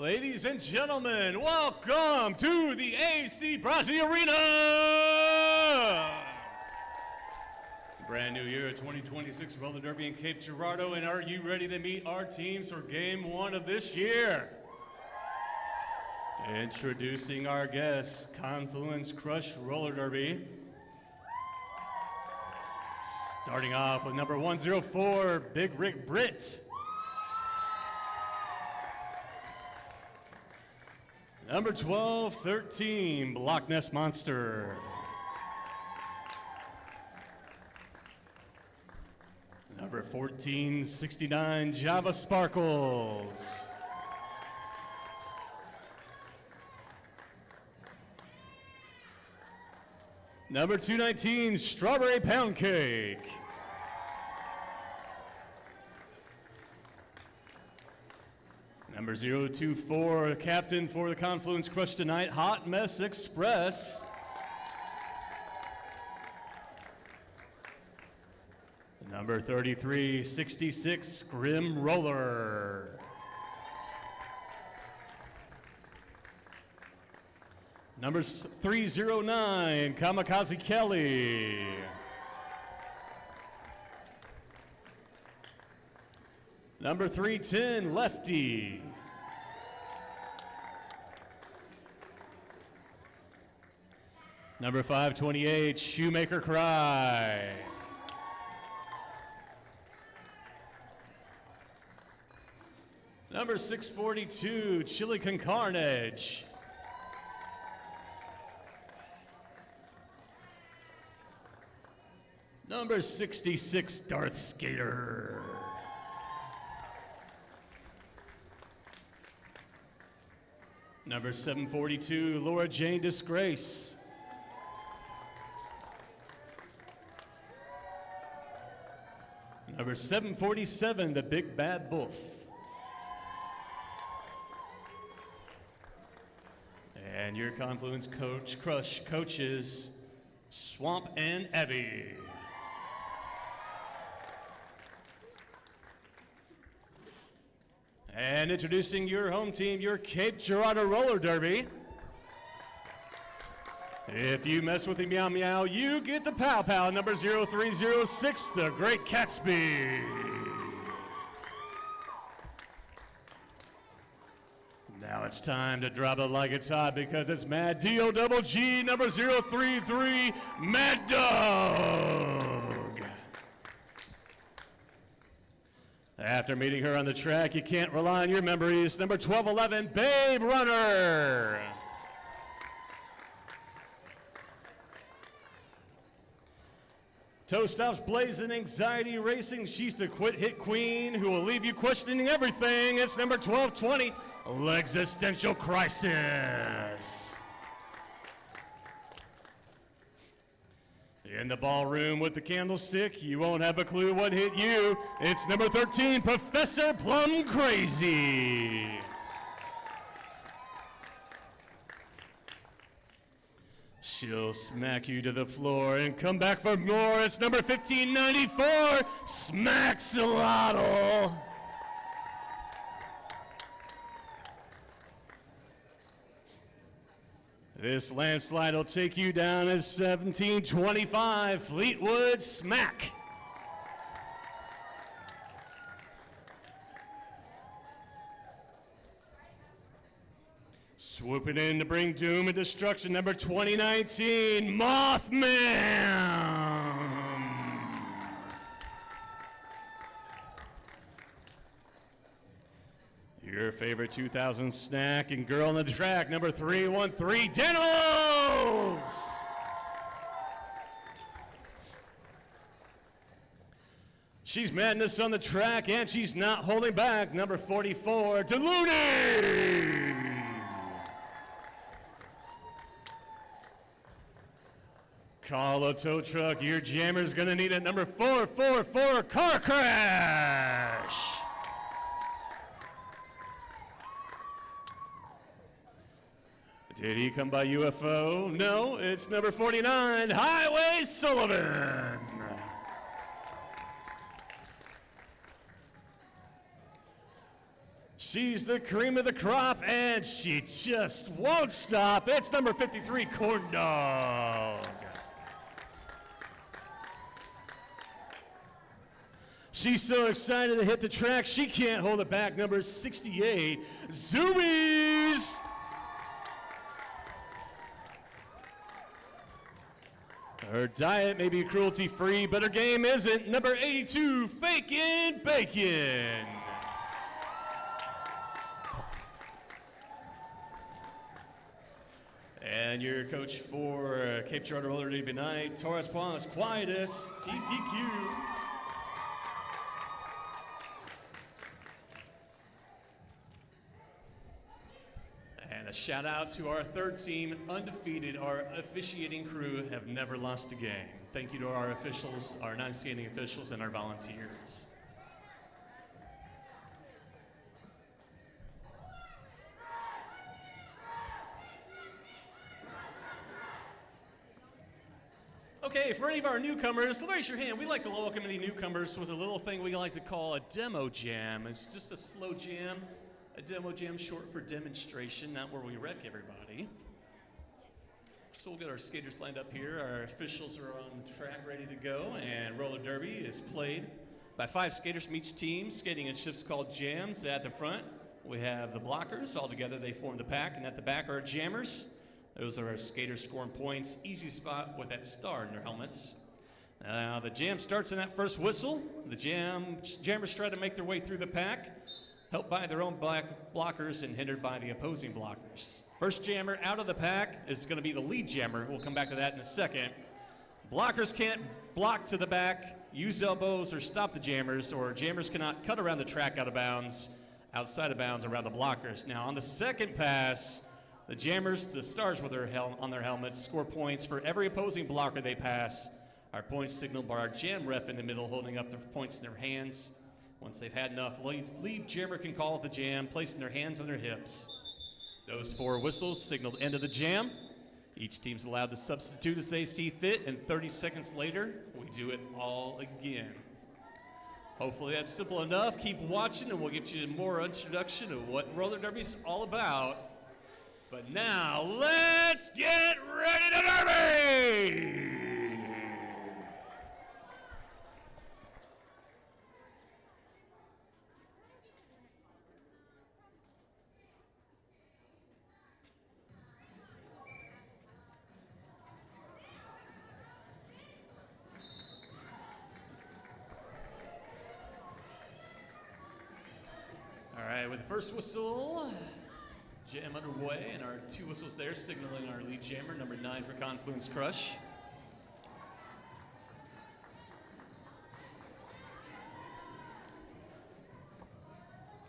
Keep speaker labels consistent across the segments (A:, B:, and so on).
A: Ladies and gentlemen, welcome to the AC Brasi Arena! Brand new year 2026 Roller Derby in Cape Girardeau, and are you ready to meet our teams for game one of this year? Introducing our guests, Confluence Crush Roller Derby. Starting off with number 104, Big Rick Britt. Number 1213, Block Ness Monster. Number 1469, Java Sparkles. Number 219, Strawberry Pound Cake. Number 024, captain for the Confluence Crush tonight, Hot Mess Express. Number 3366, Scrim Roller. Number 309, Kamikaze Kelly. Number 310, Lefty. Number 528, Shoemaker Cry. Number 642, Chili Con Carnage. Number 66, Darth Skater. Number 742, Laura Jane Disgrace. Number 747, the Big Bad Wolf. And your Confluence Crush coaches, Swamp and Abby. And introducing your home team, your Cape Girardeau Roller Derby. If you mess with the Meow Meow, you get the Pow Pow, number 0306, the Great Catsby. Now it's time to drop it like it's hot because it's Mad D-O-double-G, number 033, Mad Dog. After meeting her on the track, you can't rely on your memories. Number 1211, Babe Runner. Toe stops blazing, anxiety racing. She's the quit hit queen who will leave you questioning everything. It's number 1220, L'existential Crisis. In the ballroom with the candlestick, you won't have a clue what hit you. It's number 13, Professor Plum Crazy. She'll smack you to the floor and come back for more. It's number 1594, Smaxolotl. This landslide will take you down as 1725, Fleetwood Smack. Swooping in to bring doom and destruction, number 2019, Mothman. Your favorite 2000 snack and girl on the track, number 313, Denimals. She's madness on the track and she's not holding back, number 44, Deluded. Call a tow truck, your jammer's gonna need it, number 444, Car Crash. Did he come by UFO? No, it's number 49, Highway Sullivan. She's the cream of the crop, and she just won't stop. It's number 53, Corn Dog. She's so excited to hit the track, she can't hold it back. Number 68, Zoomies. Her diet may be cruelty-free, but her game isn't. Number 82, Fakin' Bacon. And your coach for Cape Girardeau Roller Derby night, Torres Pons Quietus, TPQ. And a shout out to our third team, undefeated. Our officiating crew have never lost a game. Thank you to our officials, our non-skating officials, and our volunteers. Okay, for any of our newcomers, raise your hand. We like to welcome any newcomers with a little thing we like to call a demo jam. It's just a slow jam. A demo jam, short for demonstration, not where we wreck everybody. So we'll get our skaters lined up here. Our officials are on the track ready to go, and roller derby is played by 5 skaters from each team, skating in shifts called jams. At the front, we have the blockers. All together, they form the pack, and at the back are jammers. Those are our skaters scoring points. Easy spot with that star in their helmets. Now, the jam starts in that first whistle. The jammers try to make their way through the pack, helped by their own blockers and hindered by the opposing blockers. First jammer out of the pack is going to be the lead jammer. We'll come back to that in a second. Blockers can't block to the back, use elbows, or stop the jammers, or jammers cannot cut around the track out of bounds, outside of bounds around the blockers. Now, on the second pass, the jammers, the stars with their on their helmets, score points for every opposing blocker they pass. Our points signaled by our jam ref in the middle, holding up their points in their hands. Once they've had enough, lead jammer can call the jam, placing their hands on their hips. Those 4 whistles signaled end of the jam. Each team's allowed to substitute as they see fit, and 30 seconds later, we do it all again. Hopefully that's simple enough. Keep watching, and we'll get you more introduction of what roller derby's all about. But now, let's get ready to derby! All right, with the first whistle, jam underway, and our 2 whistles there signaling our lead jammer, number 9 for Confluence Crush.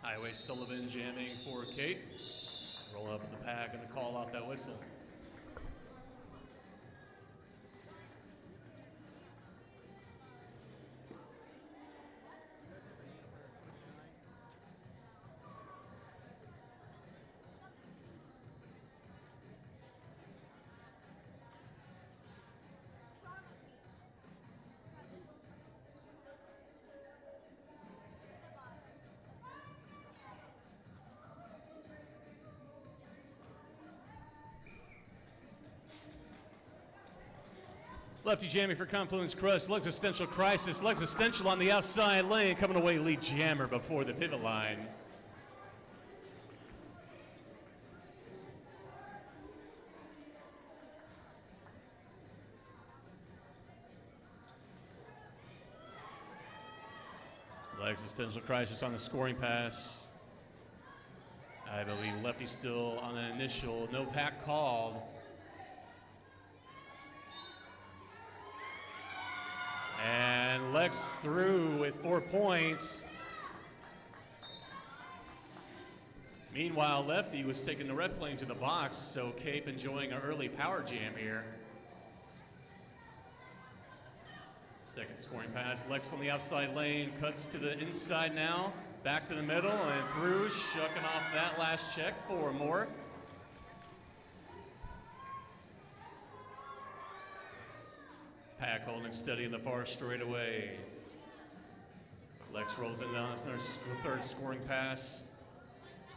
A: Highway Sullivan jamming for Kate. Roll up in the pack and call out that whistle. Lefty jamming for Confluence Crush, Legs Existential Crisis, Legs Existential on the outside lane, coming away lead jammer before the pivot line. Legs Existential Crisis on the scoring pass. I believe Lefty still on an initial, no pack called. And Lex through with 4 points. Meanwhile, Lefty was taking the ref lane to the box, so Cape enjoying an early power jam here. Second scoring pass, Lex on the outside lane, cuts to the inside now, back to the middle and through, shucking off that last check, 4 more. Pack holding steady in the far straightaway. Lex rolls in down his 3rd scoring pass.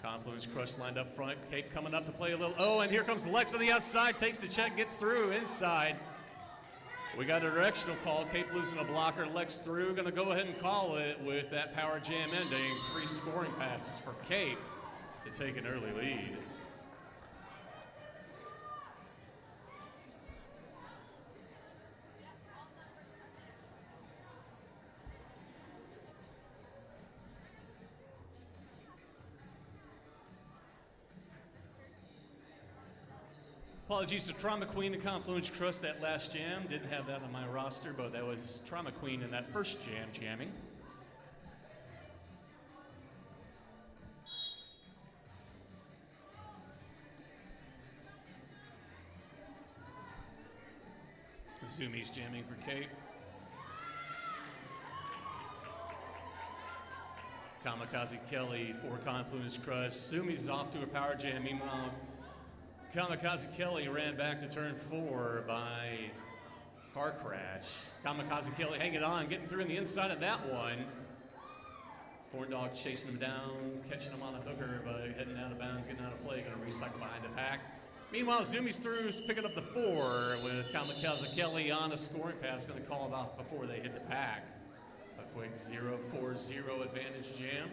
A: Confluence Crush lined up front. Cape coming up to play a little. Oh, and here comes Lex on the outside. Takes the check, gets through inside. We got a directional call. Cape losing a blocker. Lex through. Going to go ahead and call it with that power jam ending. 3 scoring passes for Cape to take an early lead. Apologies to Trauma Queen and Confluence Crush that last jam. Didn't have that on my roster, but that was Trauma Queen in that first jam jamming. Zumi's jamming for Kate. Kamikaze Kelly for Confluence Crush. Zumi's off to a power jam. Meanwhile, Kamikaze Kelly ran back to turn 4 by car crash. Kamikaze Kelly hanging on, getting through in the inside of that one. Corn Dog chasing him down, catching him on a hooker, but heading out of bounds, getting out of play, going to recycle behind the pack. Meanwhile, Zumi's through, picking up the 4 with Kamikaze Kelly on a scoring pass, going to call it off before they hit the pack. A quick 0-4-0 advantage jam.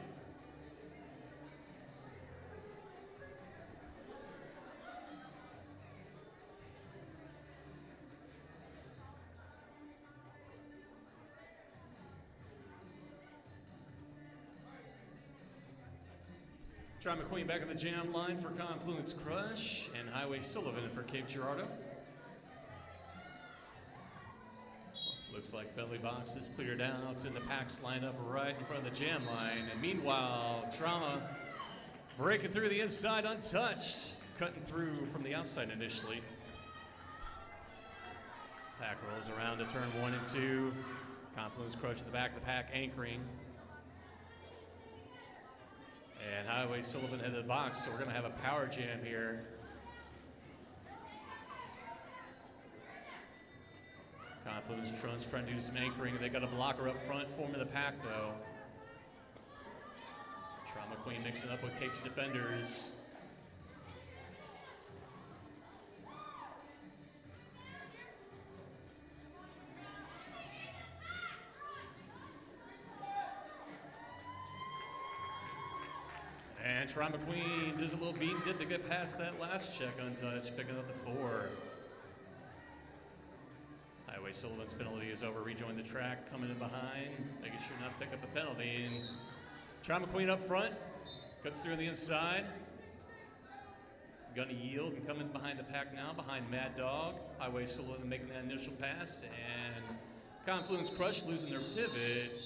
A: Try McQueen back on the jam line for Confluence Crush, and Highway Sullivan for Cape Girardeau. Looks like belly box is cleared out, and the packs line up right in front of the jam line. And meanwhile, Trauma breaking through the inside untouched, cutting through from the outside initially. Pack rolls around to turn 1 and 2. Confluence Crush at the back of the pack, anchoring. And Highway Sullivan into the box, so we're going to have a power jam here. Confluence Crush trying to do some anchoring. They got a blocker up front, forming the pack though. Trauma Queen mixing up with Cape's defenders. And Trauma Queen does a little bean dip to get past that last check untouched, picking up the 4. Highway Sullivan's penalty is over, rejoin the track, coming in behind, making sure not to pick up a penalty. And Trauma Queen up front, cuts through the inside. Gonna yield and come in behind the pack now, behind Mad Dog. Highway Sullivan making that initial pass, and Confluence Crush losing their pivot.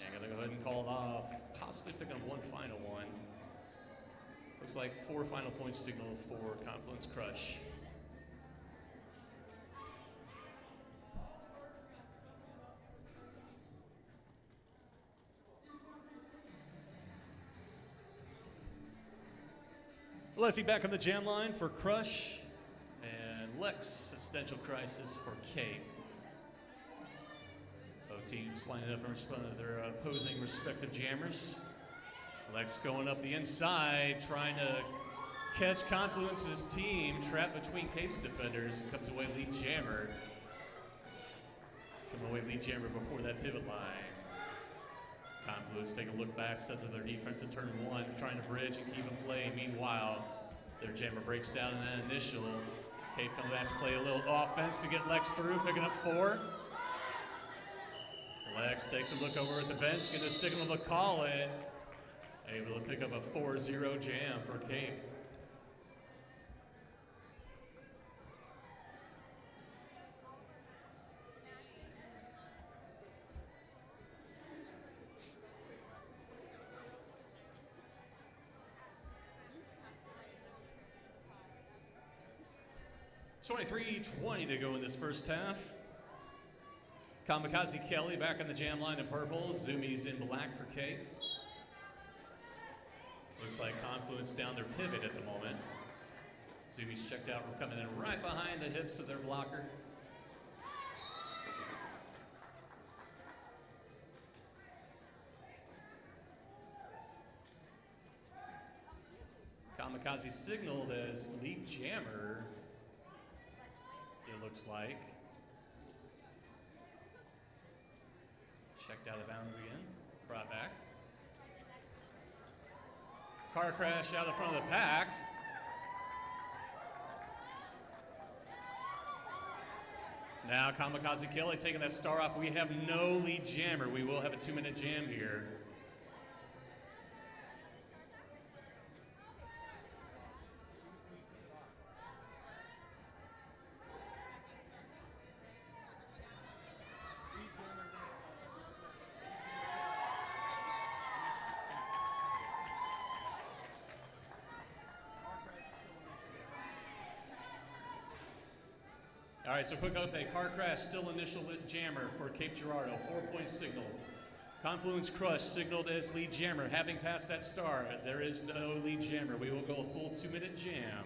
A: And gonna go ahead and call it off, possibly picking up one final one. Looks like 4 final point signal for Confluence Crush. Lefty back on the jam line for Crush, and Lex, Existential Crisis for Cape. Both teams lining up in response to their opposing respective jammers. Lex going up the inside, trying to catch Confluence's team, trapped between Cape's defenders, and comes away lead jammer. Come away lead jammer before that pivot line. Confluence take a look back, sets up their defense in turn 1, trying to bridge and keep them play. Meanwhile, their jammer breaks out in that initial. Cape comes back to play a little offense to get Lex through, picking up 4. Lex takes a look over at the bench, getting a signal to call it. Able to pick up a 4-0 jam for Cape. .23:20 to go in this first half. Kamikaze Kelly back on the jam line in purple. Zumi's in black for Cape. Looks like Confluence down their pivot at the moment. Zumi's checked out. We're coming in right behind the hips of their blocker. Kamikaze signaled as lead jammer, it looks like. Checked out of bounds again, brought back. Car crash out in front of the pack. Now Kamikaze Kelly taking that star off. We have no lead jammer. We will have a 2-minute jam here. All right, so quick update. Car crash, still initial jammer for Cape Girardeau, 4-point signal. Confluence Crush signaled as lead jammer. Having passed that star, there is no lead jammer. We will go a full 2-minute jam.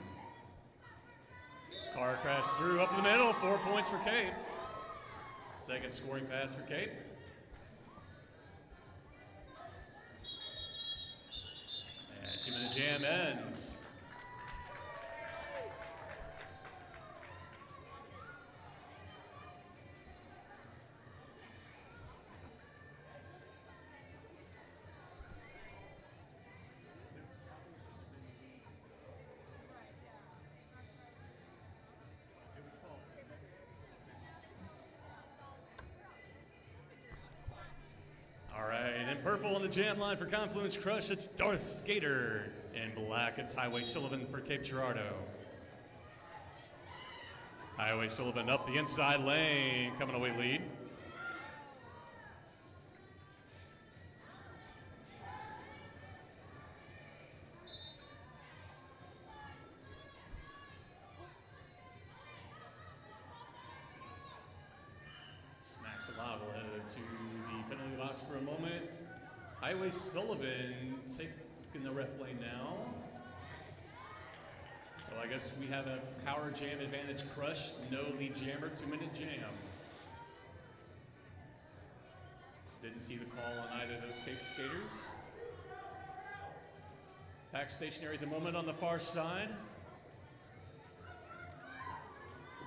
A: Car crash through up the middle, 4 points for Cape. Second scoring pass for Cape. And 2-minute jam ends. All right, in purple on the jam line for Confluence Crush, it's Darth Skater. In black, it's Highway Sullivan for Cape Girardeau. Highway Sullivan up the inside lane, coming away lead. Smacks a lot. We'll head to the penalty box for a moment. Highway Sullivan taking the ref lane now. So I guess we have a power jam advantage. Crush, no lead jammer, 2-minute jam. Didn't see the call on either of those Cape skaters. Pack stationary at the moment on the far side.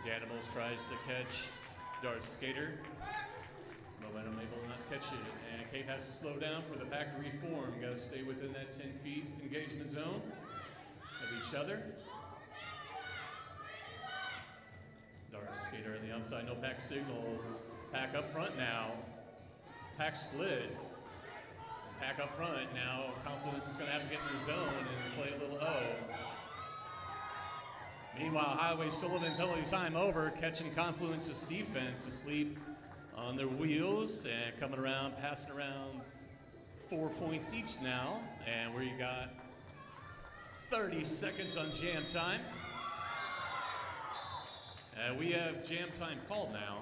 A: Danimals tries to catch Darth Skater. Momentum able not to catch it. And Cape has to slow down for the pack to reform. Got to stay within that 10 feet engagement zone of each other. Darth Skater on the outside, no pack signal. Pack up front now. Pack split. Pack up front now. Confluence is going to have to get in the zone and play a little O. Meanwhile, Highway Sullivan penalty time over, catching Confluence's defense asleep on their wheels and coming around, passing around 4 points each now. And we got 30 seconds on jam time. We have jam time called now.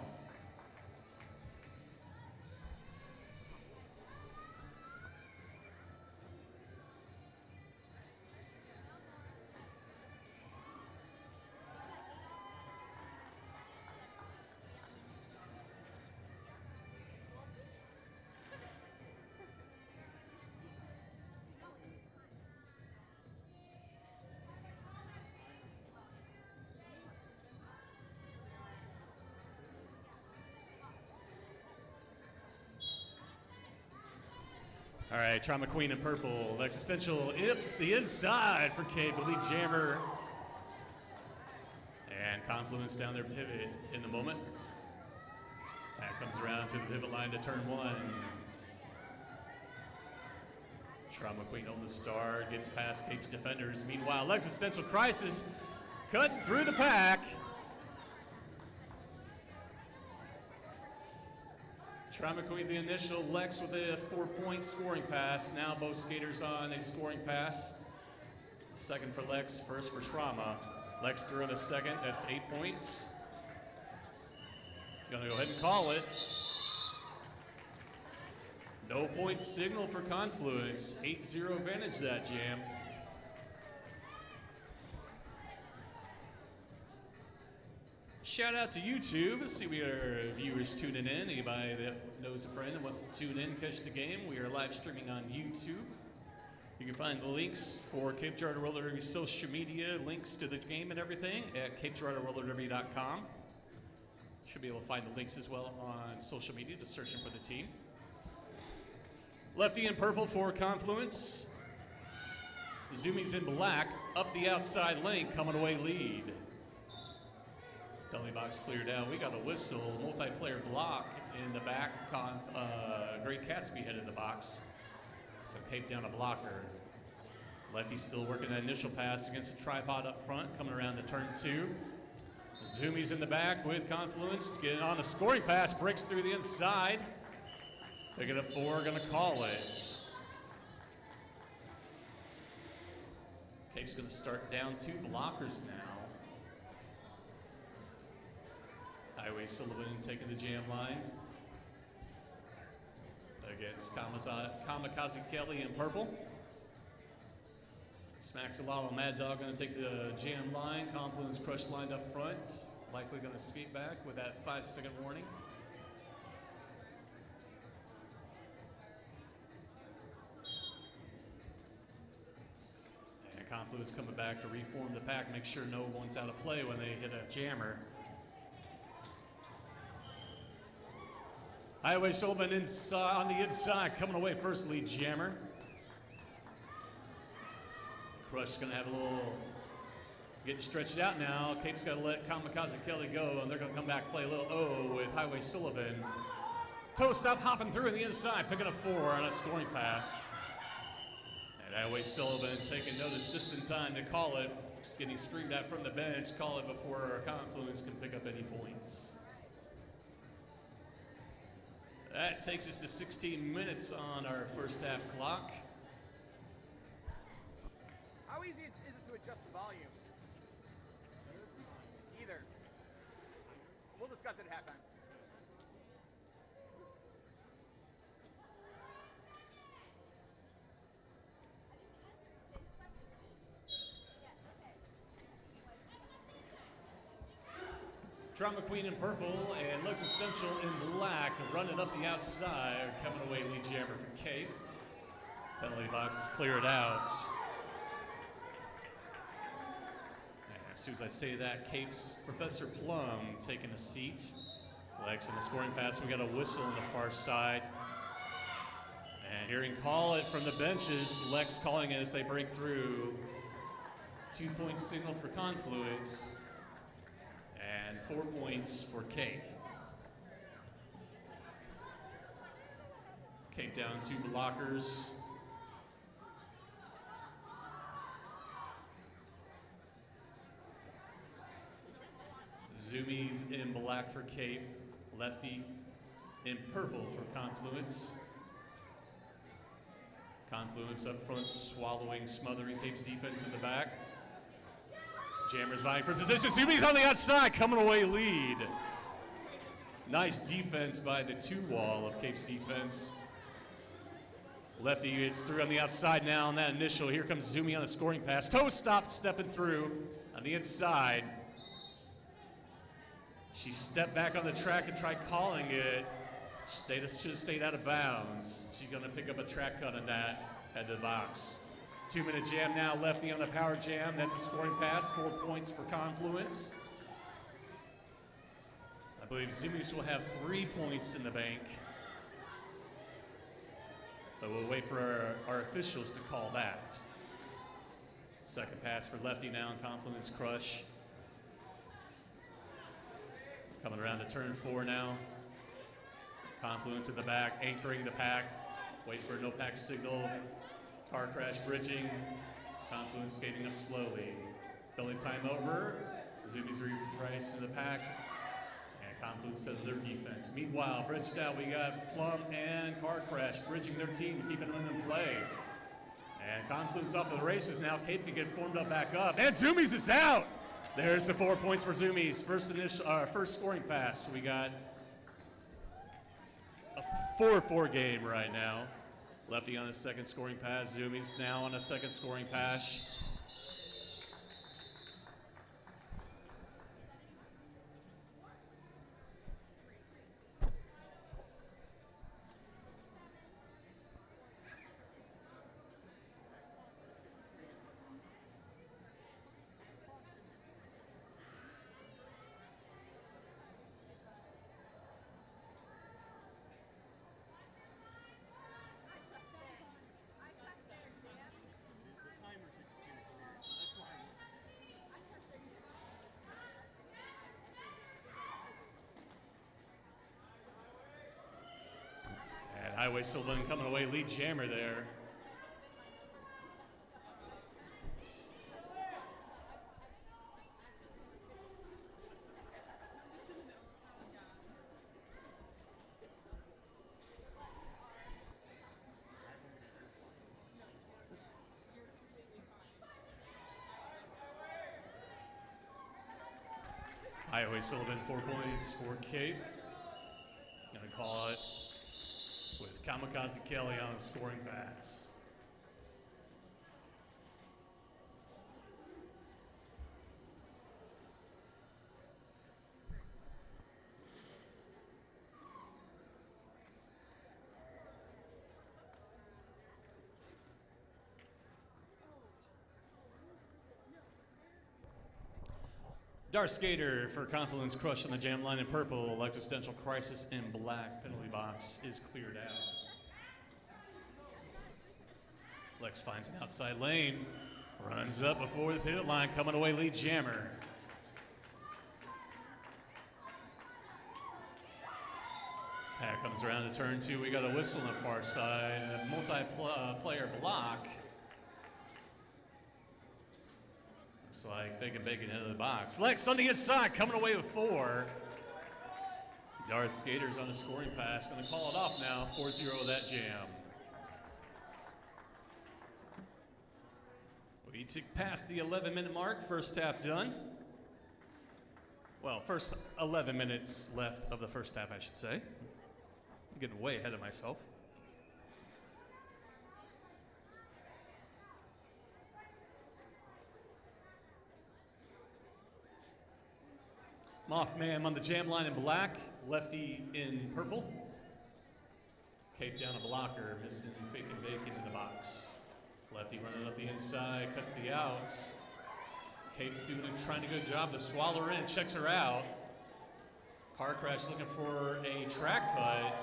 A: All right, Trauma Queen in purple. Existential Ips the inside for Cape, the lead jammer. And Confluence down their pivot in the moment. That comes around to the pivot line to turn one. Trauma Queen on the star, gets past Cape's defenders. Meanwhile, Existential Crisis cutting through the pack. Trauma Queen the initial, Lex with a 4-point scoring pass. Now both skaters on a scoring pass. Second for Lex, first for Trauma. Lex threw in a second, that's 8 points. Gonna go ahead and call it. No point signal for Confluence. 8-0 advantage that jam. Shout out to YouTube. Let's see, we are viewers tuning in. Anybody that knows a friend that wants to tune in, catch the game, we are live streaming on YouTube.
B: You can find the links for Cape Girardeau Roller Derby social media, links to the game and everything at CapeGirardeauRollerDerby.com. Should be able to find the links as well on social media, just searching for the team. Lefty in purple for Confluence. Zoomies in black, up the outside lane, coming away lead. Belly box cleared out. We got a whistle, multiplayer block in the back. Great Catsby headed the box. So Cape down a blocker. Lefty still working that initial pass against the tripod up front, coming around to turn 2. Zoomies in the back with Confluence, getting on a scoring pass, breaks through the inside. Picking up 4, gonna call it. Cape's gonna start down 2 blockers now. Highway Sullivan taking the jam line against Kamikaze Kelly in purple. Smacks a lot on Mad Dog, gonna take the jam line. Confluence Crush lined up front. Likely gonna skate back with that 5-second warning. And Confluence coming back to reform the pack, make sure no one's out of play when they hit a jammer. Highway Sullivan inside, on the inside, coming away first lead jammer. Crush gonna have a little, getting stretched out now. Cape's gotta let Kamikaze Kelly go, and they're gonna come back, play a little O with Highway Sullivan. Toe stop hopping through on the inside, picking up 4 on a scoring pass. And Highway Sullivan taking notice just in time to call it, just getting screamed at from the bench, call it before Confluence can pick up any points. That takes us to 16 minutes on our first half clock.
C: How easy is it to adjust the volume? Either. We'll discuss it at halftime.
B: Drama Queen in purple and Lux Essential in black, running up the outside, coming away lead jammer from Cape. Penalty box is cleared out. And as soon as I say that, Cape's Professor Plum taking a seat. Lex in the scoring pass, we got a whistle on the far side. And hearing call it from the benches, Lex calling it as they break through. 2-point signal for Confluence. And 4 points for Cape. Cape down 2 blockers. Zoomies in black for Cape. Lefty in purple for Confluence. Confluence up front, swallowing, smothering Cape's defense in the back. Jammers vying for position. Zoomies on the outside, coming away lead. Nice defense by the 2-wall of Cape's defense. Lefty gets through on the outside now on that initial. Here comes Zoomy on a scoring pass. Toe stop, stepping through on the inside. She stepped back on the track and tried calling it. Should have stayed out of bounds. She's going to pick up a track cut on that at the box. 2-minute jam now, Lefty on the power jam. That's a scoring pass, 4 points for Confluence. I believe Zoomies will have 3 points in the bank. But we'll wait for our officials to call that. Second pass for Lefty now in Confluence Crush. Coming around to turn 4 now. Confluence in the back, anchoring the pack. Wait for a no pack signal. Car crash bridging. Confluence skating up slowly. Belly time over. Zoomies reprice in the pack. And Confluence sets their defense. Meanwhile, bridged out, we got Plum and Car Crash bridging their team, keeping them in play. And Confluence off to the races now. Cape can get formed up back up. And Zoomies is out! There's the 4 points for Zoomies. First scoring pass. We got a 4-4 game right now. Lefty on his second scoring pass. Zoomies now on a second scoring pass. Highway Sylvan coming away lead jammer there. Highway Sullivan 4 points for Cape. Gonna call it with Kamikaze Kelly on the scoring pass. Darth Skater for Confluence Crush on the jam line in purple. Existential Crisis in black. Penalty box is cleared out. Lex finds an outside lane. Runs up before the pivot line. Coming away lead jammer. Pack comes around to turn 2. We got a whistle on the far side. A multi-player block. Looks like Fake and Bacon into the box. Lex on the inside, coming away with 4. Darth Skater's on the scoring pass. Going to call it off now. 4-0 that jam. We tick past the 11-minute mark. First half done. Well, first 11 minutes left of the first half, I should say. I'm getting way ahead of myself. Mothman on the jam line in black, lefty in purple. Cape down a blocker, missing Fake and Bacon in the box. Lefty running up the inside, cuts the outs. Cape trying to do a good job to swallow her in, checks her out. Car crash looking for a track cut.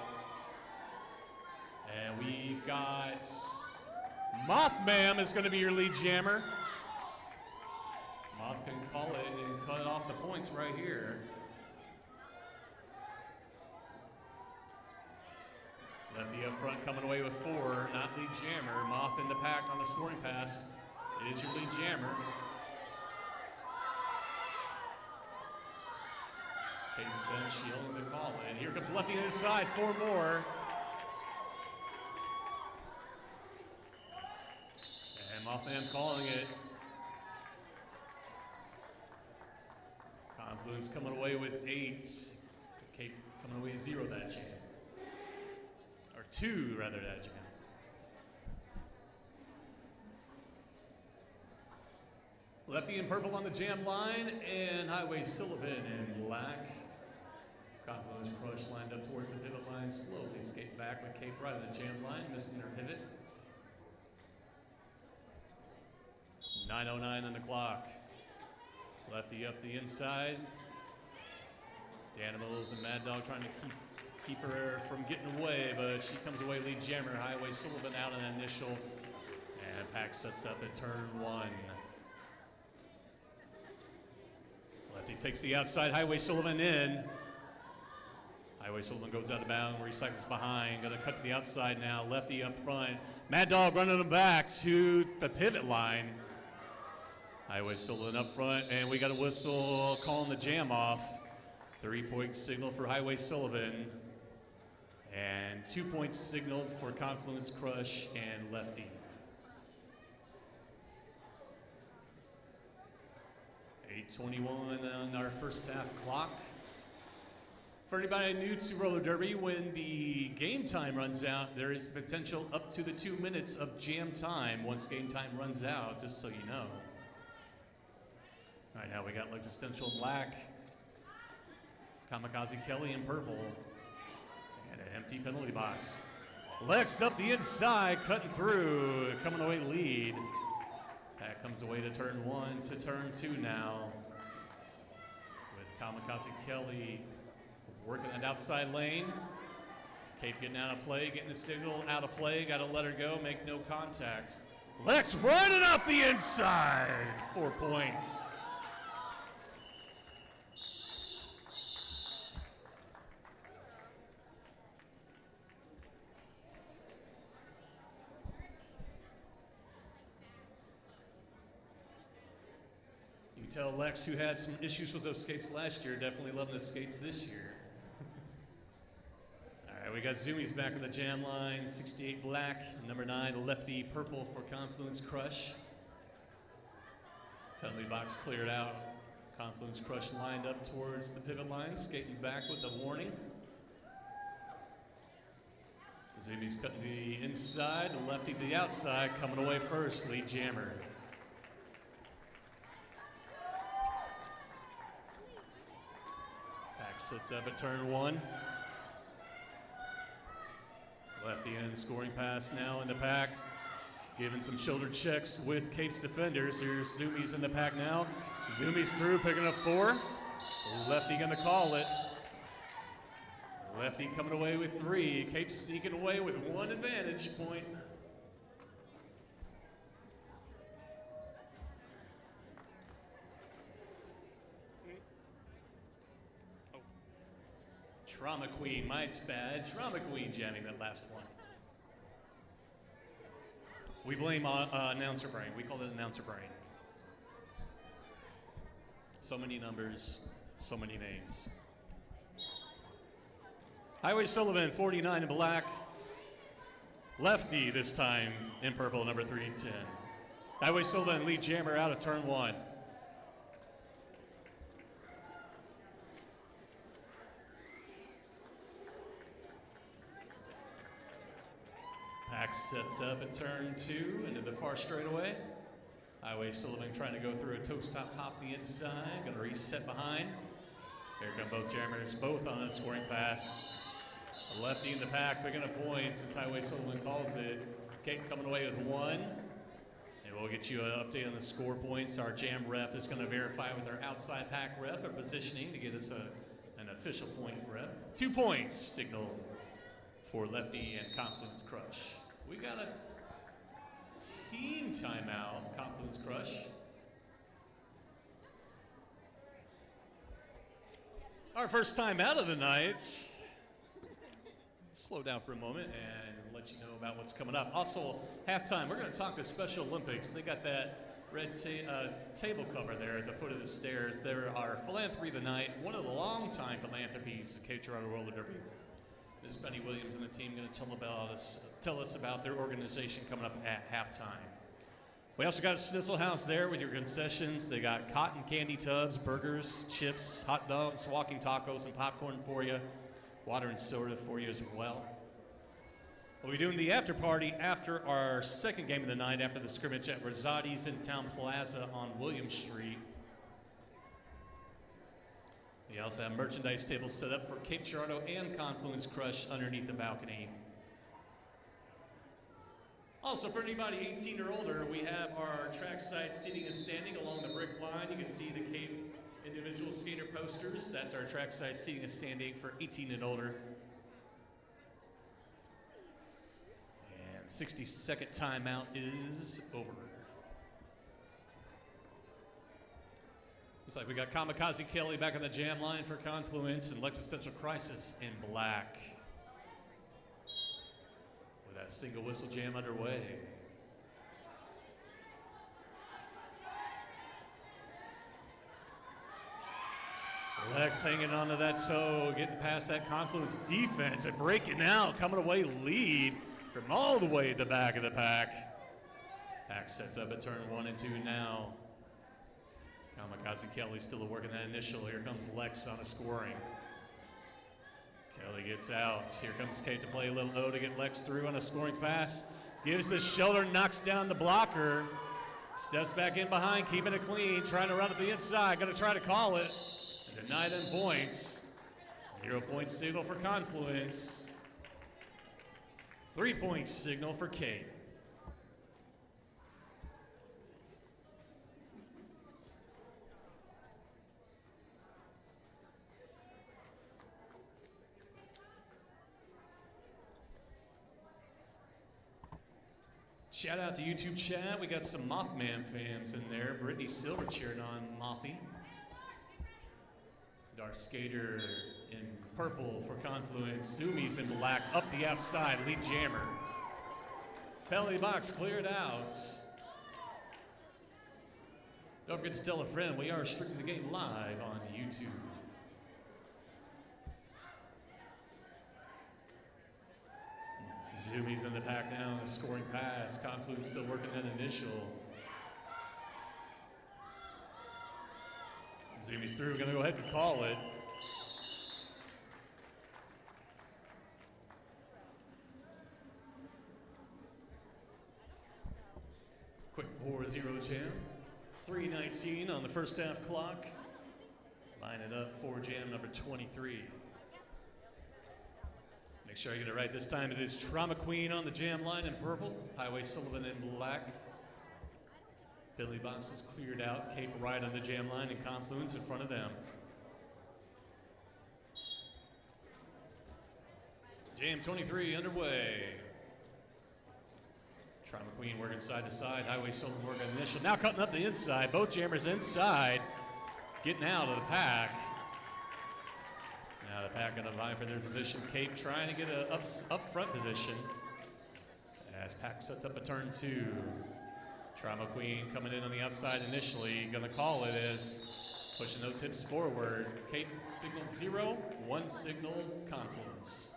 B: And we've got Mothman is going to be your lead jammer. Moth can call it and cut off the points right here. Lefty up front coming away with 4, not lead jammer. Moth in the pack on the scoring pass is your lead jammer. Cape's bench shielding the call in. Here comes lefty inside, 4 more. And Mothman calling it. Confluence coming away with 8. Cape coming away with 0 that jam. Or 2 rather that jam. Lefty in purple on the jam line and Highway Sullivan in black. Confluence Crush lined up towards the pivot line. Slowly skate back with Cape right on the jam line, missing her pivot. 9:09 on the clock. Lefty up the inside. Danimals and Mad Dog trying to keep her from getting away, but she comes away lead jammer. Highway Sullivan out in the initial. And Pack sets up at turn 1. Lefty takes the outside, Highway Sullivan in. Highway Sullivan goes out of bounds, recycles behind. Gonna cut to the outside now. Lefty up front. Mad Dog running them back to the pivot line. Highway Sullivan up front, and we got a whistle calling the jam off. 3-point signal for Highway Sullivan. And 2 points signaled for Confluence Crush and Lefty. 8:21 on our first half clock. For anybody new to Roller Derby, when the game time runs out, there is the potential up to the 2 minutes of jam time once game time runs out, just so you know. All right, now we got Existential in black, Kamikaze Kelly in purple, and an empty penalty box. Lex up the inside, cutting through, coming away lead. That comes away to turn 1 to turn 2 now, with Kamikaze Kelly working that outside lane. Cape getting out of play, getting the signal out of play, got to let her go, make no contact. Lex running up the inside, 4 points. tell Lex, who had some issues with those skates last year, definitely loving the skates this year. All right, we got Zoomies back on the jam line, 68 black, number 9, lefty purple for Confluence Crush. Penalty box cleared out. Confluence Crush lined up towards the pivot line, skating back with the warning. Zoomies cutting to the inside, the lefty to the outside, coming away first, lead jammer. Pack sits up at turn 1. Lefty in, scoring pass now in the pack. Giving some shoulder checks with Cape's defenders. Here's Zoomies in the pack now. Zoomies through, picking up 4. Lefty gonna call it. Lefty coming away with 3. Cape sneaking away with 1 advantage point. Trauma Queen, my bad. Trauma Queen jamming that last one. We blame announcer brain. We call it announcer brain. So many numbers, so many names. Highway Sullivan, 49 in black. Lefty this time in purple, number 310. Highway Sullivan, lead jammer out of turn 1. Pack sets up at turn 2 into the far straightaway. Highway Sullivan trying to go through a toe stop hop the inside. Going to reset behind. Here come both jammers, both on a scoring pass. A lefty in the pack picking up points as Highway Sullivan calls it. Kate coming away with 1. And we'll get you an update on the score points. Our jam ref is going to verify with our outside pack ref our positioning to get us an official point ref. 2 points signal for Lefty and Confluence Crush. We got a team timeout, Confluence Crush. Our first time out of the night. Slow down for a moment and let you know about what's coming up. Also, halftime, we're going to talk to Special Olympics. They got that red table cover there at the foot of the stairs. They're our philanthropy of the night, one of the long-time philanthropies at Girardeau Roller Derby. Ms. Penny Williams and the team going to tell us about their organization coming up at halftime. We also got a Schnitzel House there with your concessions. They got cotton candy tubs, burgers, chips, hot dogs, walking tacos, and popcorn for you. Water and soda for you as well. We'll be doing the after party after our second game of the night, after the scrimmage at Rosati's in Town Plaza on William Street. We also have merchandise tables set up for Cape Girardeau and Confluence Crush underneath the balcony. Also, for anybody 18 or older, we have our trackside seating and standing along the brick line. You can see the Cape individual skater posters. That's our trackside seating and standing for 18 and older. And 60-second timeout is over. Looks like we got Kamikaze Kelly back on the jam line for Confluence and Existential Crisis in black. With that single whistle jam underway. Lex hanging onto that toe, getting past that Confluence defense and breaking out, coming away lead from all the way at the back of the pack. Pack sets up at turn 1 and 2 now. Kamikaze Kelly still working that initial. Here comes Lex on a scoring. Kelly gets out. Here comes Kate to play a little low to get Lex through on a scoring pass. Gives the shoulder, knocks down the blocker. Steps back in behind, keeping it clean, trying to run up the inside. Going to try to call it. And deny them points. 0 point signal for Confluence. 3 point signal for Kate. Shout out to YouTube chat. We got some Mothman fans in there. Brittany Silver cheering on Mothy. Darth Skater in purple for Confluence. Zoomies in black up the outside. Lead jammer. Penalty box cleared out. Don't forget to tell a friend, we are streaming the game live on YouTube. Zoomies in the pack now, scoring pass. Confluence still working that initial. Zoomies through, gonna go ahead and call it. Quick 4-0 jam. 3:19 on the first half clock. Line it up for jam number 23. Make sure I get it right this time. It is Trauma Queen on the jam line in purple. Highway Sullivan in black. Billy Box is cleared out. Cape right on the jam line and Confluence in front of them. Jam 23 underway. Trauma Queen working side to side. Highway Sullivan working initial. Now cutting up the inside. Both jammers inside. Getting out of the pack. Now the pack gonna vie for their position. Cape trying to get a up front position. As pack sets up a turn 2. Trauma Queen coming in on the outside initially. Gonna call it as pushing those hips forward. Cape signaled 0, 1 signaled Confluence.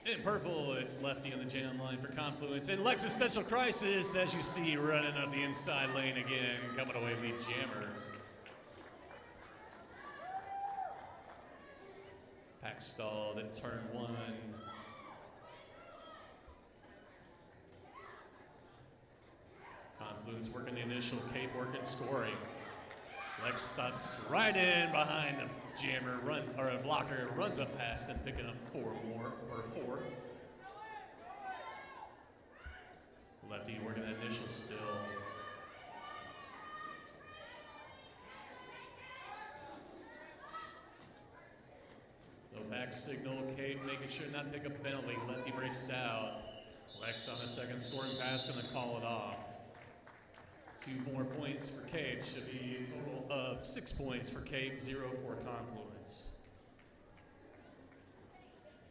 B: In purple, it's Lefty on the jam line for Confluence. And Existential Crisis, as you see, running up the inside lane again, coming away lead jammer. Pack stalled in turn 1. Confluence working the initial, Cape working, scoring. Lex stops right in behind the jammer, or a blocker, runs up past and picking up 4. Lefty working that initial still. Low back signal, Cape making sure not to pick up a penalty. Lefty breaks out. Lex on a second scoring pass, gonna call it off. 2 more points for Cape, should be a total of 6 points for Cape, 0 for Confluence.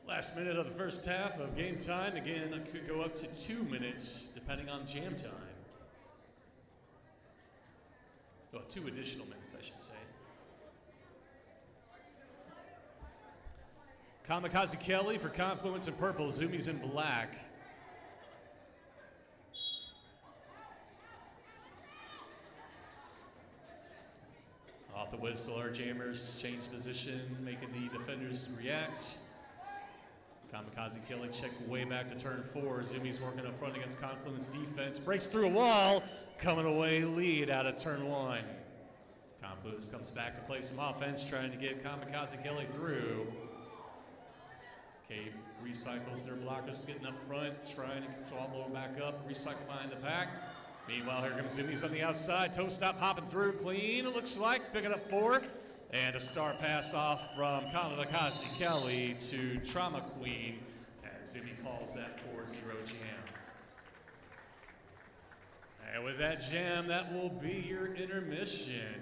B: Last minute of the first half of game time. Again, it could go up to 2 minutes depending on jam time. Well, 2 additional minutes, I should say. Kamikaze Kelly for Confluence in purple, Zoomies in black. Off the whistle, our jammers change position, making the defenders react. Kamikaze Kelly check way back to turn 4. Zoomies working up front against Confluence defense. Breaks through a wall, coming away lead out of turn 1. Confluence comes back to play some offense, trying to get Kamikaze Kelly through. Cape recycles their blockers, getting up front, trying to swallow back up, recycle behind the pack. Meanwhile, here comes Zoomies on the outside. Toe stop hopping through clean, it looks like, picking up 4. And a star pass off from Kamikaze Kelly to Trauma Queen as Zoomy calls that 4-0 jam. And with that jam, that will be your intermission.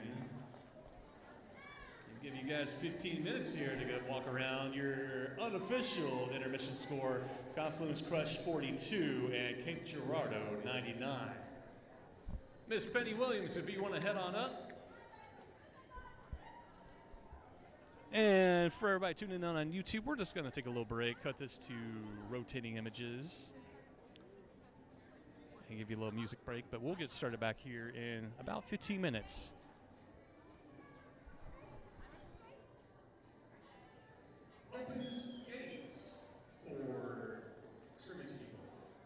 B: I'll give you guys 15 minutes here to go walk around your unofficial intermission score. Confluence Crush 42 and Cape Girardeau 99. Miss Penny Williams, if you want to head on up.
A: And for everybody tuning in on YouTube, we're just going to take a little break, cut this to rotating images, and give you a little music break. But we'll get started back here in about 15 minutes.
B: Open skates for scrimmage people.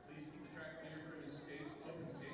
B: Please keep the track clear for his skate, open skate.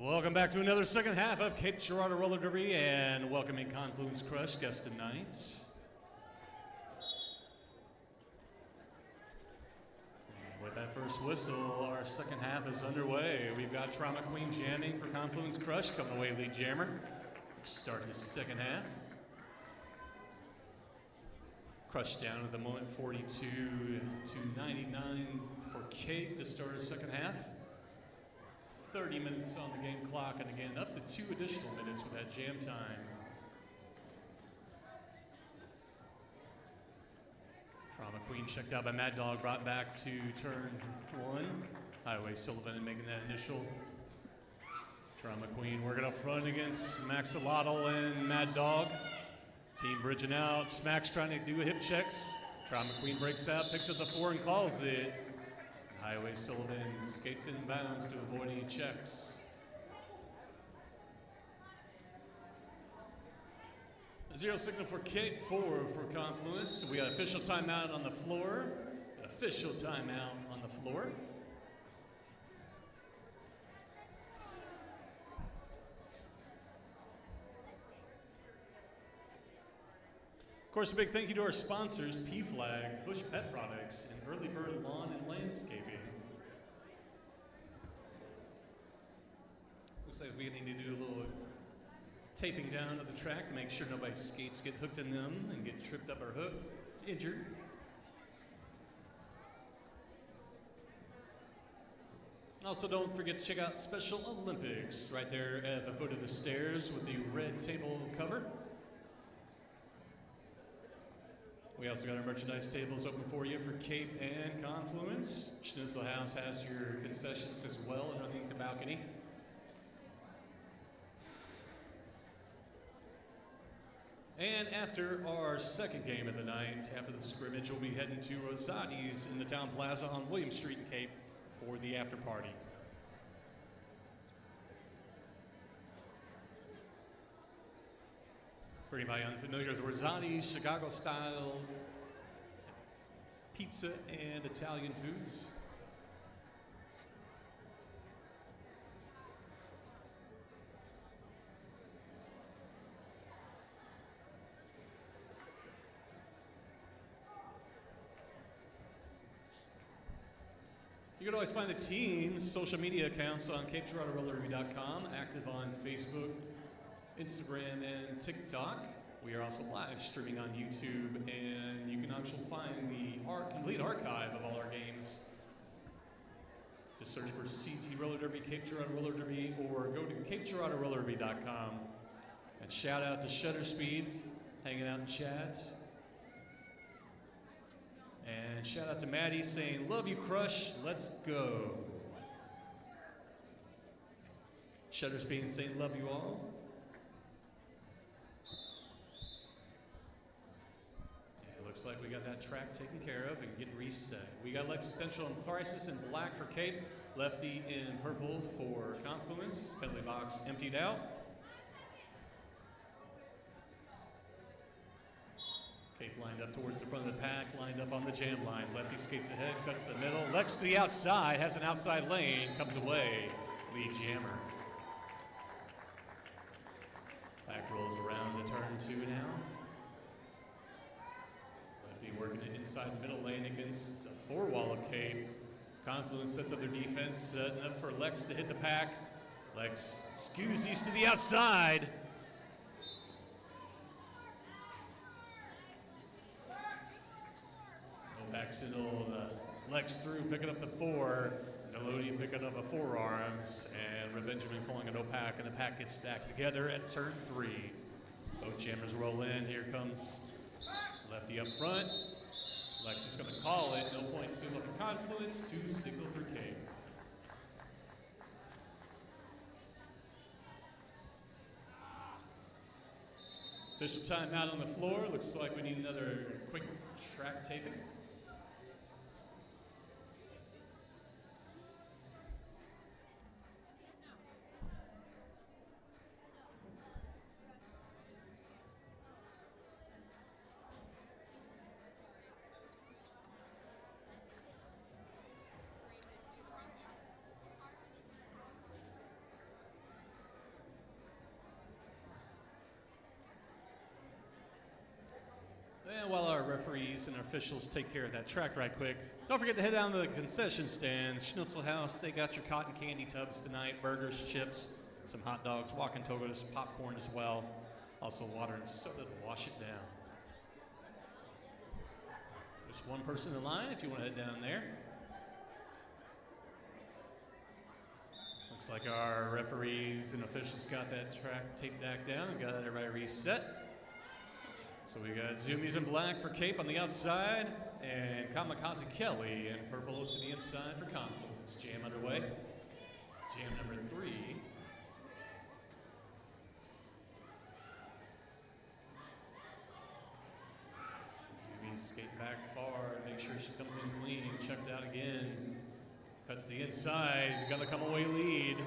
B: Welcome back to another second half of Cape Girardeau Roller Derby and welcoming Confluence Crush guest tonight. With that first whistle, our second half is underway. We've got Trauma Queen jamming for Confluence Crush, coming away lead jammer. Start the second half. Crush down at the moment 42 to 99 for Cape to start his second half. 30 minutes on the game clock, and again, up to 2 additional minutes with that jam time. Trauma Queen checked out by Mad Dog, brought back to turn 1. Highway Sullivan making that initial. Trauma Queen working up front against Maxolotl and Mad Dog. Team bridging out. Smack's trying to do hip checks. Trauma Queen breaks out, picks up the 4 and calls it. Highway Sullivan skates in bounds to avoid any checks. A 0 signal for Cape, 4 for Confluence. We got official timeout on the floor. Official timeout on the floor. Of course, a big thank you to our sponsors, P-Flag, Bush Pet Products, and Early Bird Lawn and Landscaping. Looks like we need to do a little taping down of the track to make sure nobody's skates get hooked in them and get tripped up or injured. Also, don't forget to check out Special Olympics right there at the foot of the stairs with the red table cover. We also got our merchandise tables open for you for Cape and Confluence. Schnitzel House has your concessions as well underneath the balcony. And after our second game of the night, after the scrimmage, we'll be heading to Rosati's in the Town Plaza on William Street in Cape for the after party. For anybody unfamiliar with Rosati's, Chicago-style pizza and Italian foods. You can always find the team's social media accounts on CapeGirardeauRollerDerby.com, active on Facebook, Instagram, and TikTok. We are also live streaming on YouTube, and you can actually find the complete archive of all our games. Just search for CT Roller Derby, Cape Girardeau Roller Derby, or go to CapeGirardeauRollerDerby.com. And shout out to Shutter Speed, hanging out in chat. And shout out to Maddie saying, "Love you, Crush, let's go." Shutter Speed saying, "Love you all." Looks like we got that track taken care of and getting reset. We got Lexistential and Crisis in black for Cape, Lefty in purple for Confluence. Penalty box emptied out. Cape lined up towards the front of the pack, lined up on the jam line. Lefty skates ahead, cuts to the middle. Lex to the outside, has an outside lane, comes away. Lead jammer. Back rolls around to turn 2 now. Working it inside the middle lane against a 4-wall of Cape. Confluence sets up their defense, setting up for Lex to hit the pack. Lex skews east to the outside. No back signal, Lex through, picking up the 4. Delody picking up a forearms, and Benjamin pulling a no pack, and the pack gets stacked together at turn 3. Both jammers roll in. Here comes Lefty up front. Lex is going to call it. No point signal for Confluence. 2 signal for Cape. Official timeout on the floor. Looks like we need another quick track taping. And while our referees and our officials take care of that track right quick, don't forget to head down to the concession stand, Schnitzel House. They got your cotton candy tubs tonight, burgers, chips, some hot dogs, walking togos, popcorn as well. Also water and soda to wash it down. Just one person in line if you want to head down there. Looks like our referees and officials got that track tape back down and got everybody reset. So we got Zoomies in black for Cape on the outside and Kamikaze Kelly in purple to the inside for Confluence. Jam underway. Jam number 3. Zoomies skate back far, make sure she comes in clean, checked out again. Cuts the inside, gonna come away lead.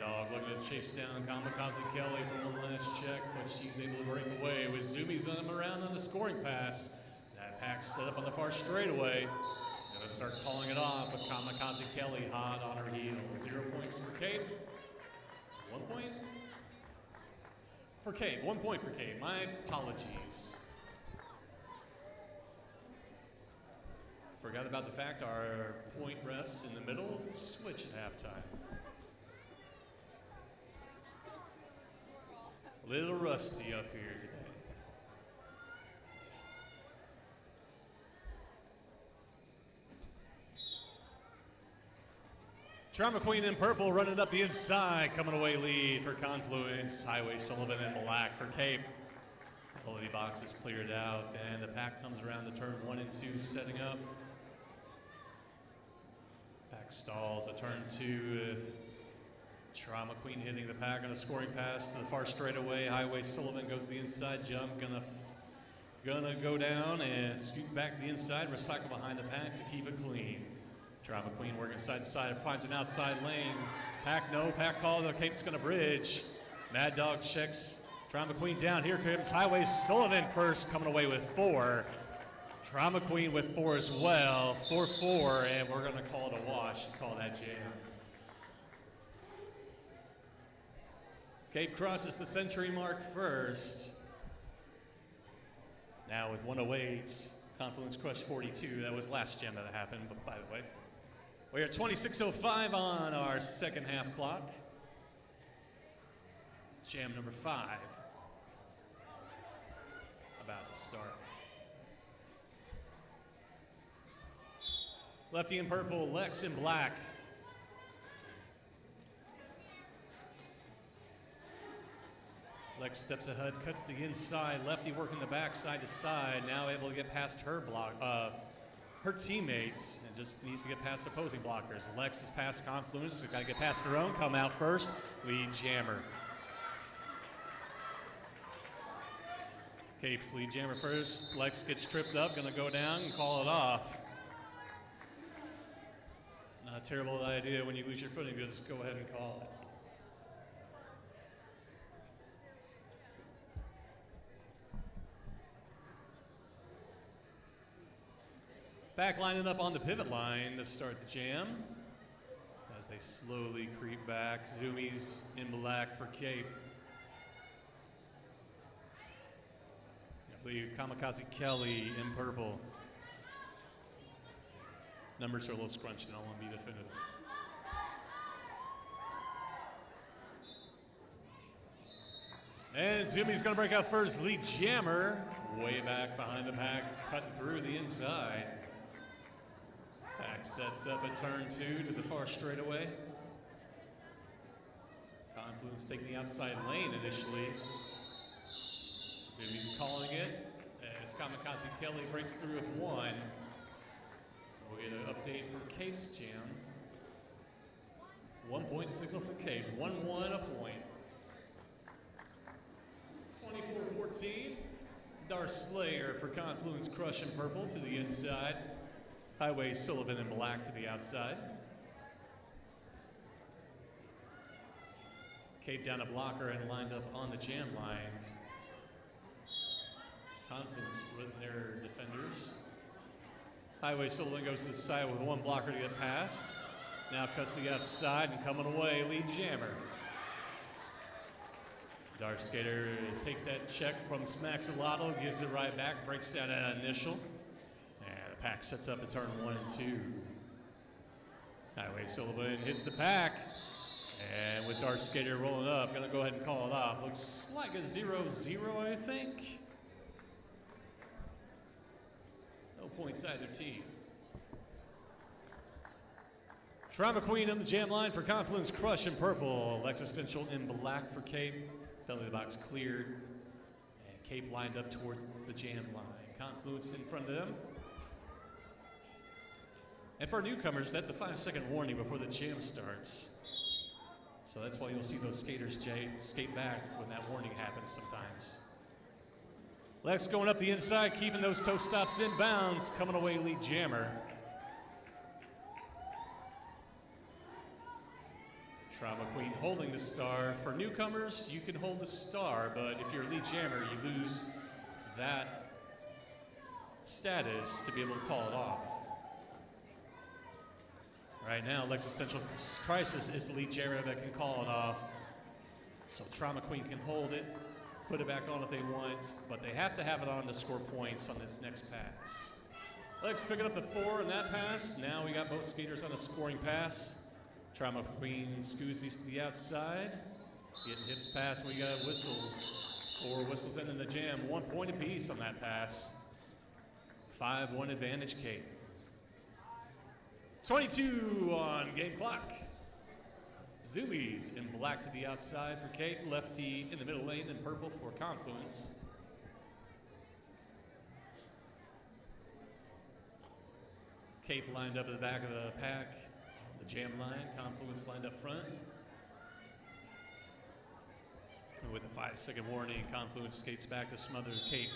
B: Dog looking to chase down Kamikaze Kelly for one last check, but she's able to break away with Zoomies on them around on the scoring pass. That pack set up on the far straightaway. Gonna start calling it off with Kamikaze Kelly hot on her heels. 0 points for Kate. 1 point? For Kate, 1 point for Kate. My apologies. Forgot about the fact our point refs in the middle switch at halftime. A little rusty up here today. Trauma Queen in purple running up the inside, coming away lead for Confluence. Highway Sullivan in black for Cape. The holding box is cleared out, and the pack comes around the turn 1 and 2, setting up. Pack stalls at turn 2 with Trauma Queen hitting the pack on a scoring pass to the far straightaway. Highway Sullivan goes to the inside jump, gonna go down and scoot back to the inside, recycle behind the pack to keep it clean. Trauma Queen working side to side, finds an outside lane. Pack no, pack call, the Cape's gonna bridge. Mad Dog checks Trauma Queen down. Here comes Highway Sullivan first, coming away with 4. Trauma Queen with 4 as well, 4-4, and we're gonna call it a wash, call that jam. Cape crosses the century mark first. Now with 108, Confluence Crush 42. That was last jam that happened, but by the way. We are 26:05 on our second half clock. Jam number 5 about to start. Lefty in purple, Lex in black. Lex steps ahead, cuts the inside. Lefty working the back side to side. Now able to get past her her teammates, and just needs to get past opposing blockers. Lex is past Confluence, so got to get past her own. Come out first, lead jammer. Cape's lead jammer first. Lex gets tripped up, gonna go down and call it off. Not a terrible idea when you lose your footing, just go ahead and call it. Back lining up on the pivot line to start the jam. As they slowly creep back, Zoomies in black for Cape. I believe Kamikaze Kelly in purple. Numbers are a little scrunched and I want to be definitive. And Zoomie's gonna break out first, lead jammer. Way back behind the pack, cutting through the inside. Pack sets up at turn 2 to the far straightaway. Confluence taking the outside lane initially. Zoomie's calling it as Kamikaze Kelly breaks through with 1. We'll get an update for Cape's jam. 1 point signal for Cape, 1-1 a point. 24-14, Darth Slayer for Confluence Crush in purple to the inside. Highway Sullivan in black to the outside. Cape down a blocker and lined up on the jam line. Confluence splitting their defenders. Highway Sullivan goes to the side with 1 blocker to get past. Now cuts to the outside and coming away, lead jammer. Dark Skater takes that check from Smaxolotto, gives it right back, breaks that initial. And the pack sets up to turn 1 and 2. Highway Sullivan hits the pack. And with Dark Skater rolling up, gonna go ahead and call it off. Looks like a 0-0, I think. No points either team. Trauma Queen on the jam line for Confluence Crush in purple. Existential in black for Cape. Belly of the box cleared. And Cape lined up towards the jam line. Confluence in front of them. And for newcomers, that's a 5-second warning before the jam starts. So that's why you'll see those skaters skate back when that warning happens sometimes. Lex going up the inside, keeping those toe stops in bounds. Coming away lead jammer. Trauma Queen holding the star. For newcomers, you can hold the star, but if you're a lead jammer, you lose that status to be able to call it off. Right now, Existential Crisis is the lead jammer that can call it off. So Trauma Queen can hold it, put it back on if they want, but they have to have it on to score points on this next pass. Lex picking up the 4 in that pass. Now we got both skaters on a scoring pass. Trauma Queen scoos these to the outside. Getting hips pass, we got whistles. 4 whistles in the jam, 1 point apiece on that pass. 5-1 advantage, Kate. 22 on game clock. Zoomies in black to the outside for Kate. Lefty in the middle lane in purple for Confluence. Cape lined up at the back of the pack. The jam line, Confluence lined up front. And with a 5-second warning, Confluence skates back to smother Cape.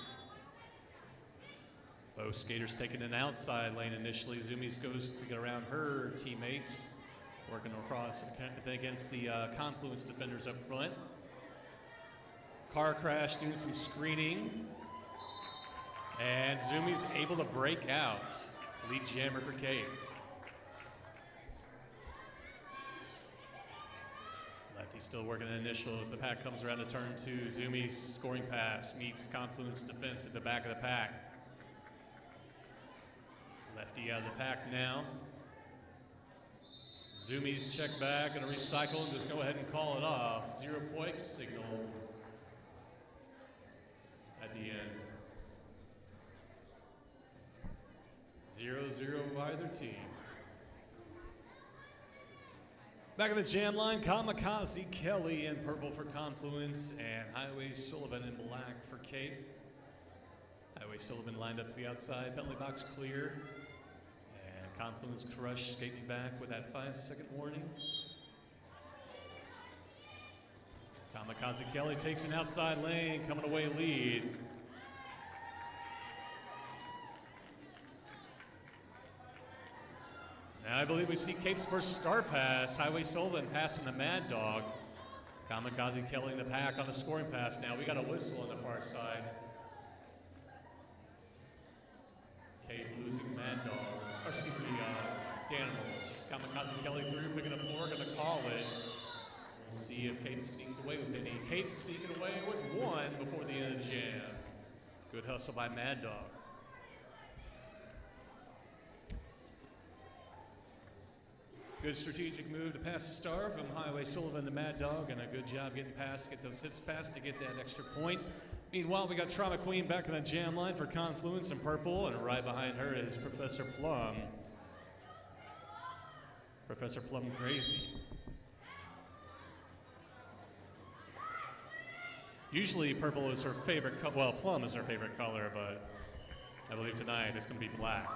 B: Both skaters taking an outside lane initially. Zoomies goes to get around her teammates, working across against the Confluence defenders up front. Car crash, doing some screening. And Zoomies able to break out. Lead jammer for Cape. Lefty still working an initial as the pack comes around to turn 2. Zoomies scoring pass meets Confluence defense at the back of the pack. Lefty out of the pack now. Zoomies check back and recycle and just go ahead and call it off. 0 point signal at the end. 0-0 either team. Back of the jam line, Kamikaze Kelly in purple for Confluence and Highway Sullivan in black for Cape. Highway Sullivan lined up to the outside, penalty box clear. And Confluence Crush skating back with that 5-second warning. Kamikaze Kelly takes an outside lane, coming away lead. Now I believe we see Cape's first star pass. Highway Sullivan passing the Mad Dog. Kamikaze Kelly in the pack on the scoring pass now. We got a whistle on the far side. Cape losing Mad Dog. Or excuse me, Danimals. Kamikaze Kelly through, picking up 4, gonna call it. We'll see if Cape sneaks away with any. Cape sneaking away with 1 before the end of the jam. Good hustle by Mad Dog. Good strategic move to pass the star from Highway Sullivan to Mad Dog, and a good job getting past, get those hits past to get that extra point. Meanwhile, we got Trauma Queen back in the jam line for Confluence in purple, and right behind her is Professor Plum. Professor Plum crazy. Usually purple is her favorite color, well, plum is her favorite color, but I believe tonight it's gonna be black.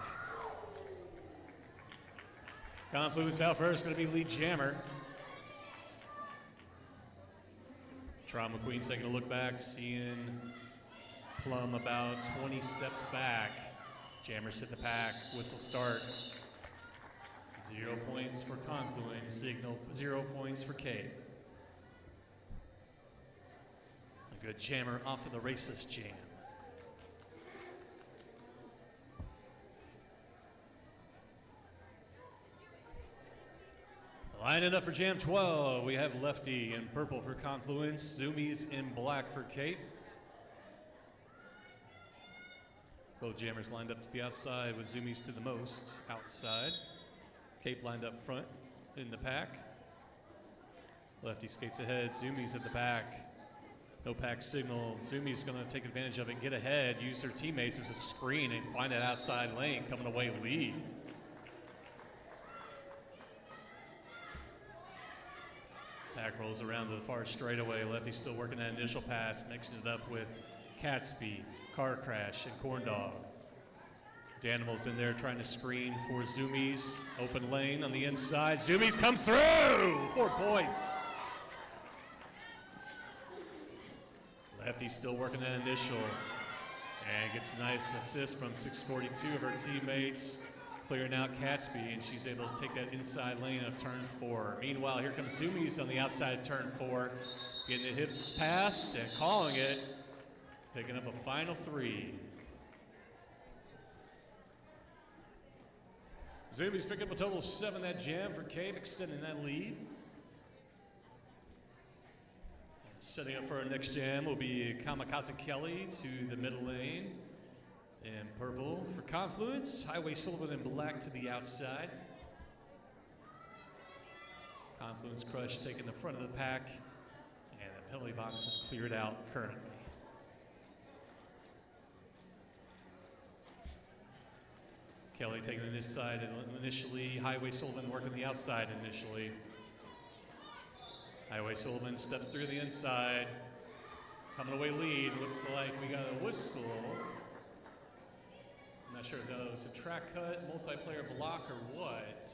B: Confluence out first, going to be lead jammer. Trauma Queen taking a look back, seeing Plum about 20 steps back. Jammers hit the pack, whistle start. 0 points for Confluence, signal 0 points for Cape. A good jammer off to the racist jam. Lining up for Jam 12, we have Lefty in purple for Confluence, Zoomies in black for Cape. Both jammers lined up to the outside with Zoomies to the most outside. Cape lined up front in the pack. Lefty skates ahead, Zoomies at the back. No pack signal. Zoomies going to take advantage of it, get ahead, use their teammates as a screen, and find that outside lane, coming away lead. Pack rolls around to the far straightaway. Lefty still working that initial pass, mixing it up with Catsby, Car Crash, and Corn Dog. Danimal's in there trying to screen for Zoomies. Open lane on the inside. Zoomies comes through! 4 points. Lefty still working that initial. And gets a nice assist from 642 of her teammates. Clearing out Catsby, and she's able to take that inside lane of turn 4. Meanwhile, here comes Zoomies on the outside of turn 4. Getting the hips passed and calling it. Picking up a final 3. Zoomies picking up a total of 7 that jam for Cape, extending that lead. Setting up for our next jam will be Kamikaze Kelly to the middle lane. In purple for Confluence, Highway Sullivan in black to the outside. Confluence Crush taking the front of the pack, and the penalty box is cleared out currently. Kelly taking the inside initially, Highway Sullivan working the outside initially. Highway Sullivan steps through the inside, coming away lead. Looks like we got a whistle. I'm not sure if that was a track cut, multiplayer block, or what.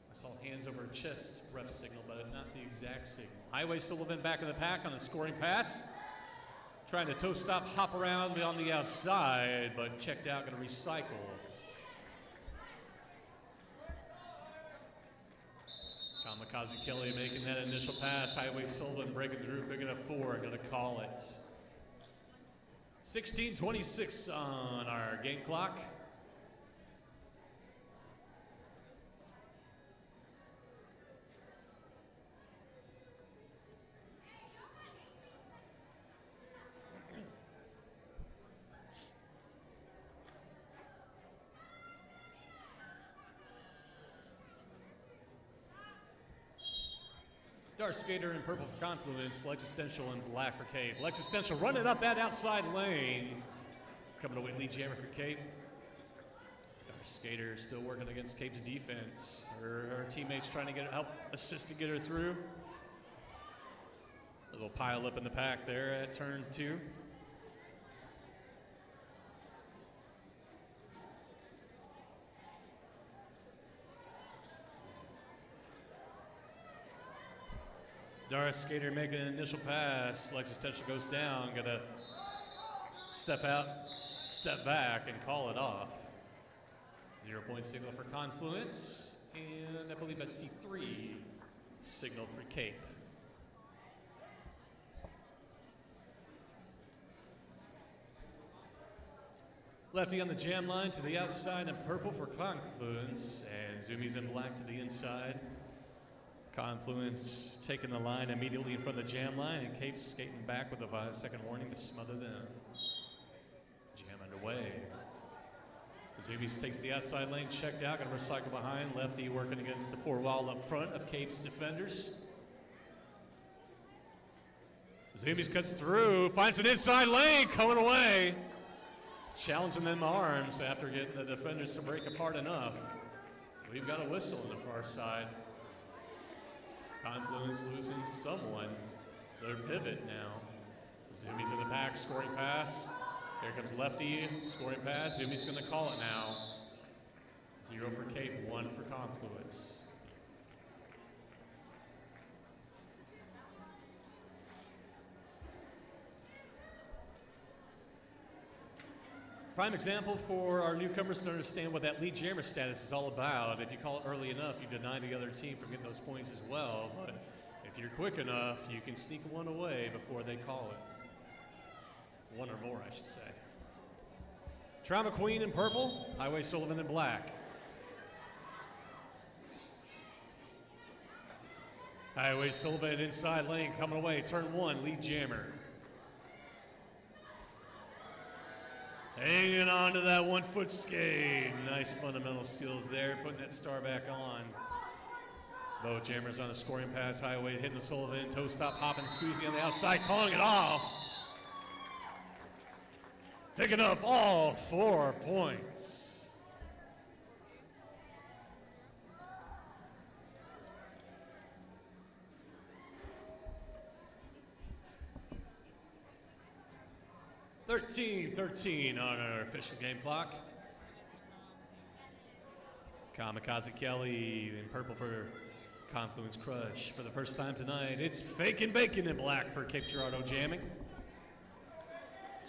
B: I saw hands over chest ref signal, but not the exact signal. Highway Sullivan back in the pack on the scoring pass. Trying to toe stop, hop around on the outside, but checked out, going to recycle. Kamikaze Kelly making that initial pass. Highway Sullivan breaking through, picking up 4, going to call it. 16:26 on our game clock. Dark Skater in purple for Confluence, Lexistential in black for Cape. Lexistential running up that outside lane. Coming away lead jammer for Cape. Dark Skater still working against Cape's defense. Her teammates trying to help assist to get her through. A little pile up in the pack there at turn 2. Dark Skater making an initial pass. Lexistential goes down. Gonna step out, step back, and call it off. 0 point signal for Confluence. And I believe I see 3 signal for Cape. Lefty on the jam line to the outside in purple for Confluence. And Zoomies in black to the inside. Confluence taking the line immediately in front of the jam line, and Cape's skating back with a 5-second warning to smother them. Jam underway. Zoomies takes the outside lane, checked out, going to recycle behind. Lefty working against the 4 wall up front of Cape's defenders. Zoomies cuts through, finds an inside lane, coming away. Challenging them arms after getting the defenders to break apart enough. We've got a whistle on the far side. Confluence losing someone. Their pivot now. Zoomies in the pack, scoring pass. Here comes Lefty, scoring pass. Zoomies going to call it now. 0 for Cape, 1 for Confluence. Prime example for our newcomers to understand what that lead jammer status is all about. If you call it early enough, you deny the other team from getting those points as well. But if you're quick enough, you can sneak one away before they call it. 1 or more, I should say. Trauma Queen in purple, Highway Sullivan in black. Highway Sullivan inside lane coming away. Turn 1, lead jammer. Hanging on to that 1 foot skate. Nice fundamental skills there, putting that star back on. Both jammers on the scoring pass. Highway hitting the Sullivan. Toe stop, hopping, squeezing on the outside, calling it off. Picking up all 4 points. (13-13) on our official game clock. Kamikaze Kelly in purple for Confluence Crush. For the first time tonight, it's Fakin' Bacon in black for Cape Girardeau jamming.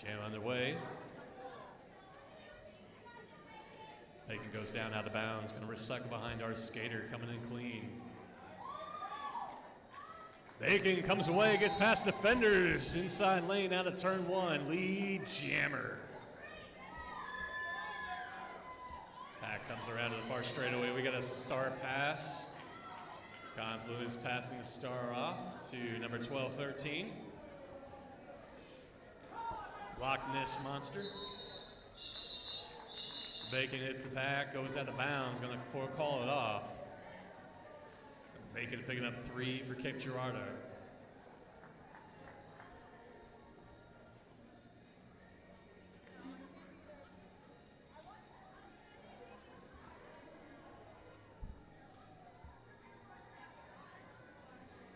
B: Jam underway. Bacon goes down out of bounds, going to recycle behind our skater, coming in clean. Bacon comes away, gets past defenders, inside lane out of turn 1, lead jammer. Pack comes around to the far straightaway, we got a star pass. Confluence passing the star off to number 12-13. Loch Ness Monster. Bacon hits the pack, goes out of bounds, going to call it off. Bacon picking up 3 for Cape Girardeau.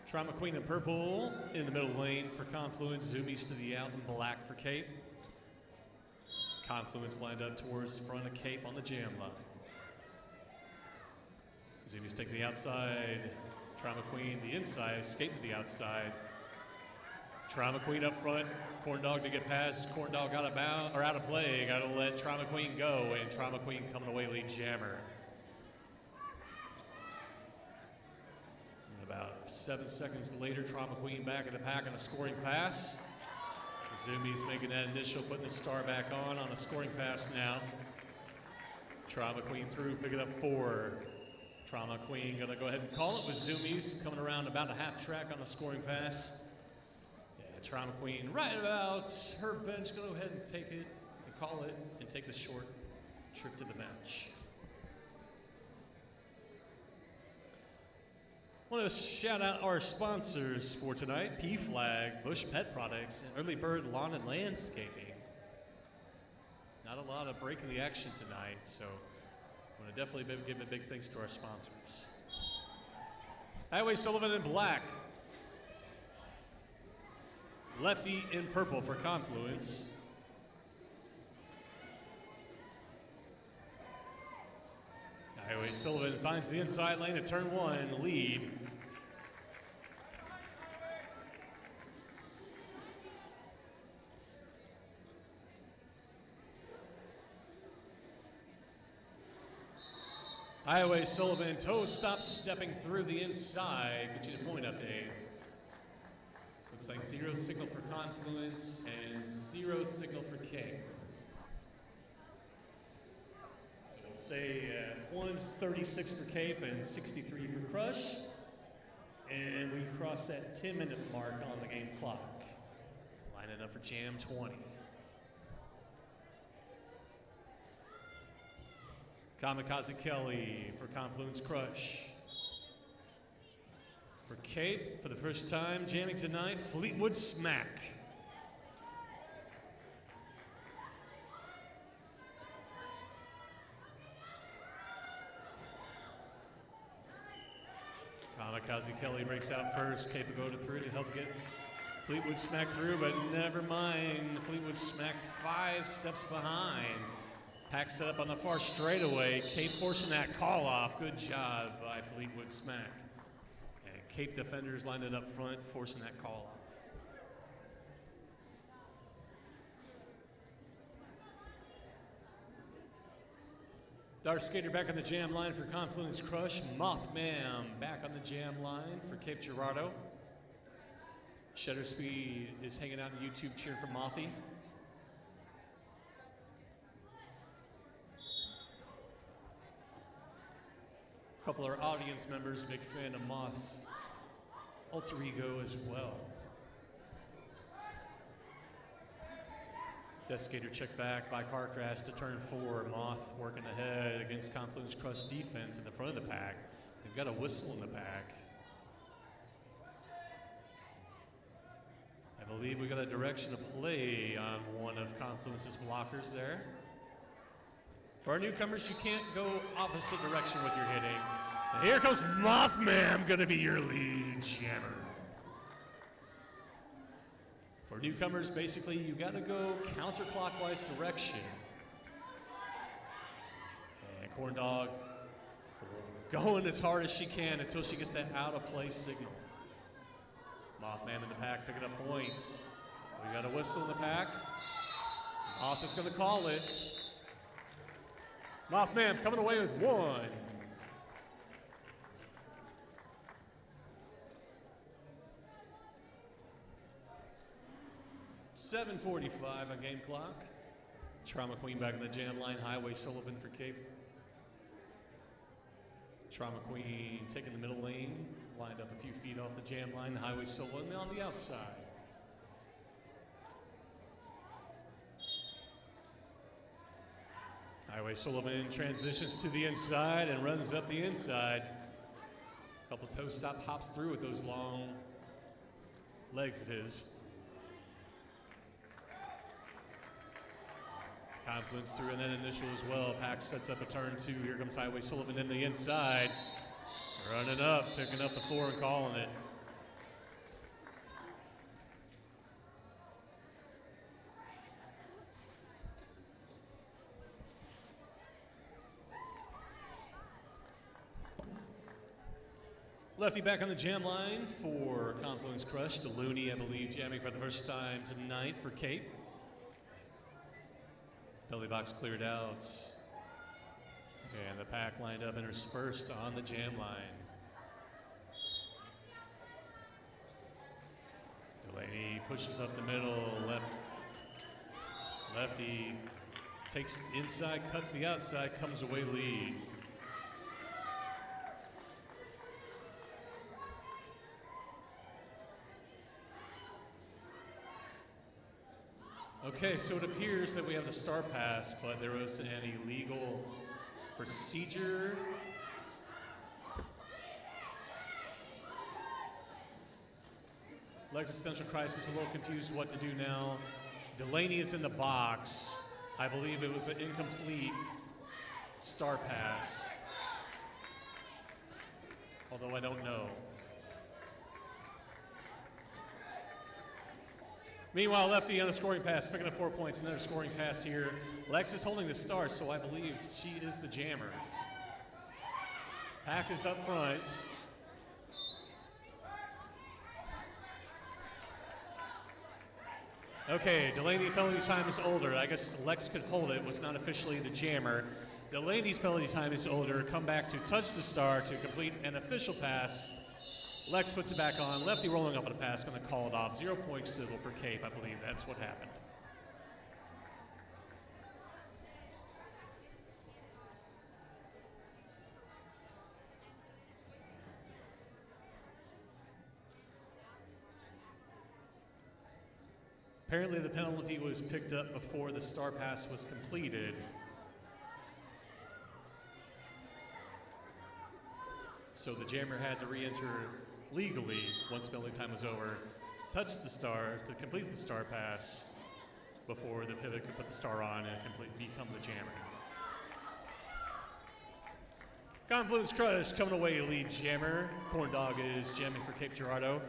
B: Trauma Queen in purple in the middle lane for Confluence. Zoomies to the out in black for Cape. Confluence lined up towards the front of Cape on the jam line. Zoomies take the outside. Trauma Queen the inside, skate to the outside. Trauma Queen up front. Corn Dog to get past. Corn Dog out of play. Got to let Trauma Queen go, and Trauma Queen coming away lead jammer. And about 7 seconds later, Trauma Queen back in the pack on a scoring pass. Zoomies making that initial, putting the star back on a scoring pass now. Trauma Queen through, picking up 4. Trauma Queen gonna go ahead and call it with Zoomies coming around about a half track on the scoring pass. Yeah, Trauma Queen right about her bench, gonna go ahead and take it and call it and take the short trip to the bench. Want to shout out our sponsors for tonight: P-Flag, Bush Pet Products, and Early Bird Lawn and Landscaping. Not a lot of breaking the action tonight, so I want to definitely give a big thanks to our sponsors. Highway Sullivan in black. Lefty in purple for Confluence. Highway Sullivan finds the inside lane at turn 1, lead. Highway Sullivan, toe stop stepping through the inside. Get you the point update. Looks like 0 signal for Confluence and 0 signal for K. So we'll say 1:36 for Cape and 63 for Crush. And we cross that 10-minute mark on the game clock. Lining up for Jam 20. Kamikaze Kelly for Confluence Crush. For Cape, for the first time jamming tonight, Fleetwood Smack. Kamikaze Kelly breaks out first. Cape will go through to help get Fleetwood Smack through, but never mind. Fleetwood Smack 5 steps behind. Pack set up on the far straightaway. Cape forcing that call off. Good job by Fleetwood Smack. And Cape defenders lined it up front, forcing that call off. Dart Skater back on the jam line for Confluence Crush. Mothman back on the jam line for Cape Girardeau. Shutter Speed is hanging out on YouTube cheering for Mothy. A couple of our audience members, big fan of Moth's alter ego as well. Death Skater check back by car crash to turn 4. Moth working ahead against Confluence Crush defense in the front of the pack. They've got a whistle in the back. I believe we got a direction of play on one of Confluence's blockers there. For our newcomers, you can't go opposite direction with your hitting.
A: And here comes Mothman, gonna be your lead jammer.
B: For newcomers, basically, you gotta go counterclockwise direction. And Corn Dog going as hard as she can until she gets that out of play signal. Mothman in the pack picking up points. We got a whistle in the pack. Moth is gonna call it.
A: Mothman coming away with 1.
B: .745 on game clock. Trauma Queen back in the jam line. Highway Sullivan for Cape. Trauma Queen taking the middle lane. Lined up a few feet off the jam line. Highway Sullivan on the outside. Highway Sullivan transitions to the inside and runs up the inside. A couple toe stop hops through with those long legs of his. Confluence through and then initial as well. Pack sets up a turn 2. Here comes Highway Sullivan in the inside. Running up, picking up the 4 and calling it. Lefty back on the jam line for Confluence Crush. Looney, I believe, jamming for the first time tonight for Cape. Belly box cleared out. And the pack lined up interspersed on the jam line. Delaney pushes up the middle. Lefty takes inside, cuts the outside, comes away lead. Okay, so it appears that we have the star pass, but there was an illegal procedure. Existential Crisis a little confused what to do now. Delaney is in the box. I believe it was an incomplete star pass, although I don't know. Meanwhile, Lefty on a scoring pass, picking up 4 points. Another scoring pass here. Lex is holding the star, so I believe she is the jammer. Pack is up front. Okay, Delaney penalty time is older. I guess Lex could hold it, was not officially the jammer. Delaney's penalty time is older. Come back to touch the star to complete an official pass. Lex puts it back on. Lefty rolling up on a pass, going to call it off. 0 point sizzle for Cape. I believe that's what happened. Apparently the penalty was picked up before the star pass was completed. So the jammer had to re-enter legally once penalty time was over, touch the star to complete the star pass before the pivot could put the star on and become the jammer. Confluence Crush coming away lead jammer. Corn Dog is jamming for Cape Girardeau.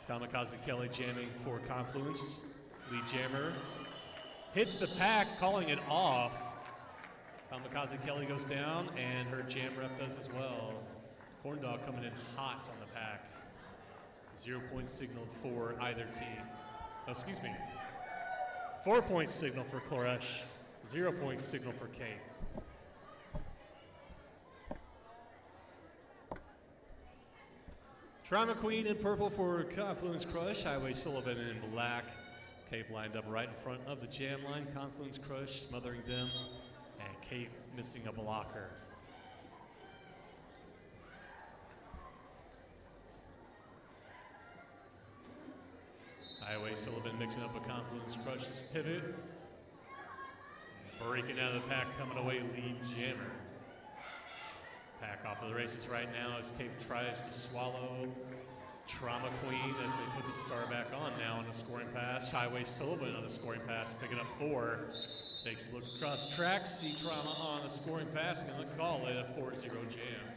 B: Kamikaze Kelly jamming for Confluence, lead jammer. Hits the pack, calling it off. Kamikaze Kelly goes down, and her jam ref does as well. Corn Dog coming in hot on the pack. 0 point signaled for either team. Oh, excuse me. 4 point signal for Cloresh. 0 point signal for Cape. Trauma Queen in purple for Confluence Crush. Highway Sullivan in black. Cape lined up right in front of the jam line. Confluence Crush smothering them. And Cape missing a blocker. Sullivan mixing up a Confluence Crush's pivot. Breaking out of the pack, coming away, lead jammer. Pack off of the races right now as Cape tries to swallow Trauma Queen as they put the star back on now on a scoring pass. Highway Sullivan on a scoring pass, picking up 4. Takes a look across track, see Trauma on a scoring pass, and gonna call it a 4-0 jam.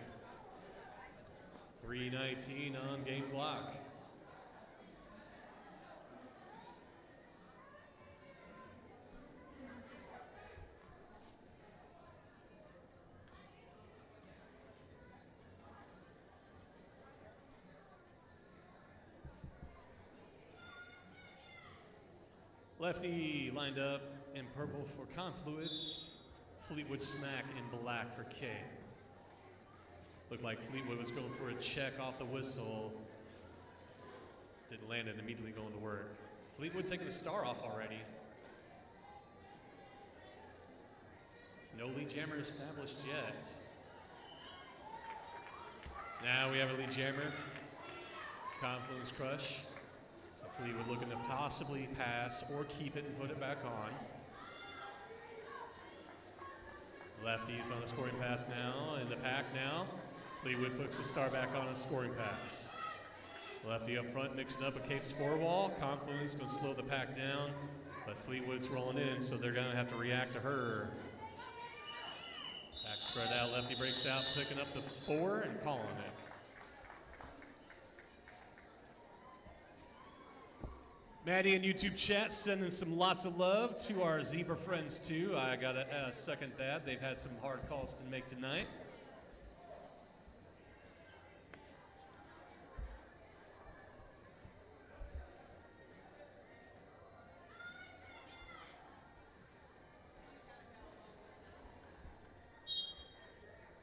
B: 3:19 on game clock. Lefty lined up in purple for Confluence. Fleetwood Smack in black for K. Looked like Fleetwood was going for a check off the whistle. Didn't land it, immediately going to work. Fleetwood taking the star off already. No lead jammer established yet. Now we have a lead jammer. Confluence Crush. So Fleetwood looking to possibly pass or keep it and put it back on. Lefties on the scoring pass now, in the pack now. Fleetwood puts the star back on a scoring pass. Lefty up front mixing up a Cape's 4-wall. Confluence gonna slow the pack down, but Fleetwood's rolling in, so they're gonna have to react to her. Pack spread out, Lefty breaks out, picking up the 4 and calling it. Maddie in YouTube chat sending some lots of love to our zebra friends too. I gotta second that. They've had some hard calls to make tonight.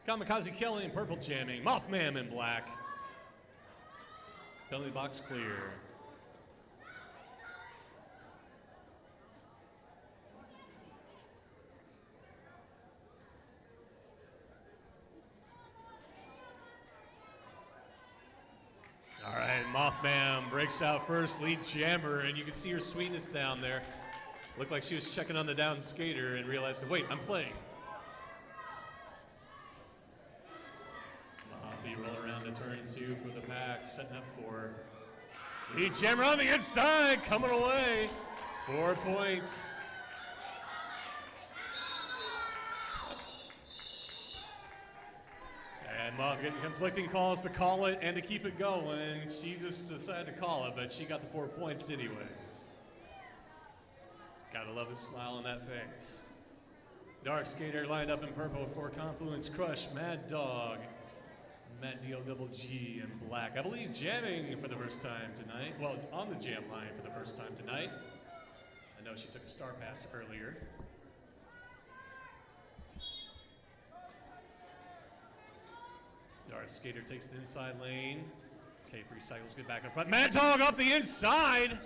B: Kamikaze Kelly in purple jamming. Mothman in black. Penalty box clear. All right, Mothman breaks out first, lead jammer, and you can see her sweetness down there. Looked like she was checking on the down skater and realized, wait, I'm playing. Mothy roll around to turn 2 for the pack, setting up for lead jammer on the inside, coming away. 4 points. And Moth getting conflicting calls to call it and to keep it going. She just decided to call it, but she got the 4 points anyways. Gotta love the smile on that face. Dark skater lined up in purple for Confluence Crush, Mad Dog, Matt D-O-double-G in black. I believe jamming for the first time tonight. Well, on the jam line for the first time tonight. I know she took a star pass earlier. Dark skater takes the inside lane. Cape recycles, get back in front. Mad Dog up the inside.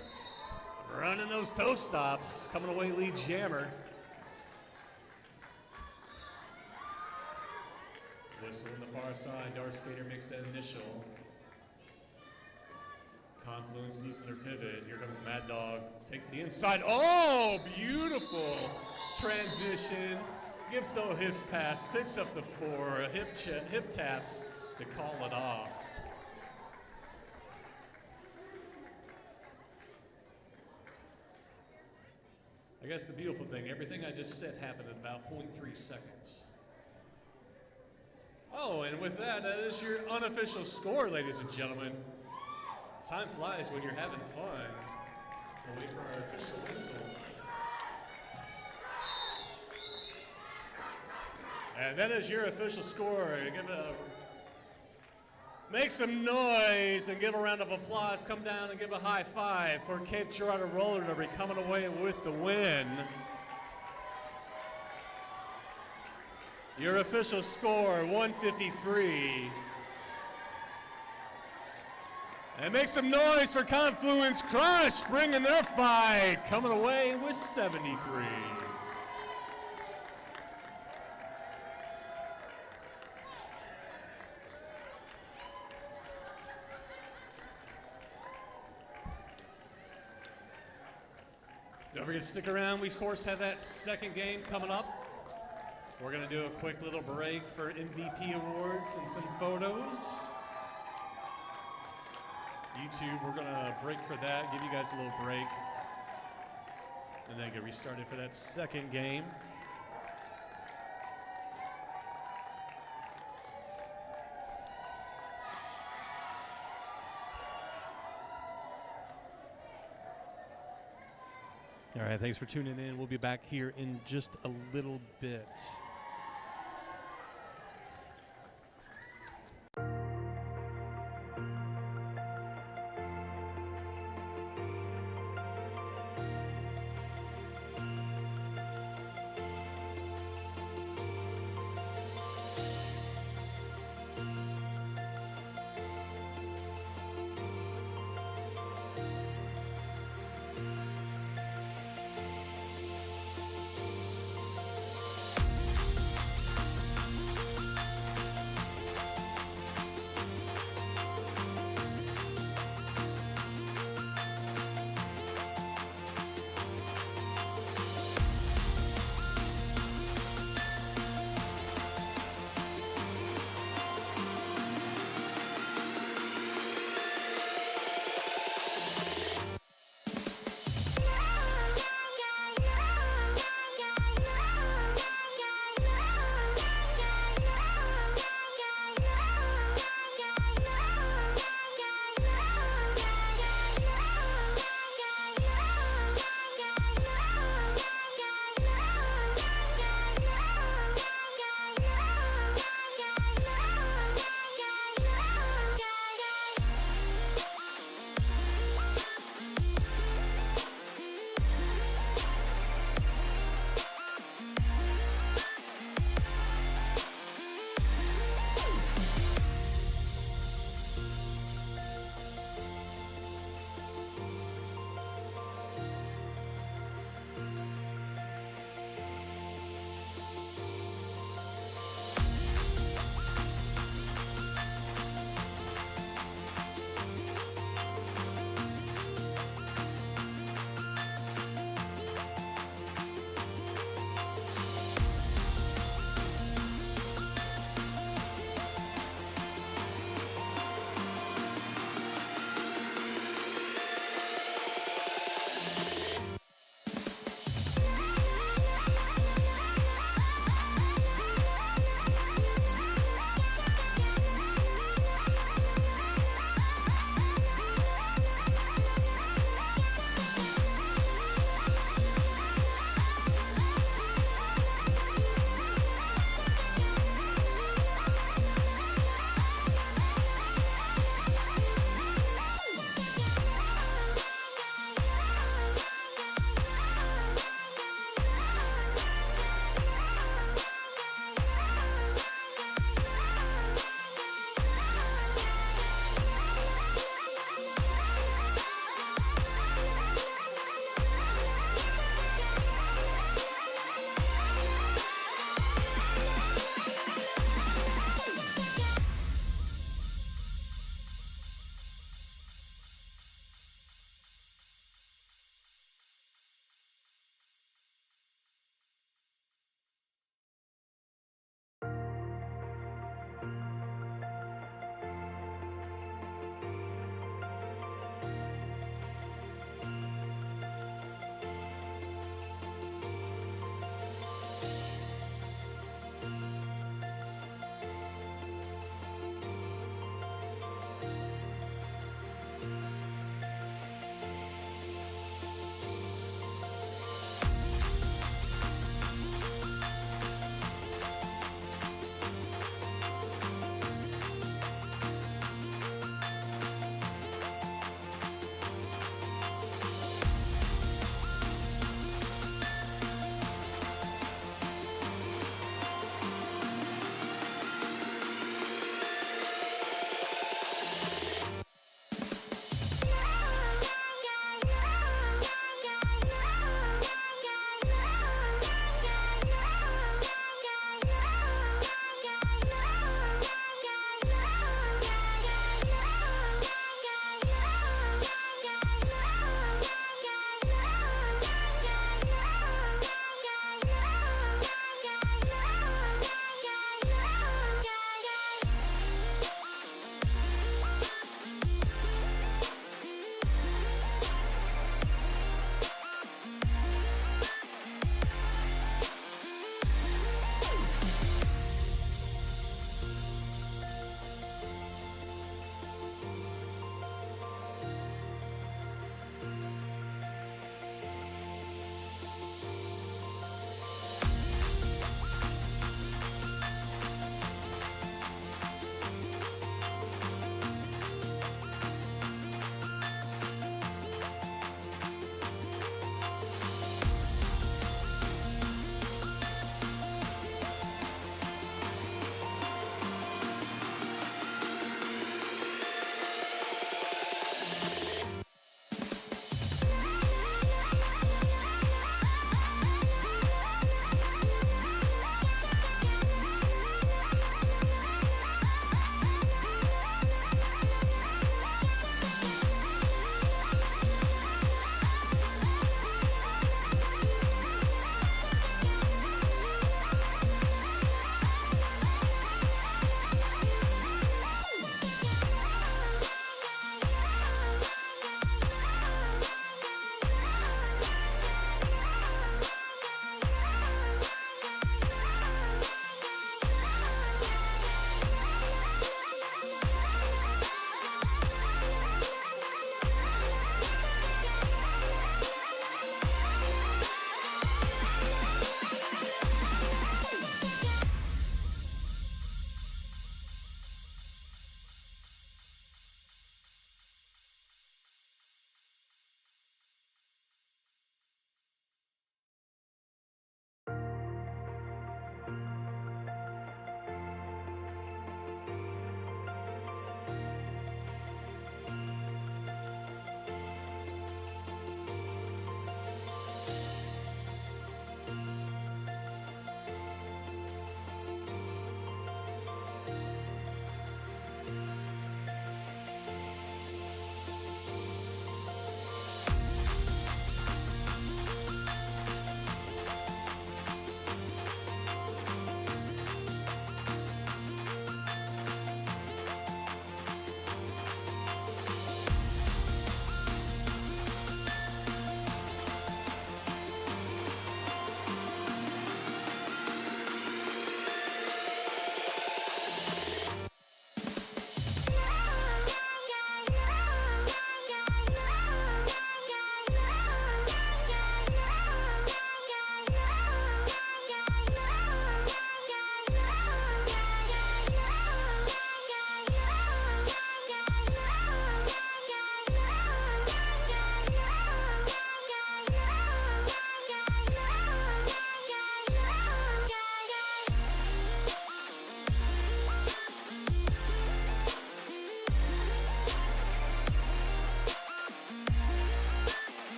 B: Running those toe stops. Coming away lead jammer. Whistle on the far side. Dark skater makes that initial. Confluence losing their pivot. Here comes Mad Dog. Takes the inside. Oh, beautiful transition. Gives the hip pass. Picks up the 4. Hip taps to call it off. I guess the beautiful thing, everything I just said happened in about 0.3 seconds. Oh, and with that, that is your unofficial score, ladies and gentlemen. Time flies when you're having fun. We'll wait for our official whistle. And that is your official score. Make some noise and give a round of applause. Come down and give a high five for Cape Girardeau Roller Derby coming away with the win. Your official score, 153. And make some noise for Confluence Crush, bringing their fight, coming away with 73. Don't forget to stick around. We, of course, have that second game coming up. We're going to do a quick little break for MVP awards and some photos. YouTube, we're going to break for that, give you guys a little break, and then get restarted for that second game. All right, thanks for tuning in. We'll be back here in just a little bit.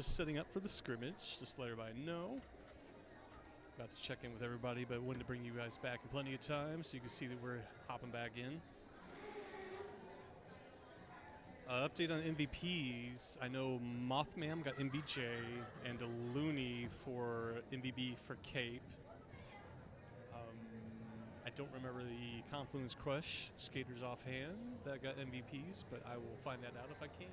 A: just setting up for the scrimmage. Just to let everybody know. About to check in with everybody, but wanted to bring you guys back in plenty of time so you can see that we're hopping back in. Update on MVPs. I know Mothman got MVJ and Looney for MVB for Cape. I don't remember the Confluence Crush skaters offhand that got MVPs, but I will find that out if I can.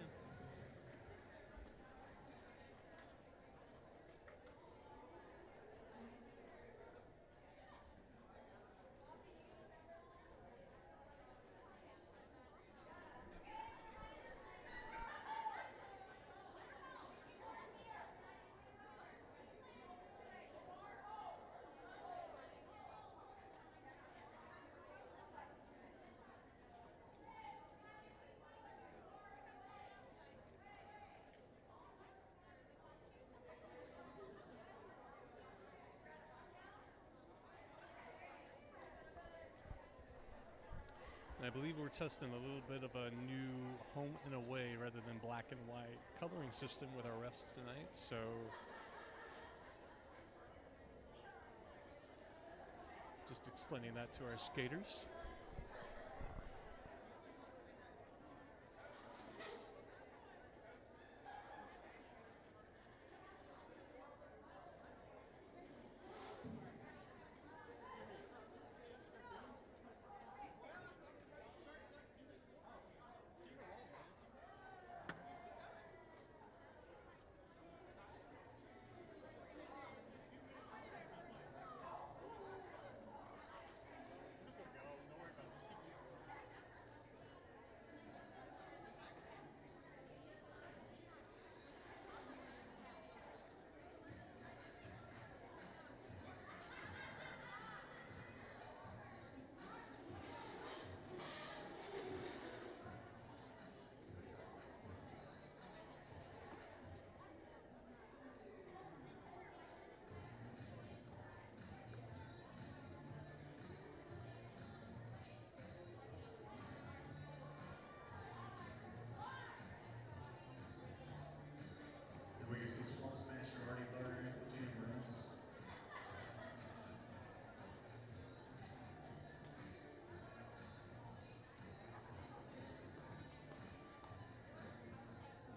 A: And I believe we're testing a little bit of a new home and away rather than black and white coloring system with our refs tonight. So just explaining that to our skaters.
B: We can see Swamp Smasher already learning at the gym rooms.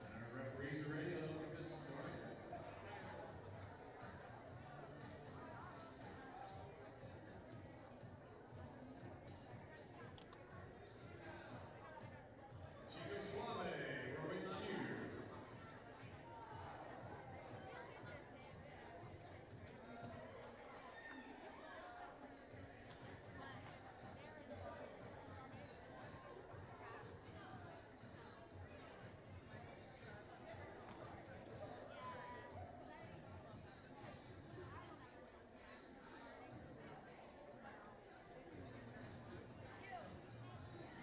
B: And our referees are ready to get this started. Chico Suave, we're waiting on you.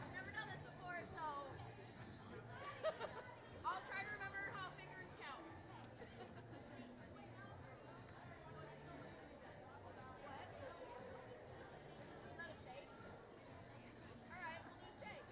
D: I've never done this before, so I'll try to remember how fingers count. What? Is that a shake? Alright, we'll do a shake.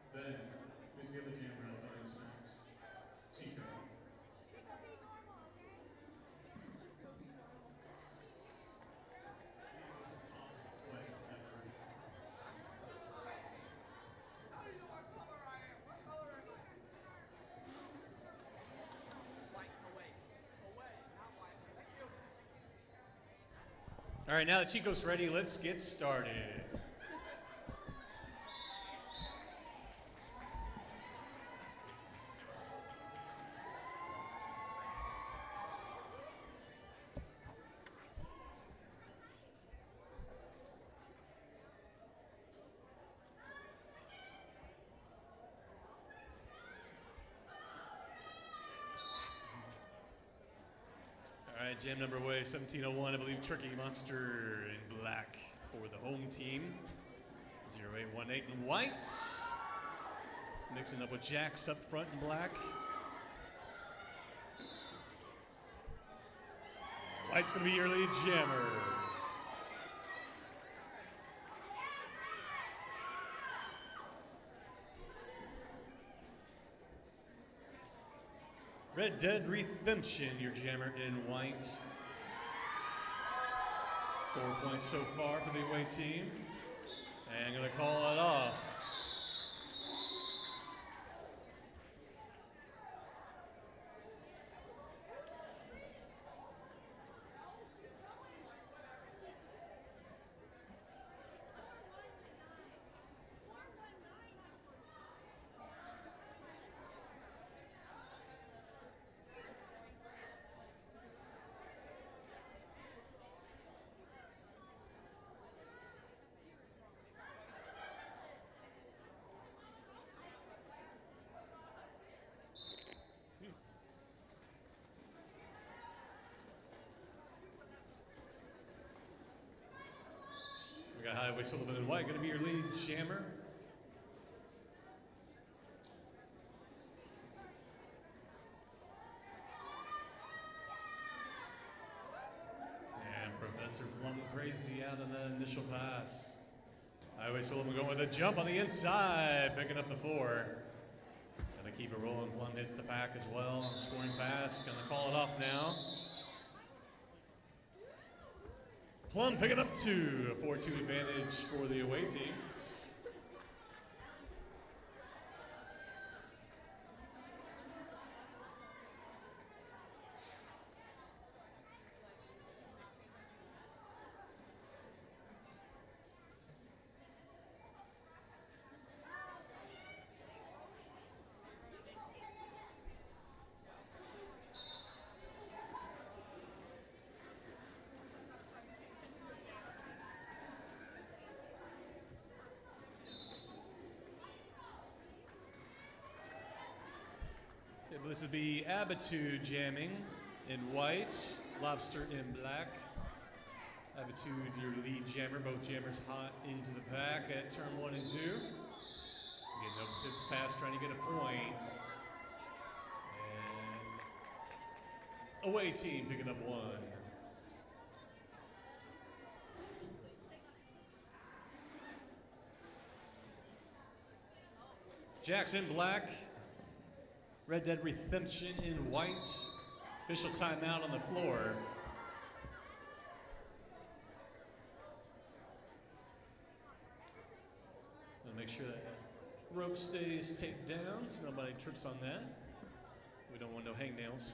B: Ben, who's the other camera throwing smacks? Chico.
D: Chico, be normal, okay?
B: Twice ever.
C: How do you know what color I am? What color am I? White, away. Away, not white. Thank you.
B: All right, now that Chico's ready, let's get started. All right, jam number way, 1701, I believe Tricky Monster in black for the home team. 0818 in white. Mixing up with Jax up front in black. White's going to be your lead jammer. Red Dead Redemption, your jammer in white. 4 points so far for the away team. And going to call it off. We got Highway Sullivan in white, going to be your lead jammer. And Professor Plum crazy out on that initial pass. Highway Sullivan going with a jump on the inside, picking up the 4. Gonna keep it rolling. Plum hits the pack as well on scoring pass. Gonna call it off now. Plum picking up 2, a 4-2 advantage for the away team. This would be Abitude jamming in white, Lobster in black. Abitude, your lead jammer, both jammers hot into the pack at turn 1 and 2. Getting up 6 pass, trying to get a point. And away team picking up 1. Jackson black. Red Dead Redemption in white. Official timeout on the floor. Gonna make sure that rope stays taped down so nobody trips on that. We don't want no hangnails.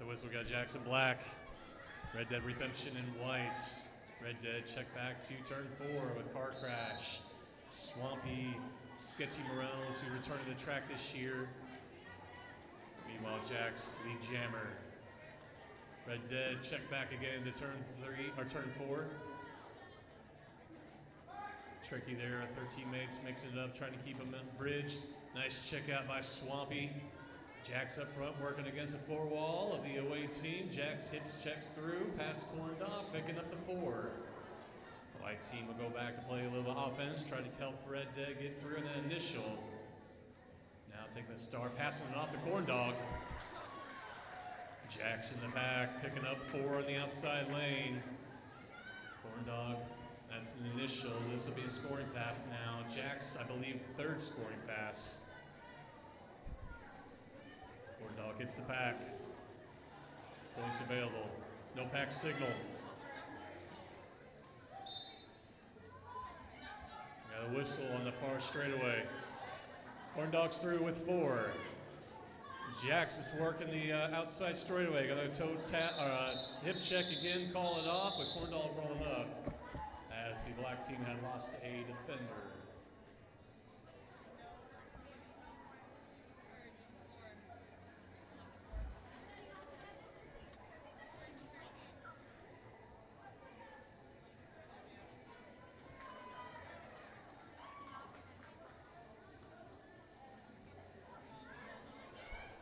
B: The whistle got Jackson black. Red Dead Redemption in white. Red Dead check back to turn 4 with car crash. Swampy, sketchy Morels who return to the track this year. Meanwhile, Jack's lead jammer. Red Dead check back again to turn 4. Tricky there, 13 mates mixing it up, trying to keep them bridged. Nice check out by Swampy. Jack's up front working against the 4 wall of the away team. Jack's hits, checks through, pass torn off, picking up the 4. The white team will go back to play a little offense, try to help Red Dead get through in the initial. Now taking the star, passing it off the corn dog. Jax in the back, picking up 4 on the outside lane. Corn Dog, that's an initial. This will be a scoring pass now. Jax, I believe, 3rd scoring pass. Corn Dog hits the pack. Points available. No pack signal. Got a whistle on the far straightaway. Corn Dog's through with 4. Jax is working the outside straightaway. Got a toe tap, hip check again, call it off, but Corn Dog rolling up as the black team had lost a defender.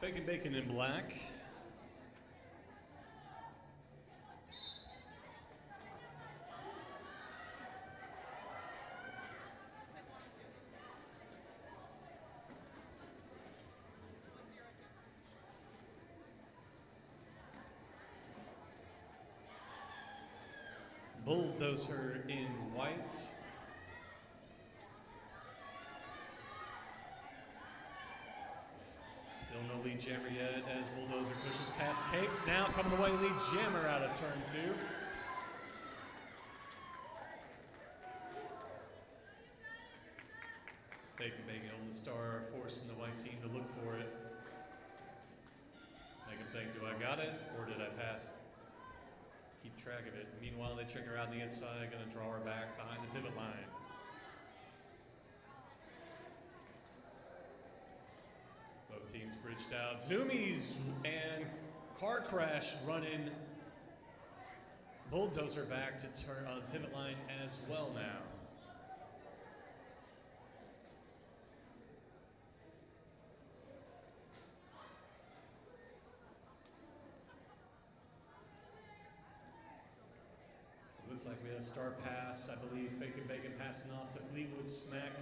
B: Bacon Bacon in black. Bulldozer in white. Still no lead jammer yet as Bulldozer pushes past Cakes. Now coming away, lead jammer out of turn 2. Bacon Bacon on the star, forcing the white team to look for it. Make them think, do I got it or did I pass it? Keep track of it. Meanwhile, they trigger out the inside, gonna draw her back behind the pivot line. Both teams bridged out. Zoomies and Car Crash running Bulldozer back to turn on the pivot line as well now. Looks like we had a star pass, I believe. Bacon Bacon passing off to Fleetwood Smack.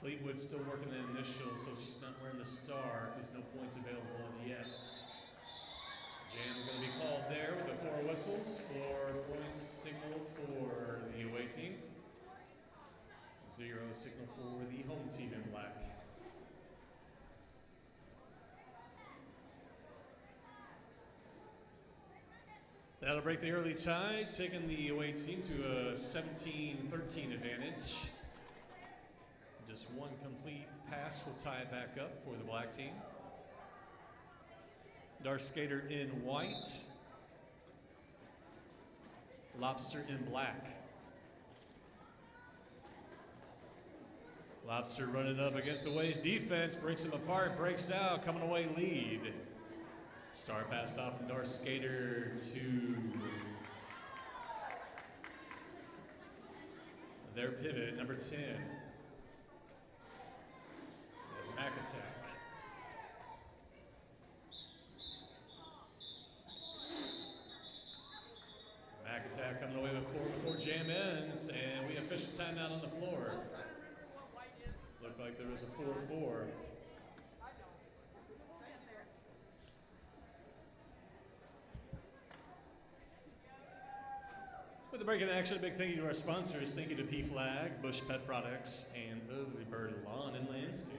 B: Fleetwood still working the initial, so she's not wearing the star. There's no points available yet. Jam is going to be called there with the 4 whistles. 4 points signal for the away team. 0 signal for the home team in black. That'll break the early tie, taking the away team to a 17-13 advantage. Just 1 complete pass will tie it back up for the black team. Dark Skater in white. Lobster in black. Lobster running up against the Waves defense, breaks him apart, breaks out, coming away lead. Star passed off from Darth Skater to their pivot, number 10. That's Mac Attack. Mac Attack coming away with 4 before jam ends, and we official timeout on the floor. Looked like there was a 4-4. With the break in action, a big thank you to our sponsors. Thank you to P-Flag, Bush Pet Products, and Early Bird Lawn and Landscaping.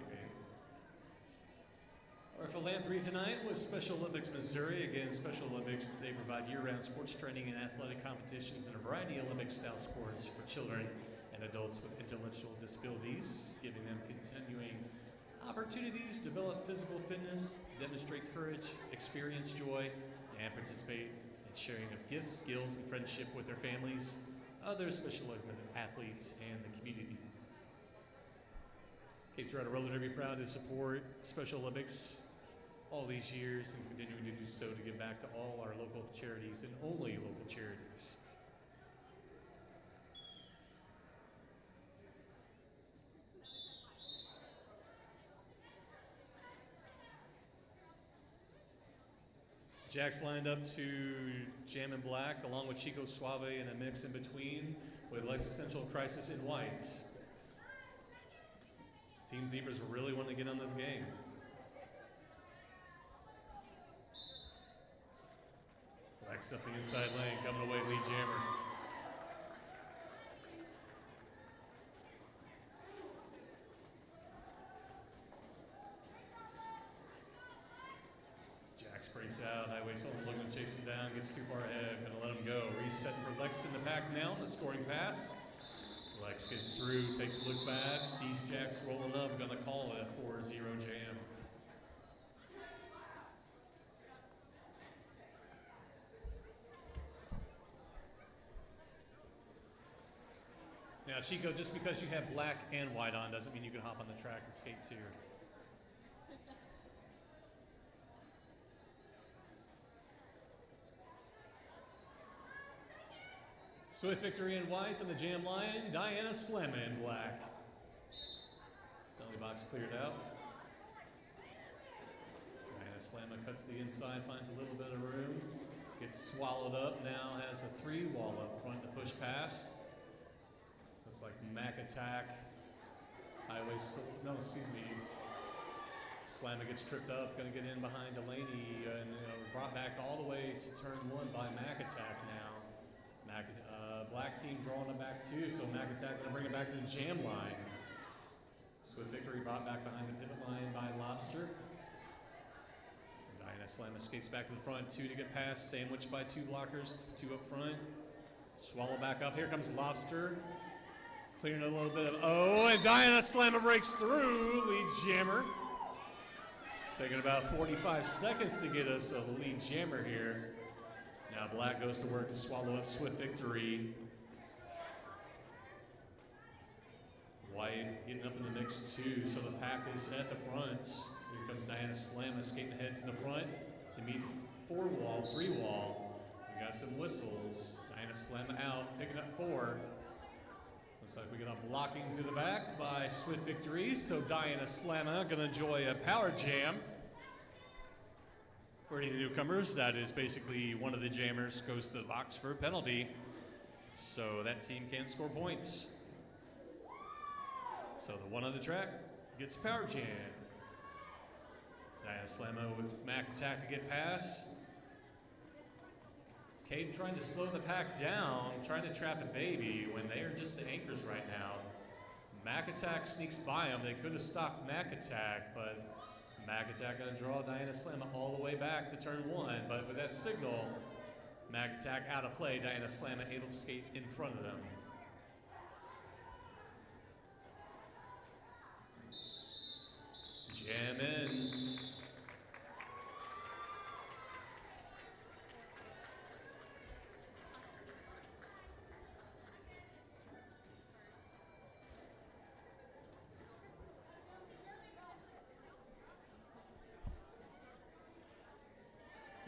B: Our philanthropy tonight was Special Olympics Missouri. Again, Special Olympics, they provide year-round sports training and athletic competitions in a variety of Olympic-style sports for children and adults with intellectual disabilities, giving them continuing opportunities to develop physical fitness, demonstrate courage, experience joy, and participate in sharing of gifts, skills, and friendship with their families, other Special Olympic athletes, and the community. Cape Girardeau Roller Derby proud to support Special Olympics all these years and continuing to do so to give back to all our local charities and only local charities. Jack's lined up to Jam in black, along with Chico Suave in a mix in between, with Existential Crisis in white. Team Zebras really want to get on this game. Jacks up the inside lane, coming away lead jammer. Jack breaks out, Highway Soldier looking to chase him down, gets too far ahead, gonna let him go. Resetting for Lex in the pack now, the scoring pass. Lex gets through, takes a look back, sees Jack's rolling up, gonna call it a 4-0 jam. Now, Chico, just because you have black and white on doesn't mean you can hop on the track and skate too. Swift victory in white on the jam line. Diana Slemma in black. Penalty box cleared out. Diana Slemma cuts the inside, finds a little bit of room. Gets swallowed up, now has a 3-wall up front to push past. Looks like Mac attack. Slamma gets tripped up, gonna get in behind Delaney, and brought back all the way to turn 1 by Mac attack now. Black team drawing it back too, so Mac attack gonna bring it back to the jam line. Swift victory brought back behind the pivot line by Lobster. Diana Slamma skates back to the front, 2 to get past, sandwiched by 2 blockers, 2 up front. Swallow back up, here comes Lobster. Clearing a little bit of, and Diana Slamma breaks through, lead jammer. Taking about 45 seconds to get us a lead jammer here. Now Black goes to work to swallow up Swift victory. White getting up in the mix too, so the pack is at the front. Here comes Diana Slamma skating ahead to the front to meet 4-wall, 3-wall. We got some whistles. Diana Slamma out, picking up 4. Looks like we got a blocking to the back by Swift victory, so Diana Slamma gonna enjoy a power jam. For any newcomers, that is basically one of the jammers goes to the box for a penalty, so that team can't score points. So the one on the track gets power jam. Diana Slamma with Mac attack to get past. Caden trying to slow the pack down, trying to trap a baby when they are just the anchors right now. Mac attack sneaks by them. They could have stopped Mac attack, but Mac attack gonna draw Diana Slamma all the way back to turn 1, but with that signal, Mac attack out of play, Diana Slamma able to skate in front of them. Jam ends.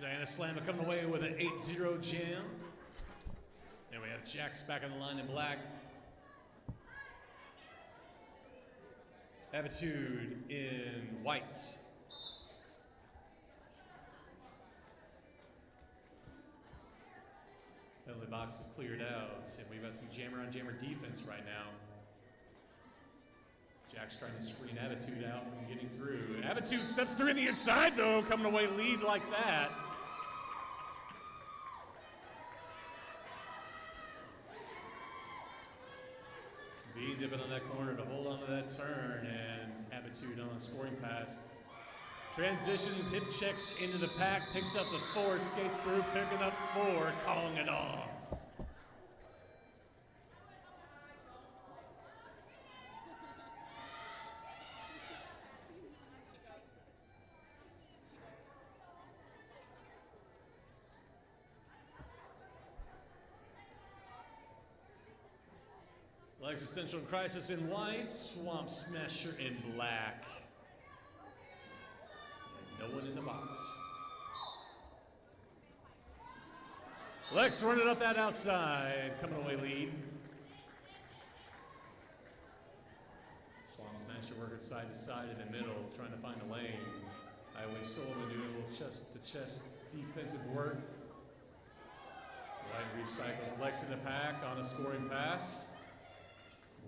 B: Diana Slamma coming away with an 8-0 jam. And we have Jax back on the line in black. Attitude in white. Penalty box is cleared out, and we've got some jammer on jammer defense right now. Jack's trying to screen Attitude out from getting through. Attitude steps through in the inside though, coming away lead like that. Bean dipping on that corner to hold on to that turn, and Attitude on a scoring pass. Transitions, hip checks into the pack, picks up the 4, skates through, picking up 4, calling it off. Existential Crisis in white, Swamp Smasher in black. And no one in the box. Lex running up that outside, coming away lead. Swamp Smasher working side to side in the middle, trying to find a lane. Highway Sullivan doing a little chest-to-chest defensive work. White recycles Lex in the pack on a scoring pass.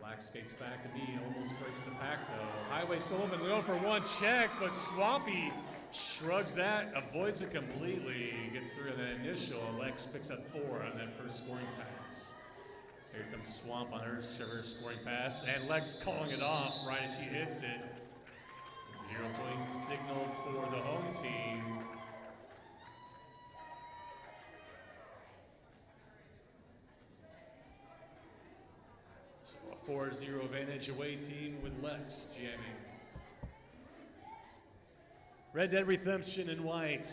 B: Black skates back to me, almost breaks the pack though. Highway Sullivan going for one check, but Swampy Shrugs that, avoids it completely, gets through the initial. Lex picks up 4 on that first scoring pass. Here comes Swamp on her scoring pass, and Lex calling it off right as she hits it. 0 point signal for the home team. So a 4-0 advantage away team with Lex jamming. Red Dead Redemption in white,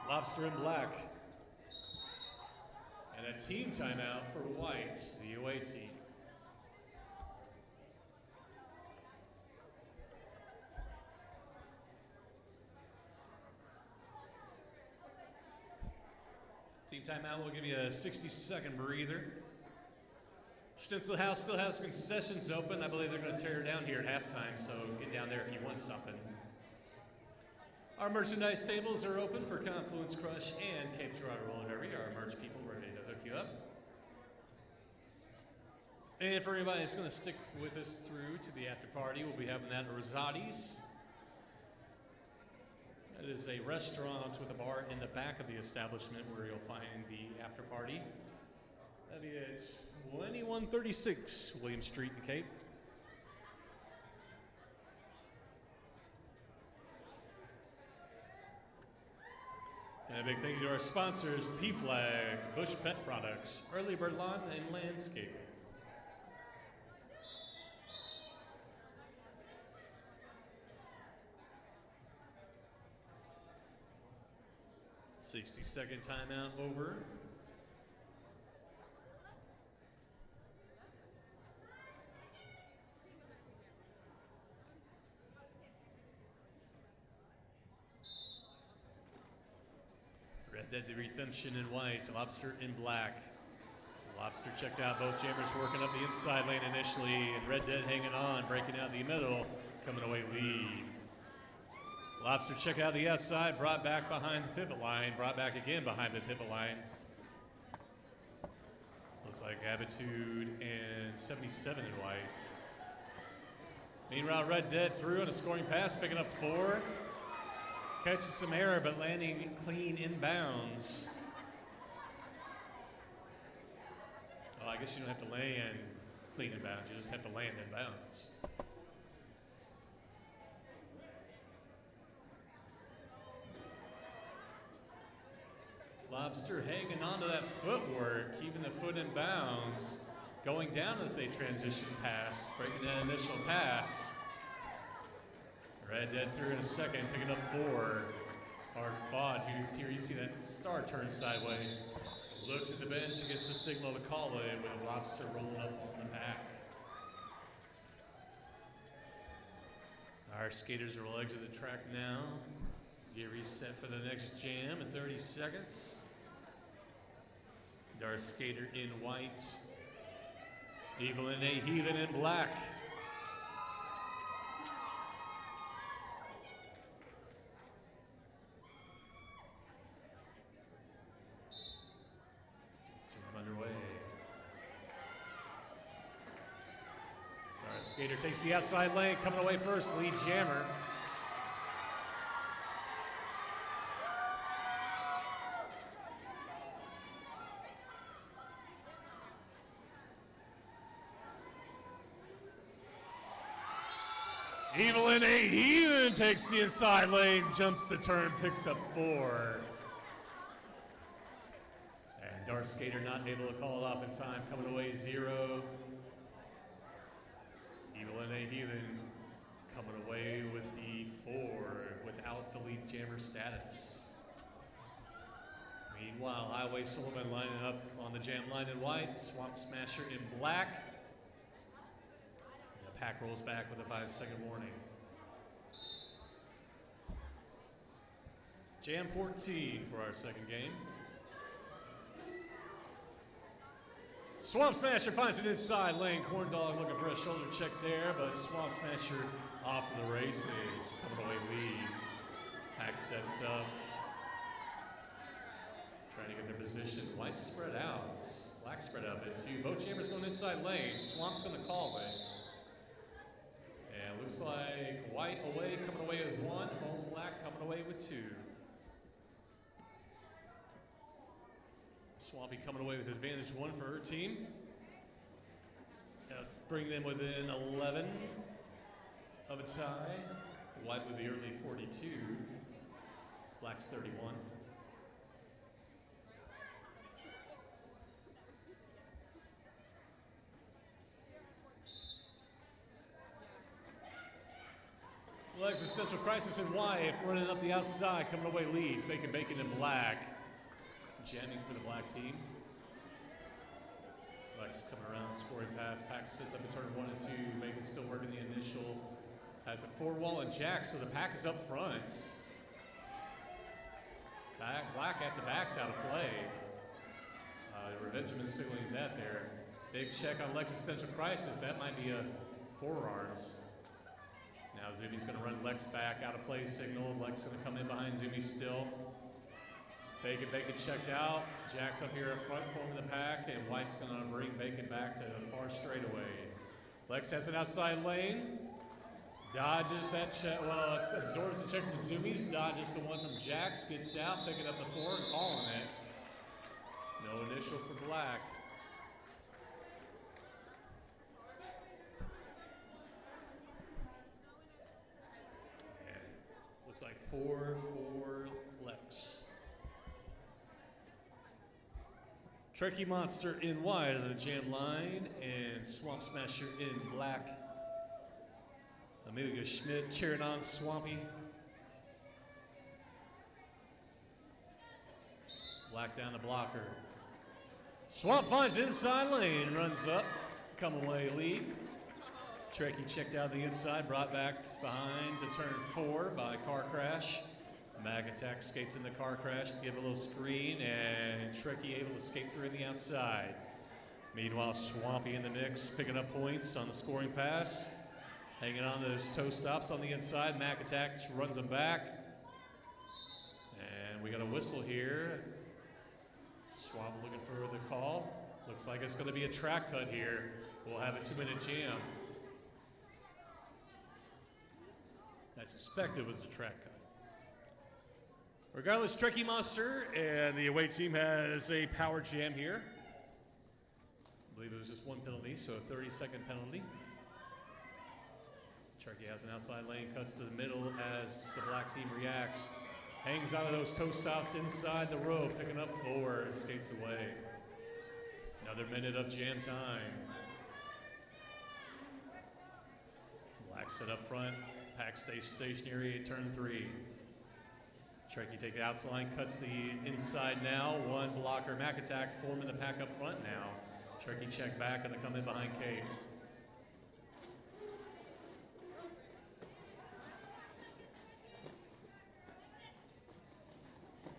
B: Lobster in black, and a team timeout for white, the away team. Team timeout will give you a 60-second breather. Schnitzel House still has concessions open. I believe they're going to tear down here at halftime, so get down there if you want something. Our merchandise tables are open for Confluence Crush and Girardeau Roller Derby. Our merch people ready to hook you up. And for anybody that's going to stick with us through to the after party, we'll be having that at Rosati's. That is a restaurant with a bar in the back of the establishment where you'll find the after party. That'll be at 2136 William Street in Cape. And a big thank you to our sponsors, P-Flag, Bush Pet Products, Early Bird Lawn, and Landscaping. "60-second timeout over. Red Dead Redemption in white, Lobster in black. Lobster checked out, both jammers working up the inside lane initially, and Red Dead hanging on, breaking out the middle, coming away lead. Lobster checked out the outside, brought back behind the pivot line, brought back again behind the pivot line. Looks like Attitude and 77 in white. Meanwhile, Red Dead through on a scoring pass, picking up 4. Catches some error, but landing clean inbounds. Oh, I guess you don't have to land clean inbounds, you just have to land inbounds. Lobster hanging on to that footwork, keeping the foot in bounds, going down as they transition pass, breaking that initial pass. Red Dead through in a second, picking up 4. Hard fought. Here you see that star turn sideways. Looks at the bench, gets the signal to call it with a Lobster rolling up on the back. Our skaters will exit the track now. Get reset for the next jam in 30 seconds. Our skater in white. Evil and a Heathen in black. Underway. Our skater takes the outside lane, coming away first, lead jammer. Evil and a Heathen takes the inside lane, jumps the turn, picks up 4. Dark Skater not able to call it off in time, coming away 0. Evil and a Heathen coming away with the 4 without the lead jammer status. Meanwhile, Highway Sullivan lining up on the jam line in white, Swamp Smasher in black. And the pack rolls back with a 5-second warning. Jam 14 for our second game. Swamp Smasher finds an inside lane. Corn Dog looking for a shoulder check there, but Swamp Smasher off to the races. Coming away lead. Pack sets up. Trying to get their position. White spread out. Black spread out a bit too. Both jammers going inside lane. Swamp's going to call away. And looks like White away, coming away with 1. Home Black away with 2. Swampy coming away with advantage 1 for her team. Bring them within 11 of a tie. White with the early 42. Black's 31. Well, existential crisis in white, running up the outside, coming away lead. Faking bacon in black. Jamming for the black team. Lex coming around, scoring pass. Pack sits up in turn 1 and 2. Bacon still working the initial. Has a 4-wall and jack, so the pack is up front. Black at the back's out of play. Revengeman signaling that there. Big check on Lex existential crisis. That might be a forearms. Now Zumi's going to run Lex back, out of play signal. Lex going to come in behind Zumi still. Bacon checked out. Jack's up here up front forming the pack, and White's going to bring Bacon back to the far straightaway. Lex has an outside lane. Dodges that check. Well, absorbs the check from Zumi's. Dodges the one from Jack's. Gets out, picking up the 4 and calling it. No initial for Black. Looks like 4 for Lex. Tricky Monster in white on the jam line, and Swamp Smasher in black. Amelia Schmidt cheering on Swampy. Black down the blocker. Swamp finds inside lane, runs up, come away lead. Tricky checked out the inside, brought back behind to turn 4 by car crash. Mag attack skates in the car crash to give a little screen, and Tricky able to skate through the outside. Meanwhile, Swampy in the mix, picking up points on the scoring pass. Hanging on to those toe stops on the inside. Mag attack runs them back. And we got a whistle here. Swamp looking for the call. Looks like it's going to be a track cut here. We'll have a 2-minute jam. I suspect it was the track cut. Regardless, Tricky Monster and the away team has a power jam here. I believe it was just 1 penalty, so a 30-second penalty. Tricky has an outside lane, cuts to the middle as the black team reacts. Hangs out of those toe stops inside the row, picking up 4, skates away. Another minute of jam time. Black set up front, pack stays stationary at turn 3. Tricky take the outside line, cuts the inside now. 1 blocker, Mac attack, forming the pack up front now. Tricky check back and they come in behind Kate.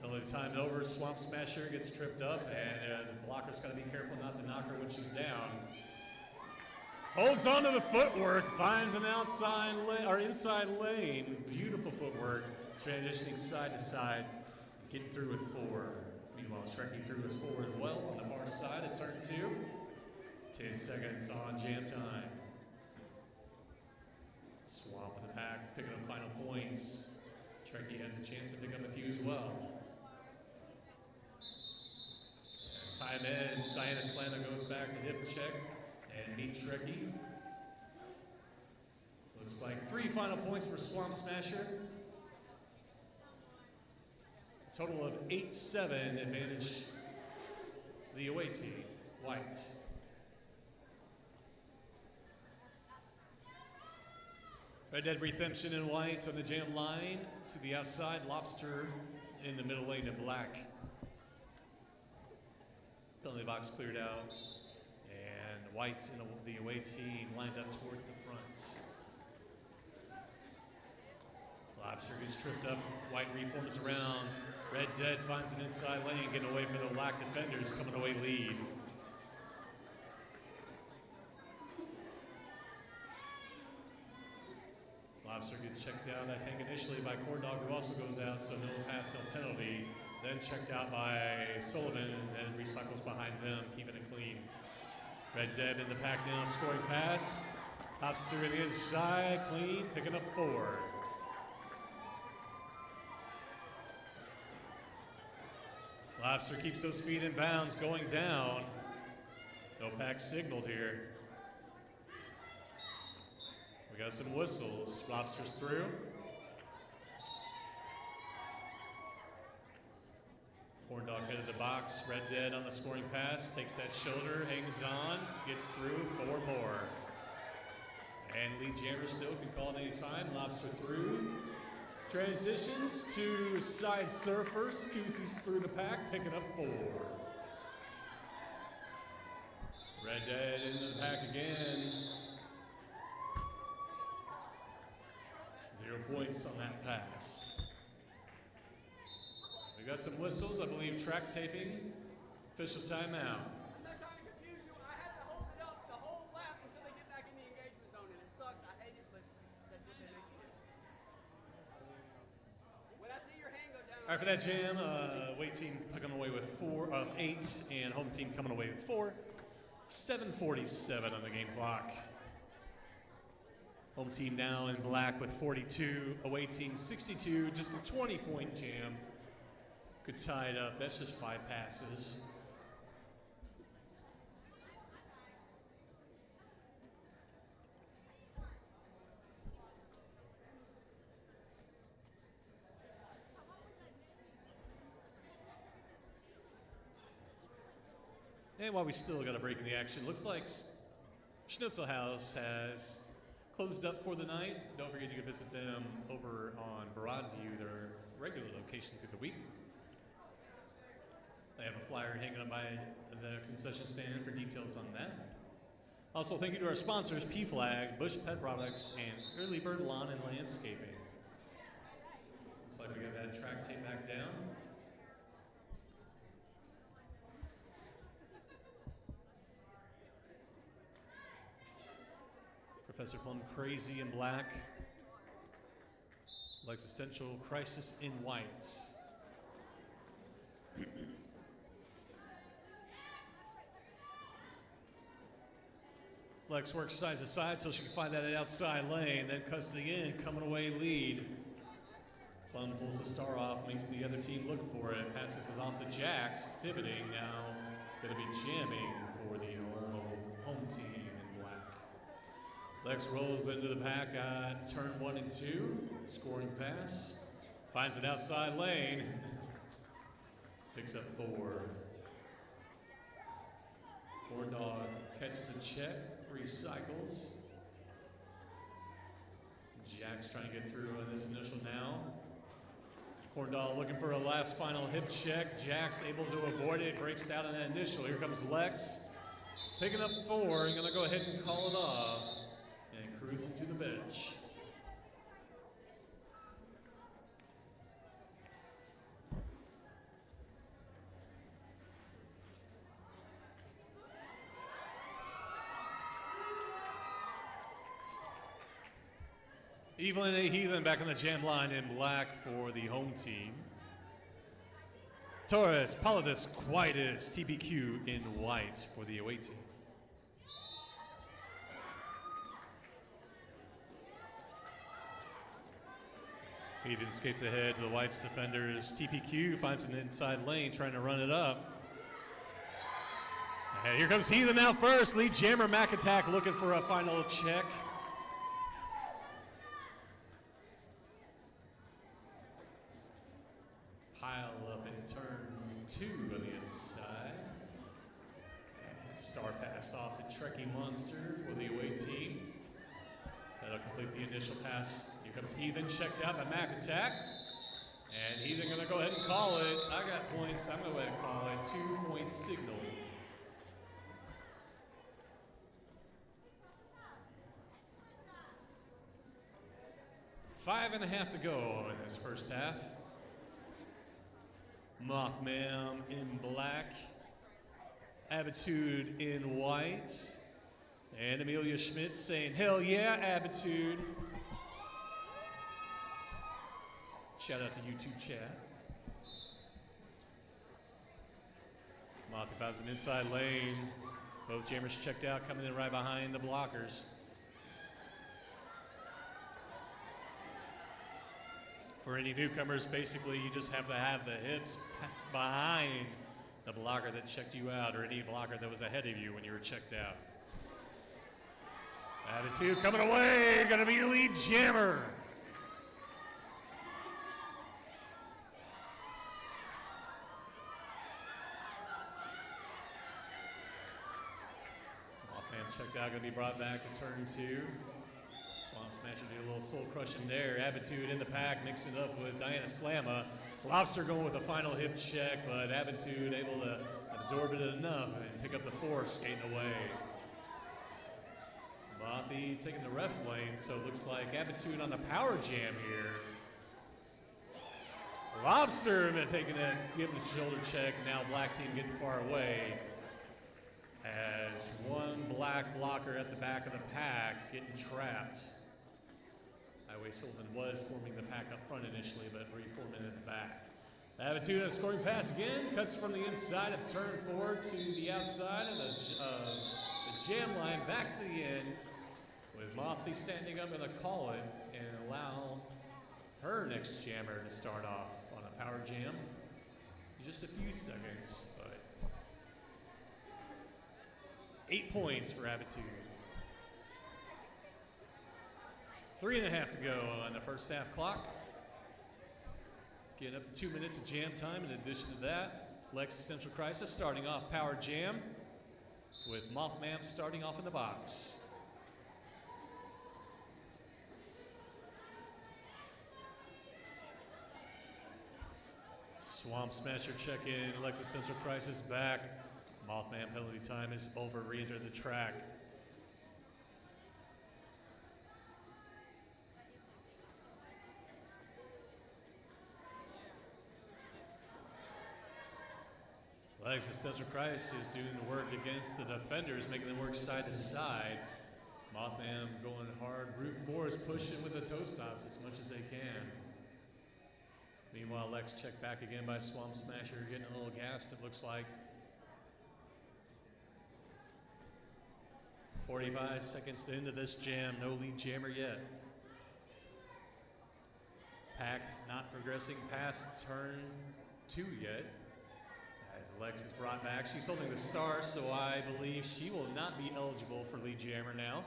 B: Only time over, Swamp Smasher gets tripped up, and the blocker's got to be careful not to knock her when she's down. Holds on to the footwork, finds an outside or inside lane. Beautiful footwork, transitioning side to side, getting through with 4. Meanwhile, Trekkie through with 4 as well on the far side at turn 2. 10 seconds on jam time. Swamp in the pack, picking up final points. Trekkie has a chance to pick up a few as well. As time ends, Diana Slammer goes back to hip check and meet Trekkie. Looks like 3 final points for Swamp Smasher. A total of 8-7 advantage the away team, White. Red Dead Redemption in white on the jam line to the outside. Lobster in the middle lane in black. Penalty box cleared out. And White's in the away team lined up towards the front. Lobster gets tripped up. White reforms around. Red Dead finds an inside lane, getting away from the black defenders, coming away lead. Lobster gets checked out, I think, initially by Corn Dog, who also goes out, so no pass, no penalty. Then checked out by Sullivan, and recycles behind them, keeping it clean. Red Dead in the pack now, scoring pass. Hops through the inside, clean, picking up 4. Lobster keeps those feet in bounds, going down. No pack signaled here. We got some whistles. Lobster's through. Corn Dog headed the box. Red Dead on the scoring pass. Takes that shoulder, hangs on, gets through, 4 more. And Lee Jammer still can call it any time. Lobster through. Transitions to Side Surfer. Scoozy's through the pack, picking up 4. Red Dead into the pack again. 0 points on that pass. We got some whistles, I believe track taping. Official timeout.
C: I'm not trying to confuse you. I had to hold it up the whole lap until they get back in the engagement zone, and it sucks. I hate it, but that's what they make you do. When I see your hand go down.
B: All right, for that jam, away team coming away with 4 of 8, and home team coming away with 4. 7:47 on the game clock. Home team now in black with 42, away team 62, just a 20-point jam. Could tie it up, that's just 5 passes. And while we still got a break in the action, looks like Schnitzel House has closed up for the night. Don't forget you can visit them over on Broadview, their regular location through the week. They have a flyer hanging up by the concession stand for details on that. Also, thank you to our sponsors, P-Flag, Bush Pet Products, and Early Bird Lawn and Landscaping. Looks like we got that track tape back down. Professor Plum Crazy in black. Existential Crisis in white. Lex works side to side till she can find that outside lane, then cuts to the end, coming away lead. Plum pulls the star off, makes the other team look for it. Passes it off to Jax, pivoting now, going to be jamming for the home team in black. Lex rolls into the pack on turn 1 and 2, scoring pass, finds an outside lane, picks up 4. Corn Dog catches a check, recycles. Jack's trying to get through on this initial now. Corn Dog looking for a last final hip check. Jack's able to avoid it, breaks down on that initial. Here comes Lex, picking up 4, and gonna go ahead and call it off and cruising to the bench. Evelyn A. Heathen back on the jam line in black for the home team. Torres, Paladus, Quietus, TBQ in white for the away team. Heathen skates ahead to the white's defenders. TPQ finds an inside lane trying to run it up. And here comes Heathen now first. Lead jammer Mac Attack looking for a final check. Pile up in turn 2 on the inside. And star pass off the Trekkie Monster for the away team. That'll complete the initial pass. Here comes Heathen, checked out by Mac Attack. And Heathen gonna go ahead and call it. I got points, I'm gonna go ahead and call it 2-point signal. Five and a half to go in this first half. Mothman in black, Abitude in white, and Amelia Schmidt saying, hell yeah, Abitude. Shout out to YouTube chat. Moth finds an inside lane. Both jammers checked out, coming in right behind the blockers. For any newcomers, basically you just have to have the hips behind the blocker that checked you out or any blocker that was ahead of you when you were checked out. Attitude coming away, gonna be your lead jammer. Offhand checked out, gonna be brought back to turn 2. Swamp Smasher do a little soul crushing there. Attitude in the pack, mixing it up with Diana Slamma. Lobster going with a final hip check, but Attitude able to absorb it enough and pick up the force, skating away. Bothy taking the ref lane, so it looks like Attitude on the power jam here. Lobster taking a giving a shoulder check. Now black team getting far away. As one black blocker at the back of the pack getting trapped. Highway Sullivan was forming the pack up front initially, but reforming at the back. Attitude on a scoring pass again, cuts from the inside of turn 4 to the outside of the jam line back to the end, with Mothy standing up and a call it and allow her next jammer to start off on a power jam. Just a few seconds, but 8 points for Attitude. 3.5 to go on the first half clock. Getting up to 2 minutes of jam time. In addition to that, Existential Crisis starting off power jam with Mothman starting off in the box. Swamp Smasher check in, Existential Crisis back. Mothman penalty time is over, re-enter the track. Existential Crisis is doing the work against the defenders, making them work side to side. Mothman going hard, brute force, pushing with the toe stops as much as they can. Meanwhile, Lex checked back again by Swamp Smasher, getting a little gassed, it looks like. 45 seconds into this jam, no lead jammer yet. Pack not progressing past turn 2 yet. As Lex is brought back, she's holding the star, so I believe she will not be eligible for lead jammer now.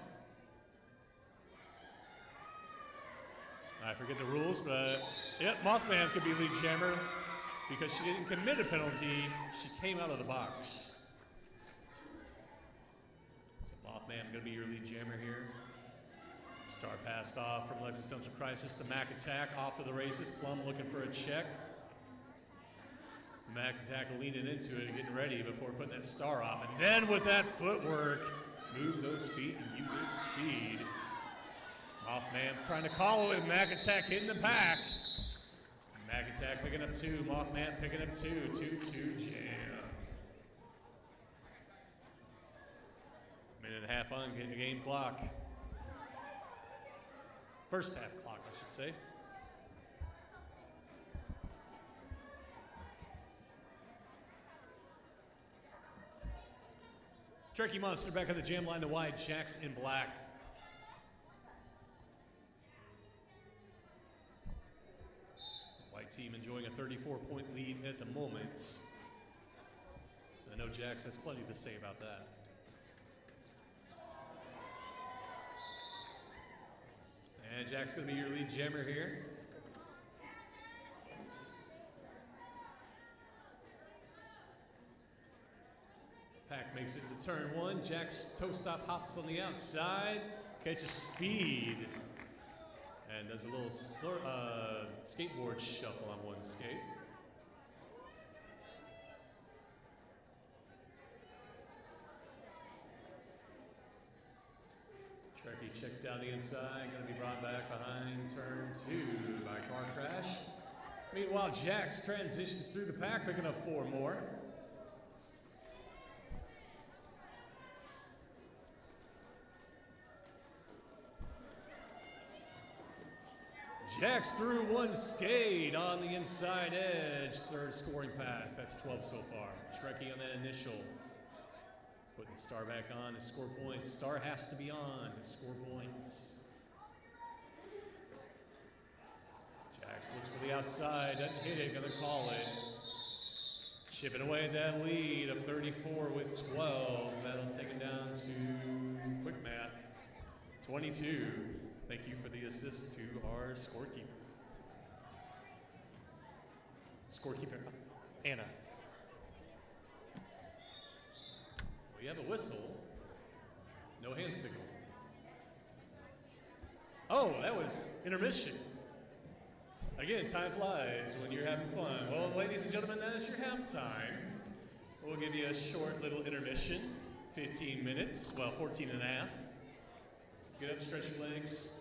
B: I forget the rules, but yep, Mothman could be lead jammer because she didn't commit a penalty. She came out of the box. So Mothman going to be your lead jammer here. Star passed off from Existential Crisis to Mac Attack, off to the races. Plum looking for a check. Mac Attack leaning into it and getting ready before putting that star off. And then with that footwork, move those feet and you get speed. Mothman trying to call it with Mac Attack hitting the pack. Mac Attack picking up 2, Mothman picking up 2, 2-2 jam. Minute and a half on the game clock. First half clock, I should say. Turkey Monster back on the jam line to wide, Jacks in black. White team enjoying a 34-point lead at the moment. I know Jax has plenty to say about that. And Jack's going to be your lead jammer here. Pack makes it to turn 1. Jack's toe stop hops on the outside, catches speed, and does a little skateboard shuffle on one skate. Trekkie checked down the inside, going to be brought back behind turn 2 by Car Crash. Meanwhile, Jax transitions through the pack, picking up 4 more. Jax through one skate on the inside edge, 3rd scoring pass. That's 12 so far. Trekkie on that initial. Putting the star back on to score points. Star has to be on to score points. Jax looks for outside, doesn't hit it, gonna call it. Chipping away at that lead of 34 with 12. That'll take it down to, quick math, 22. Thank you for the assist to our scorekeeper. Scorekeeper, Anna. We have a whistle. No hand signal. Oh, that was intermission. Again, time flies when you're having fun. Well, ladies and gentlemen, that is your halftime. We'll give you a short little intermission, 15 minutes, well, 14 and a half. Get up, stretch your legs.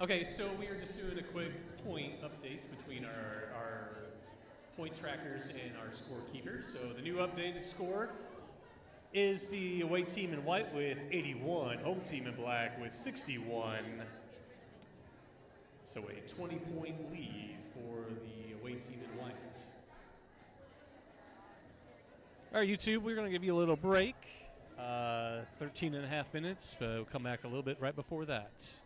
B: Okay, so we are just doing a quick point updates between our point trackers and our scorekeepers. So the new updated score is the away team in white with 81, home team in black with 61. So a 20-point lead for the away team in white.
A: All right, YouTube, we're going to give you a little break. 13 and a half minutes, but we'll come back a little bit right before that.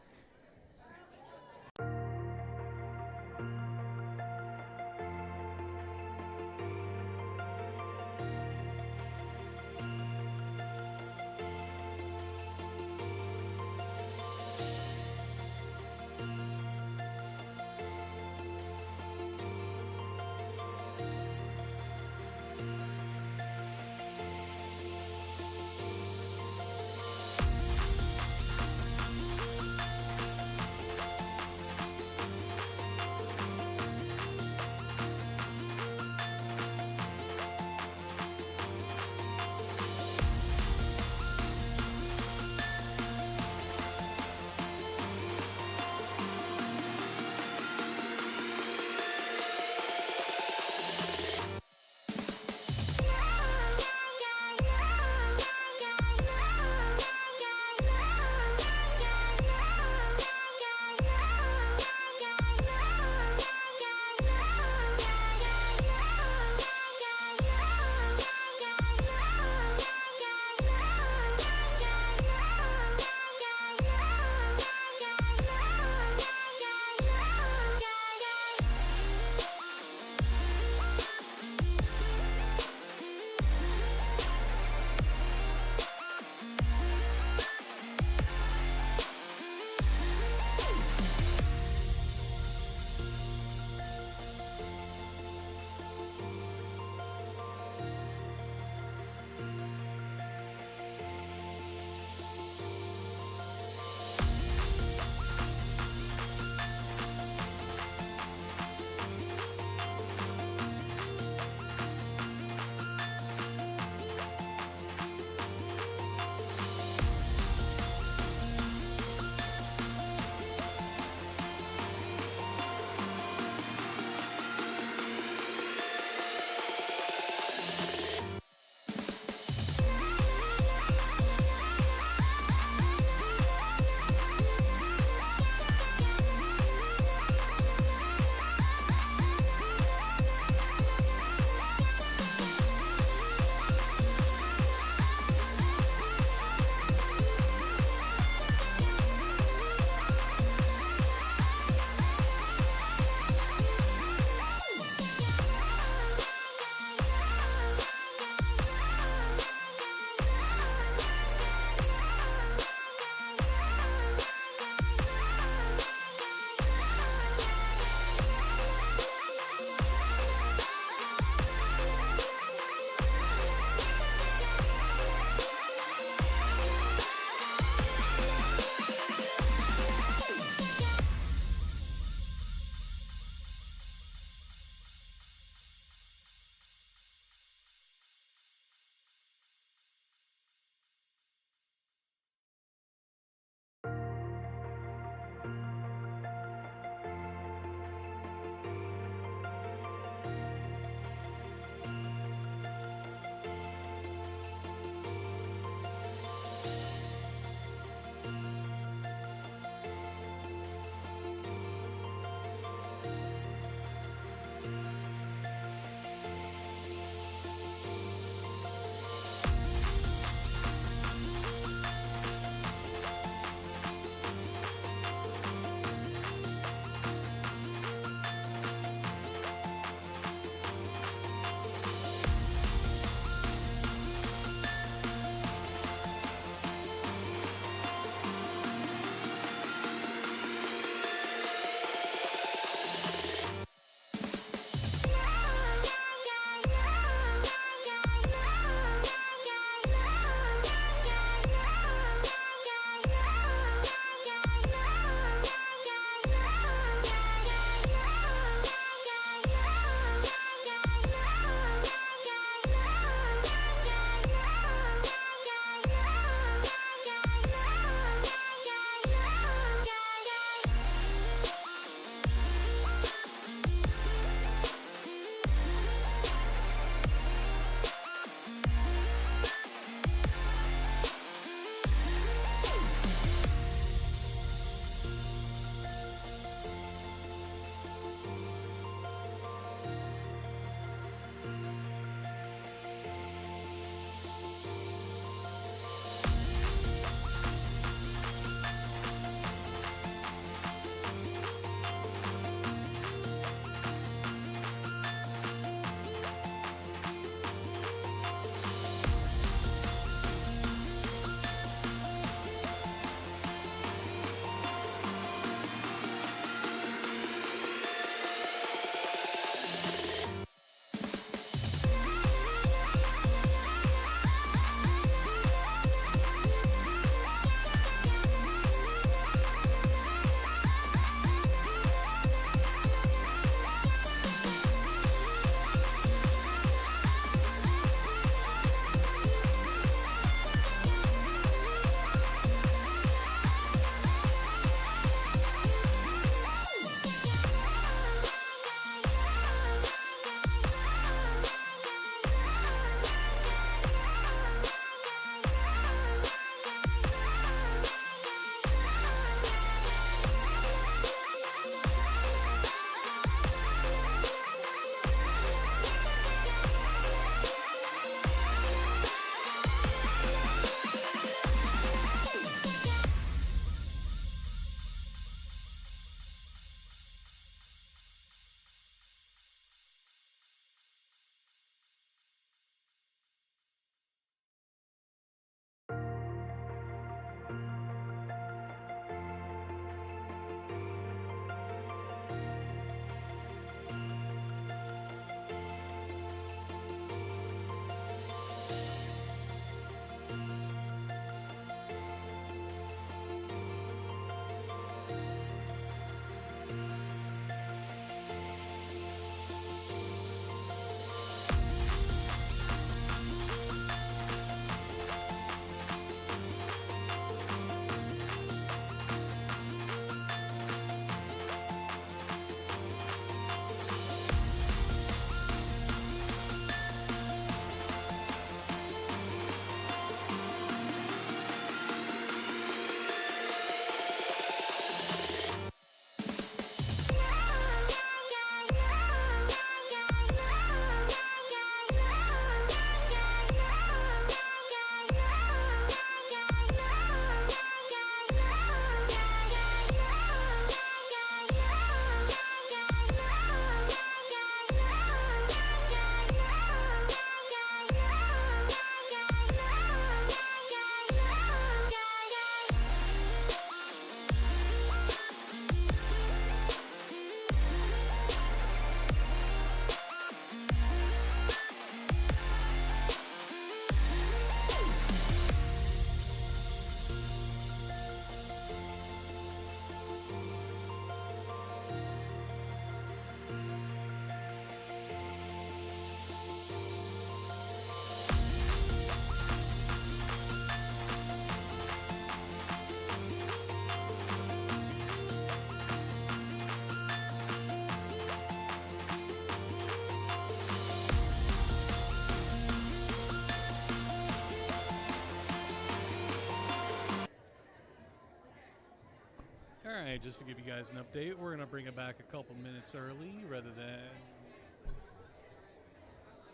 E: just to give you guys an update, we're going to bring it back a couple minutes early rather than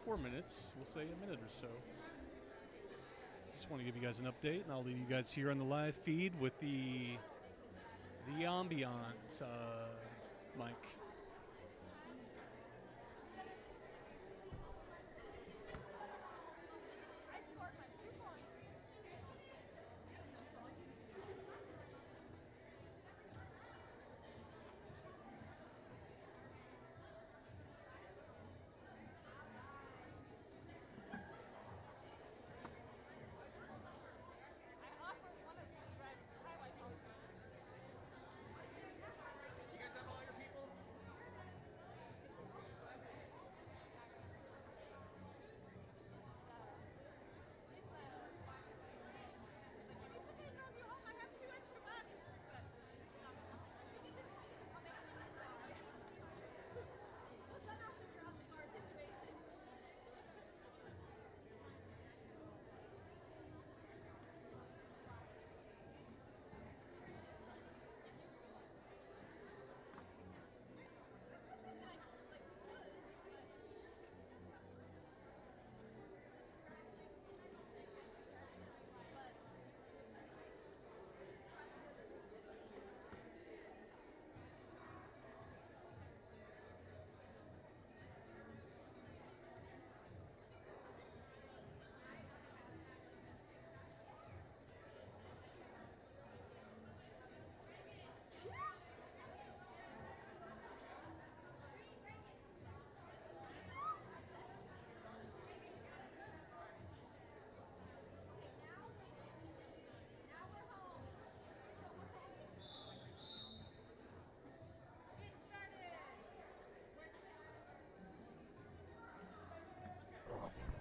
E: 4 minutes. We'll say a minute or so. Just want to give you guys an update, and I'll leave you guys here on the live feed with the ambient mic.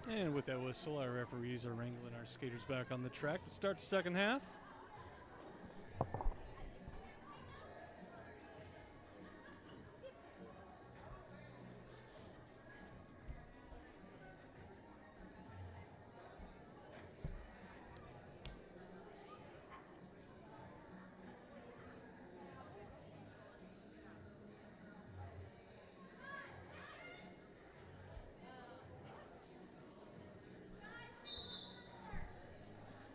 E: And with that whistle, our referees are wrangling our skaters back on the track to start the second half.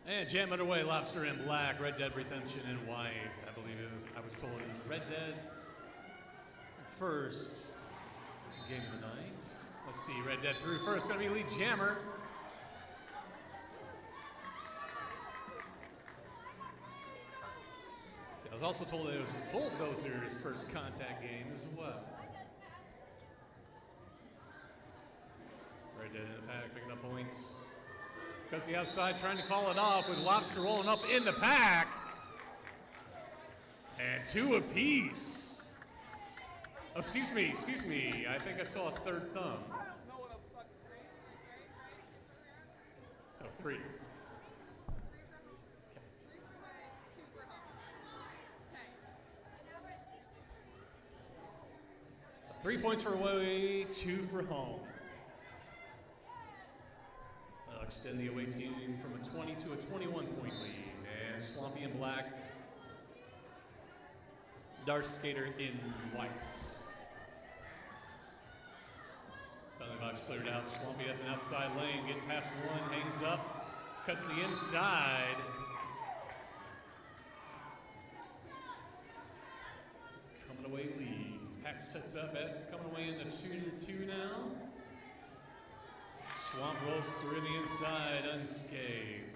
B: And jam underway, Lobster in black, Red Dead Redemption in white. I believe I was told it was Red Dead's first game of the night. Let's see, Red Dead through first, gonna be lead jammer. See, I was also told that it was Bulldozer's first contact game as well. Red Dead in the pack, picking up points. Because the outside trying to call it off with Lobster rolling up in the pack. And two apiece. Oh, excuse me. I think I saw a third thumb. So three. So 3 points for away, 2 for home. Extend the away team from a 20 to a 21-point lead. And Swampy in black, Darth Skater in whites. Penalty box cleared out. Swampy has an outside lane, getting past one, hangs up, cuts the inside. Coming away lead. Pack sets up at coming away in the 2-2 now. Swamp rolls through the inside unscathed.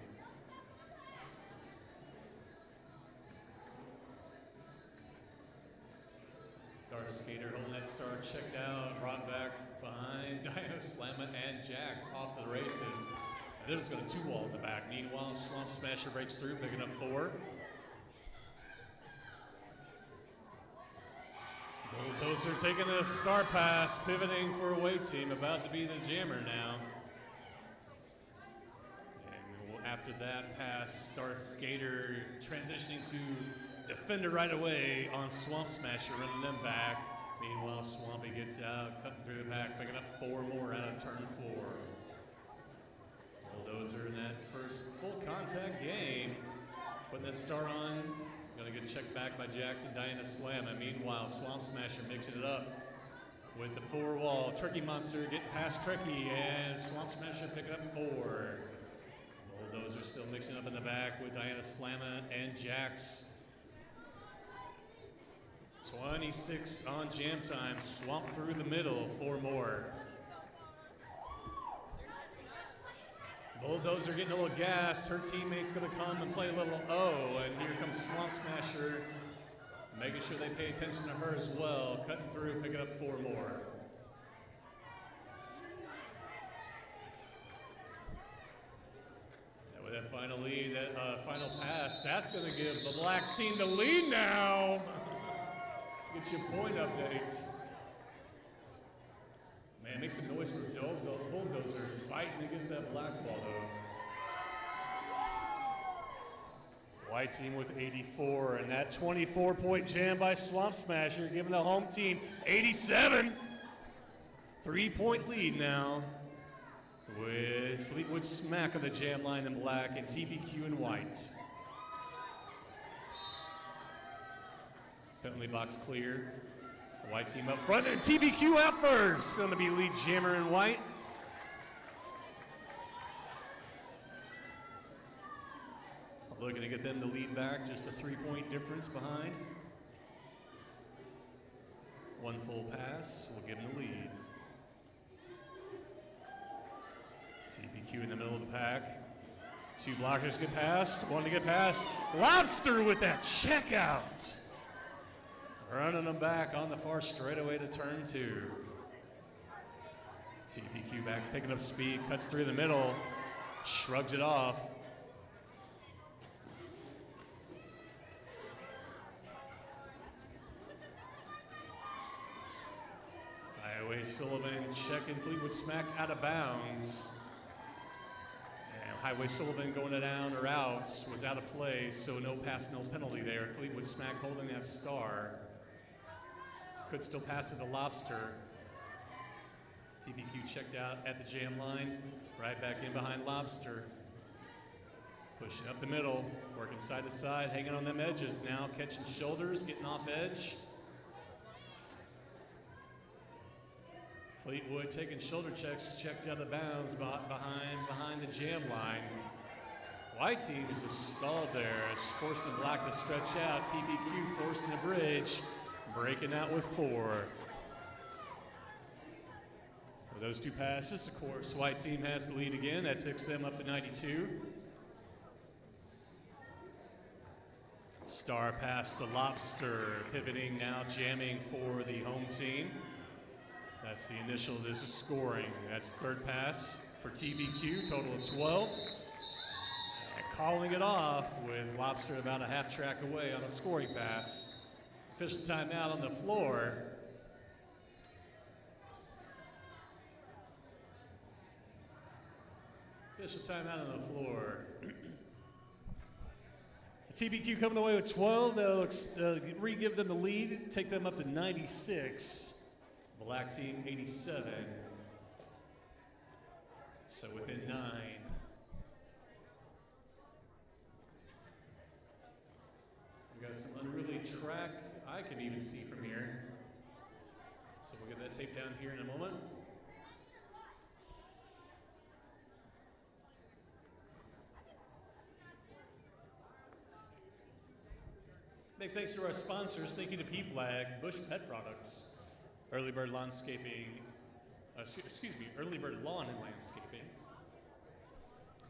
B: Darth Skater holding that star checked out, brought back behind Dino Slamma and Jax off the races. And they're just going to two-wall in the back. Meanwhile, Swamp Smasher breaks through, picking up 4. Bulldozer taking the star pass, pivoting for away team, about to be the jammer now. After that pass, Darth Skater transitioning to defender right away on Swamp Smasher, running them back. Meanwhile, Swampy gets out, cutting through the pack, picking up 4 more out of turn 4. Bulldozer in that first full contact game, putting that star on Gonna get checked back by Jackson, Diana Slamma. Meanwhile, Swamp Smasher mixing it up with the 4 wall. Turkey Monster getting past Trekkie, and Swamp Smasher picking up 4. Bulldozer still mixing up in the back with Diana Slamma and Jax. 26 on jam time. Swamp through the middle, 4 more. Bulldozer getting a little gas. Her teammate's gonna come and play a little O, and here comes Swamp Smasher, making sure they pay attention to her as well. Cutting through, picking up 4 more. And with that final lead, that final pass, that's gonna give the black team the lead now. Get your point updates. Man, make some noise for Bulldozer fighting against that black ball, though.
A: White team with 84, and that 24-point jam by Swamp Smasher, giving the home team 87. 3-point lead now, with Fleetwood Smack on the jam line in black and TBQ in white. Penalty box clear. The white team up front, and TBQ out first. Going to be lead jammer in white. Looking to get them the lead back, just a 3-point difference behind. 1 full pass will give them the lead. TBQ in the middle of the pack. 2 blockers get past, 1 to get past. Lobster with that checkout. Running them back on the far straightaway to turn 2. TBQ back, picking up speed, cuts through the middle, shrugs it off. Highway Sullivan checking Fleetwood Smack out of bounds. And Highway Sullivan going down or out was out of play, so no pass, no penalty there. Fleetwood Smack holding that star. Could still pass it to Lobster. TBQ checked out at the jam line. Right back in behind Lobster. Pushing up the middle, working side to side, hanging on them edges now, catching shoulders, getting off edge. Fleetwood taking shoulder checks, checked out of bounds behind the jam line. White team is just stalled there. It's forcing black to stretch out. TBQ forcing the bridge, breaking out with 4. With those 2 passes, of course, white team has the lead again. That takes them up to 92. Star pass to Lobster, pivoting now, jamming for the home team. That's the initial, this is scoring. That's 3rd pass for TBQ, total of 12. And calling it off with Lobster about a half track away on a scoring pass. Official timeout on the floor. Official timeout on the floor. TBQ coming away with 12. That'll re-give them the lead, take them up to 96. Black team 87. So within 9. We got some unruly track I can even see from here. So we'll get that tape down here in a moment. Big thanks to our sponsors. Thank you to P-Flag, Bush Pet Products, Early Bird Landscaping, Early Bird Lawn and Landscaping.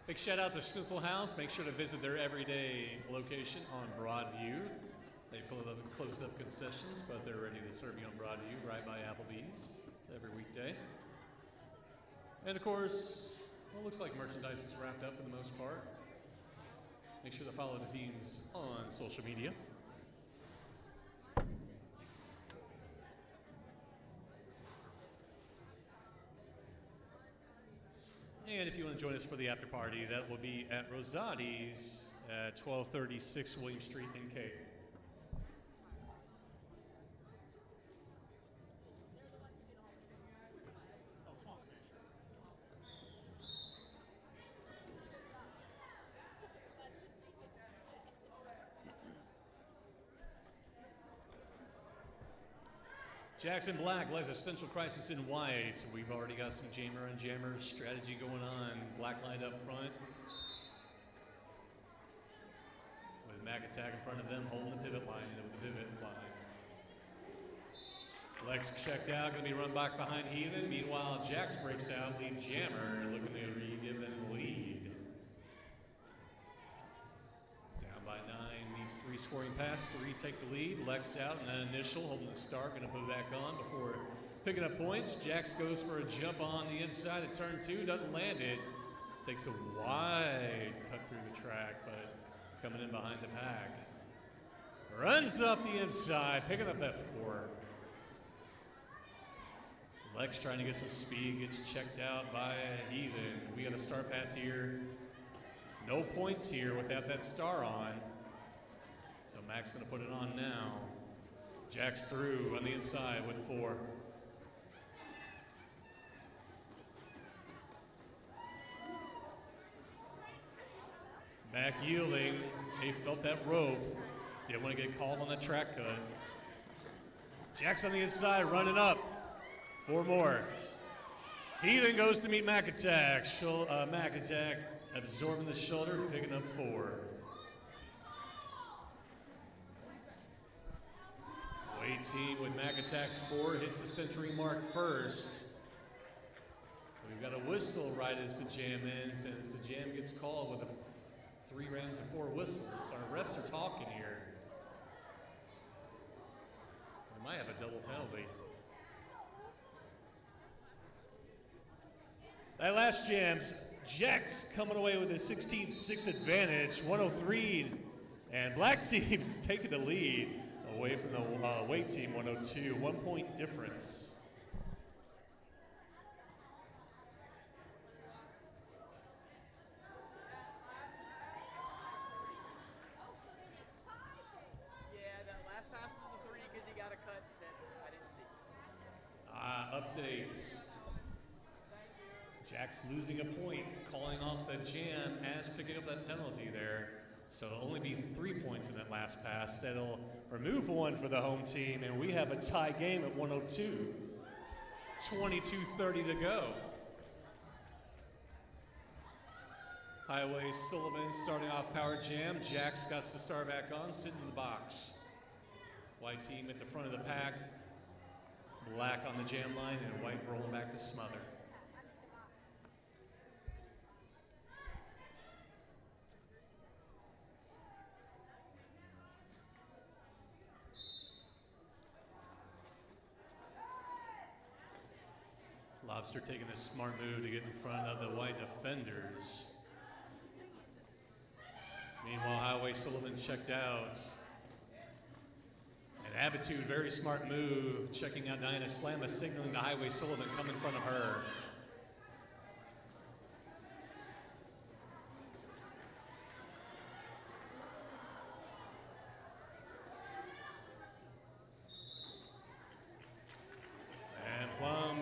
A: Big shout out to Schnitzel House. Make sure to visit their everyday location on Broadview. They've closed up concessions, but they're ready to serve you on Broadview, right by Applebee's, every weekday. And of course, well, it looks like merchandise is wrapped up for the most part. Make sure to follow the teams on social media. And if you want to join us for the after party, that will be at Rosati's at 1236 William Street in Cape.
B: Jackson Black, Existential Crisis in white. We've already got some jammer on jammer strategy going on. Black light up front. With Mac Attack in front of them, holding the pivot line with the pivot line. Lex checked out, gonna be run back behind Heathen. Meanwhile, Jax breaks out, lead jammer, looking to give them the lead. Down by 9, needs 3 scoring pass, 3 take the lead. Lex out and then initial, holding the start, gonna put back on before picking up points. Jax goes for a jump on the inside of turn 2, doesn't land it. Takes a wide cut through the track, but coming in behind the pack. Runs up the inside, picking up that 4. Lex trying to get some speed, gets checked out by Heathen. We got a star pass here. No points here without that star on. So Mac's gonna put it on now. Jack's through on the inside with 4. Mac yielding, he felt that rope. Didn't want to get called on the track cut. Jack's on the inside, running up. 4 more. Heathen goes to meet Mac Attack. Mac Attack absorbing the shoulder, picking up 4. Away team with Mac Attack's 4 hits the century mark first. We've got a whistle right as the jam ends, since the jam gets called with 3 rounds of 4 whistles. Our refs are talking here. We might have a double penalty. That last jam's Jack's coming away with a 16-6 advantage, 103, and Black team taking the lead away from the away team, 102, 1 point difference.
C: Yeah, that last pass was a 3 because he got a cut that I didn't see.
B: Updates. Jack's losing a point, calling off the jam as picking up that penalty there. So it'll only be 3 points in that last pass. That'll remove 1 for the home team, and we have a tie game at 102. 22:30 to go. Highway Sullivan starting off power jam. Jack's got the star back on, sitting in the box. White team at the front of the pack. Black on the jam line, and white rolling back to smother. Lobster taking a smart move to get in front of the white defenders. Meanwhile, Highway Sullivan checked out. And Attitude, very smart move, checking out Diana Slamma, signaling to Highway Sullivan, come in front of her.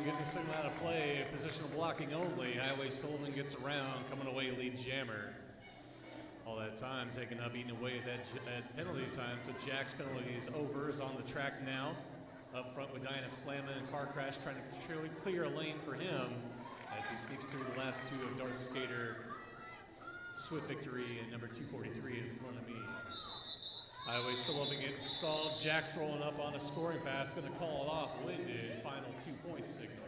B: Getting signal out of play, positional blocking only. Highway Sullivan gets around, coming away lead jammer. All that time taken up, eating away at that penalty time. So Jack's penalty is over, is on the track now. Up front with Diana Slamma and Car Crash trying to clear a lane for him as he sneaks through the last 2 of Darth Skater, Swift Victory, and number 243 in front of me. Highway Sullivan getting stalled. Jack's rolling up on a scoring pass, going to call it off. Winded, final 2-point signal.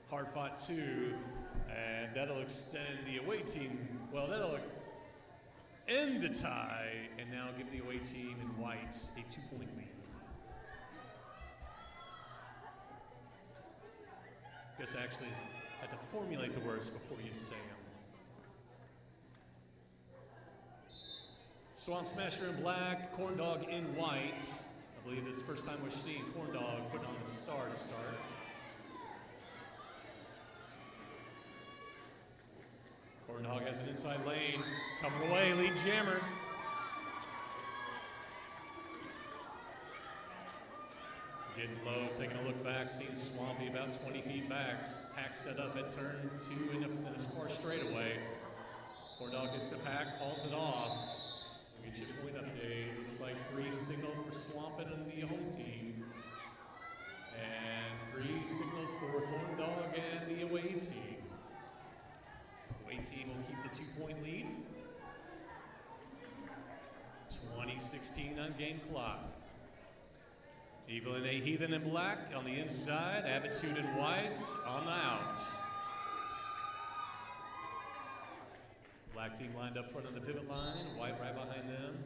B: Hard fought 2, and that'll extend the away team. Well, that'll end the tie, and now give the away team in white a 2-point lead. Guess I actually had to formulate the words before you say them. Swamp Smasher in black, Corn Dog in white. I believe this is the first time we're seeing Corn Dog put on the star to start. Corn Dog has an inside lane. Coming away, lead jammer. Getting low, taking a look back, seeing Swampy about 20 feet back. Pack set up at turn 2 in a far straightaway. Corn Dog gets the pack, hauls it off. Get your point update. Looks like 3 signal for swamping the home team. And green signal for Horn Dog and the away team. So the away team will keep the 2-point lead. 20:16 on game clock. Evelyn A. Heathen in black on the inside, Attitude in white on the out. Black team lined up front on the pivot line, white right behind them.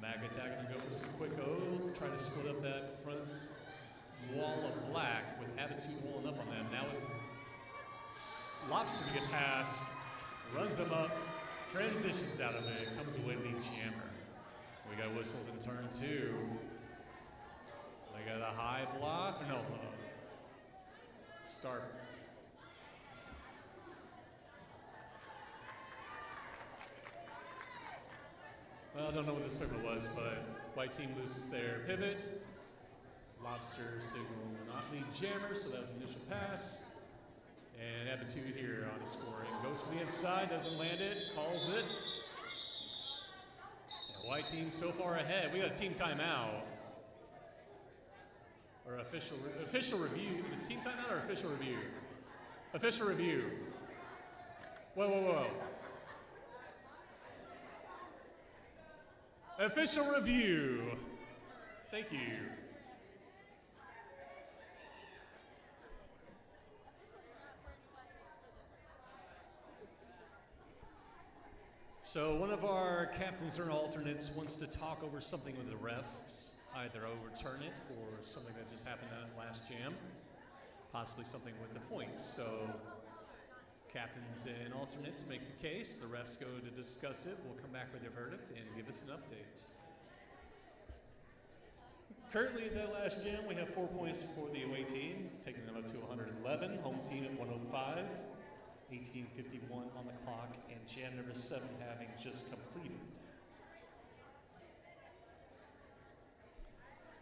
B: Mag attacking to go for some quick O's, try to split up that front wall of black with Attitude walling up on them. Now it's Lobster to get past, runs them up, transitions out of it, comes away lead jammer. We got whistles in turn 2. They got a high block, start. Well, I don't know what the signal was, but white team loses their pivot. Lobster signal not lead jammer, so that was the initial pass. And Attitude here on the scoring. Goes to the inside, doesn't land it, calls it. And white team so far ahead. We got a team timeout. Or official review. Team timeout or official review? Official review. Whoa. Official review. Thank you. So one of our captains or alternates wants to talk over something with the refs, either overturn it or something that just happened at last jam, possibly something with the points. So captains and alternates make the case, the refs go to discuss it, we'll come back with their verdict and give us an update. Currently at that last jam, we have 4 points for the away team, taking them up to 111, home team at 105. 18:51 on the clock, and jam number 7 having just completed.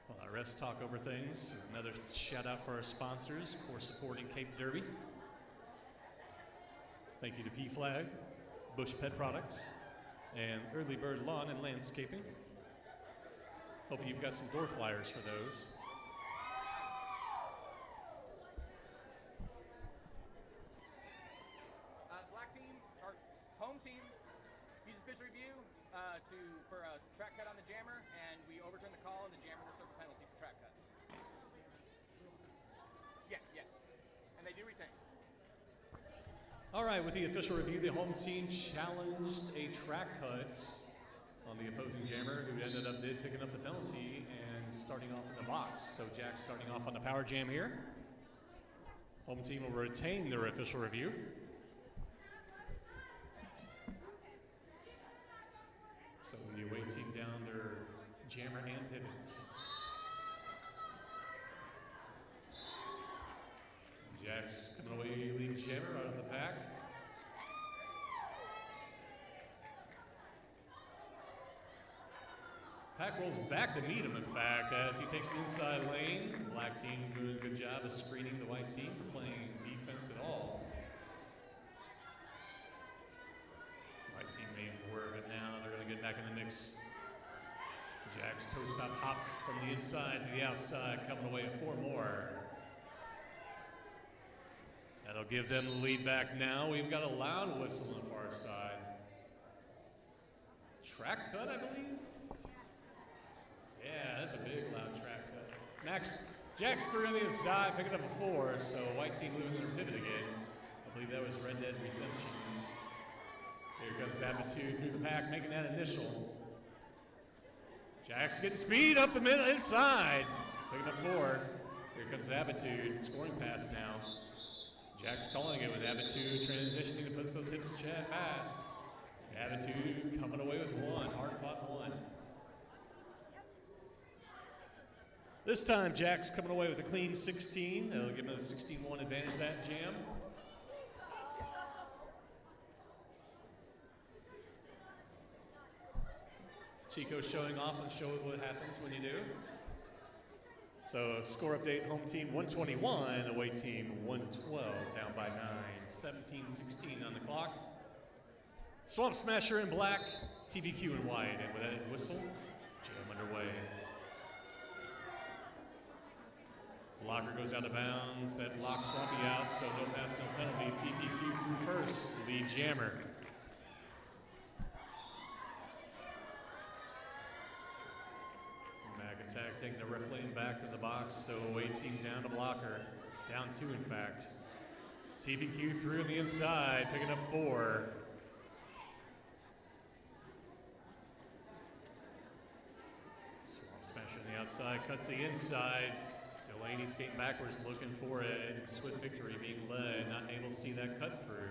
B: Well, our refs talk over things. Another shout out for our sponsors for supporting Cape Derby. Thank you to P-Flag, Bush Pet Products, and Early Bird Lawn and Landscaping. Hope you've got some door flyers for those.
C: Home team uses official review for a track cut on the jammer, and we overturn the call, and the jammer will serve a penalty for track cut. Yeah. And they do retain.
B: All right, with the official review, the home team challenged a track cut on the opposing jammer, who ended up picking up the penalty and starting off in the box. So Jack's starting off on the power jam here. Home team will retain their official review. So the away team down their jammer and pivots. Jack's coming away lead jammer out of the pack. Pack rolls back to meet him, in fact, as he takes the inside lane. Black team doing a good job of screening the white team for playing defense at all. White team made more of it now. They're going to get back in the mix. Jack's toe stop hops from the inside to the outside, coming away with 4 more. That'll give them the lead back now. We've got a loud whistle on the far side. Track cut, I believe? Yeah, that's a big loud track cut. Jack's 3 on the inside, picking up a 4, so white team losing their pivot again. I believe that was Red Dead Redemption. Here comes Attitude through the pack, making that initial. Jack's getting speed up the middle inside, picking up 4. Here comes Attitude, scoring pass now. Jack's calling it with Attitude, transitioning to put those hips fast. Attitude coming away with 1, hard fought 1. This time, Jack's coming away with a clean 16. That'll give him a 16-1 advantage that jam. Chico showing off and showing what happens when you do. So score update, home team 121, away team 112, down by 9. 17-16 on the clock. Swamp Smasher in black, TBQ in white, and with that whistle, jam underway. Blocker goes out of bounds. That blocks Swampy out, so no pass, no penalty. TPQ through first, lead jammer. Mag attack taking the ref lane back to the box, so 18 down to blocker. Down 2, in fact. TPQ through on the inside, picking up 4. Swamp Smasher on the outside, cuts the inside. Delaney skating backwards, looking for it. Swift victory being led, not able to see that cut through.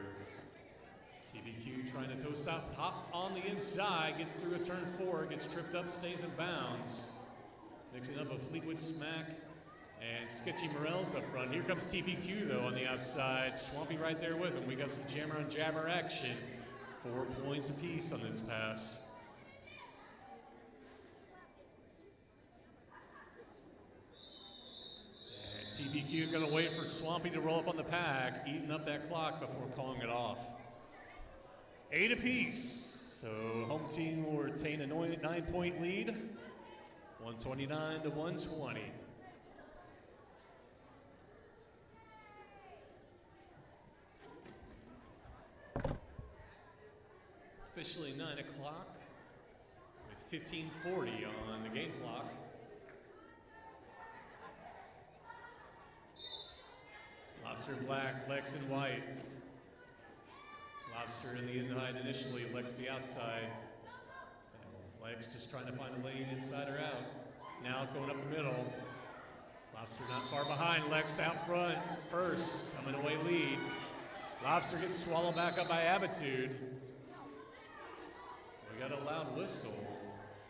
B: TBQ trying to toe stop, hop on the inside, gets through a turn 4, gets tripped up, stays in bounds. Mixing up a Fleetwood smack and Sketchy Morels up front. Here comes TBQ though on the outside. Swampy right there with him. We got some jammer on jabber action. 4 points apiece on this pass. TBQ gonna wait for Swampy to roll up on the pack, eating up that clock before calling it off. 8 apiece, so home team will retain a 9-point lead, 129 to 120. Officially 9 o'clock with 15:40 on the game clock. Lobster black, Lex in white. Lobster in the inside initially, Lex the outside. Lex just trying to find a lane inside or out. Now going up the middle. Lobster not far behind, Lex out front first, coming away lead. Lobster getting swallowed back up by Abitude. We got a loud whistle.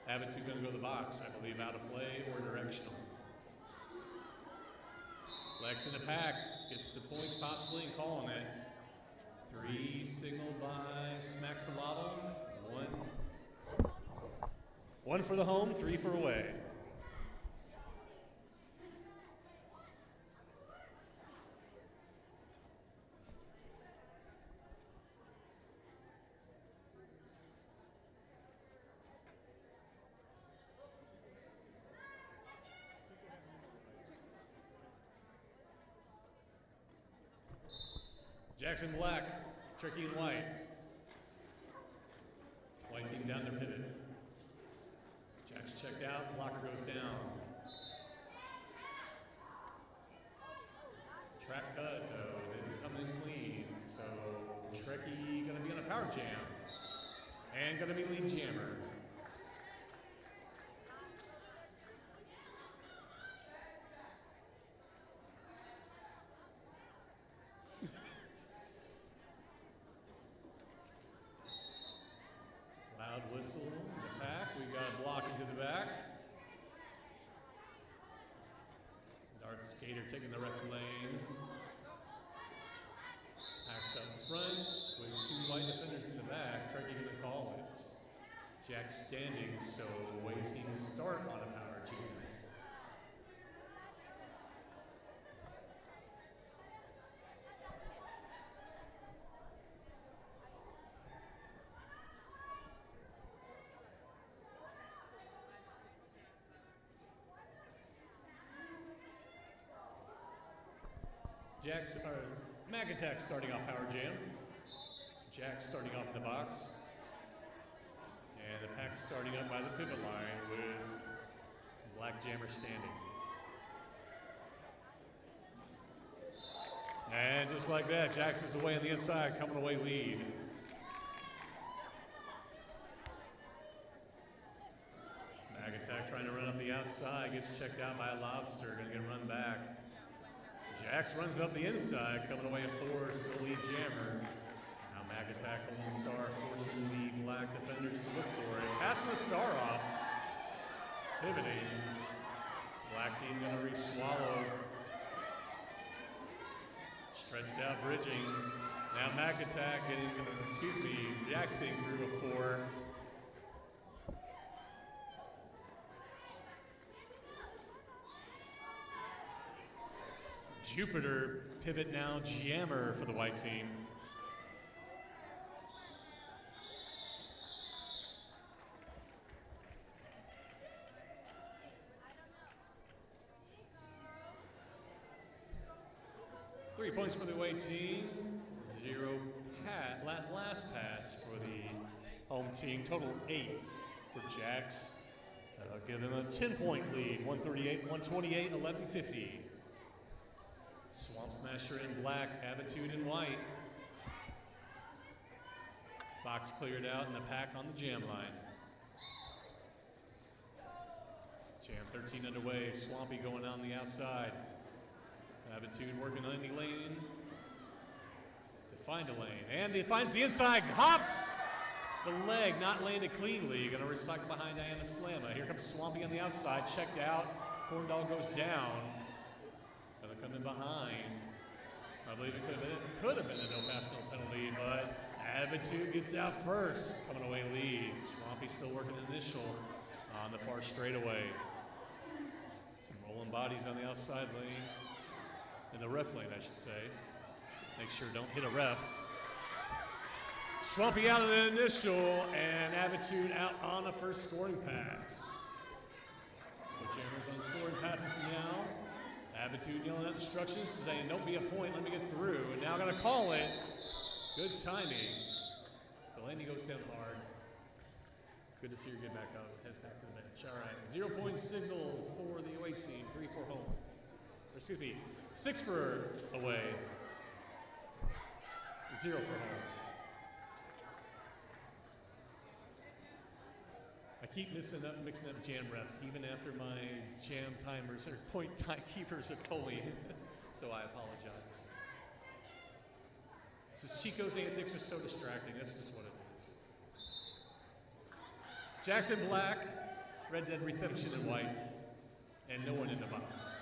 B: Abitude gonna go to the box, I believe, out of play or directional. Lex in the pack, gets the points possibly and calling it. 3 signaled by Smaxalava. 1 for the home, 3 for away. Jackson black, Tricky and white. White team down their pivot. Jack's checked out, blocker goes down. Track cut though, didn't come in clean. So Trekkie gonna be on a power jam. And gonna be lead jammer. Whistle in the pack. We got a block into the back. Darth skater taking the left lane. Packs up front with 2 white defenders in the back. Trekkie gonna call it. Jack standing, so waiting to start on a power jam. Mag Attack starting off power jam. Jack starting off in the box. And the pack starting up by the pivot line with Black Jammer standing. And just like that, Jax is away on the inside, coming away lead. Mag Attack trying to run up the outside, gets checked out by a Lobster, gonna get run back. Jax runs up the inside, coming away at 4, still lead jammer. Now Mag Attack on the star, forcing the black defenders to look for it. Passing the star off, pivoting. Black team gonna reach swallow. Stretched out bridging. Now Mag Attack getting, Jax getting through a 4. Jupiter pivot now, jammer for the white team. 3 points for the away team, 0 last pass for the home team. Total 8 for Jacks. That'll give them a 10-point lead, 128, 11:50. Swamp Smasher in black, Attitude in white. Box cleared out and the pack on the jam line. Jam 13 underway, Swampy going on the outside. Attitude working on any lane to find a lane. And he finds the inside, hops the leg, not landed cleanly. Gonna recycle behind Diana Slamma. Here comes Swampy on the outside, checked out. Corn Dog goes down. Gonna come in behind. I believe it could have been a no pass, no penalty, but Attitude gets out first. Coming away lead. Swampy still working initial on the far straightaway. Some rolling bodies on the outside lane. In the ref lane, I should say. Make sure don't hit a ref. Swampy out of the initial, and Attitude out on the first scoring pass. So Jammers on scoring passes now. Attitude yelling out instructions, saying, don't be a point, let me get through. And now gonna call it. Good timing. Delaney goes down hard. Good to see her get back up. Heads back to the bench. All right, 0 point signal for the away team, 3 for home. Or excuse me, 6 for away, 0 for home. I keep mixing up jam refs, even after my jam timers or point timekeepers have told me, so I apologize. So Chico's antics are so distracting, that's just what it is. Jackson black, Red Dead Redemption in white, and no one in the box.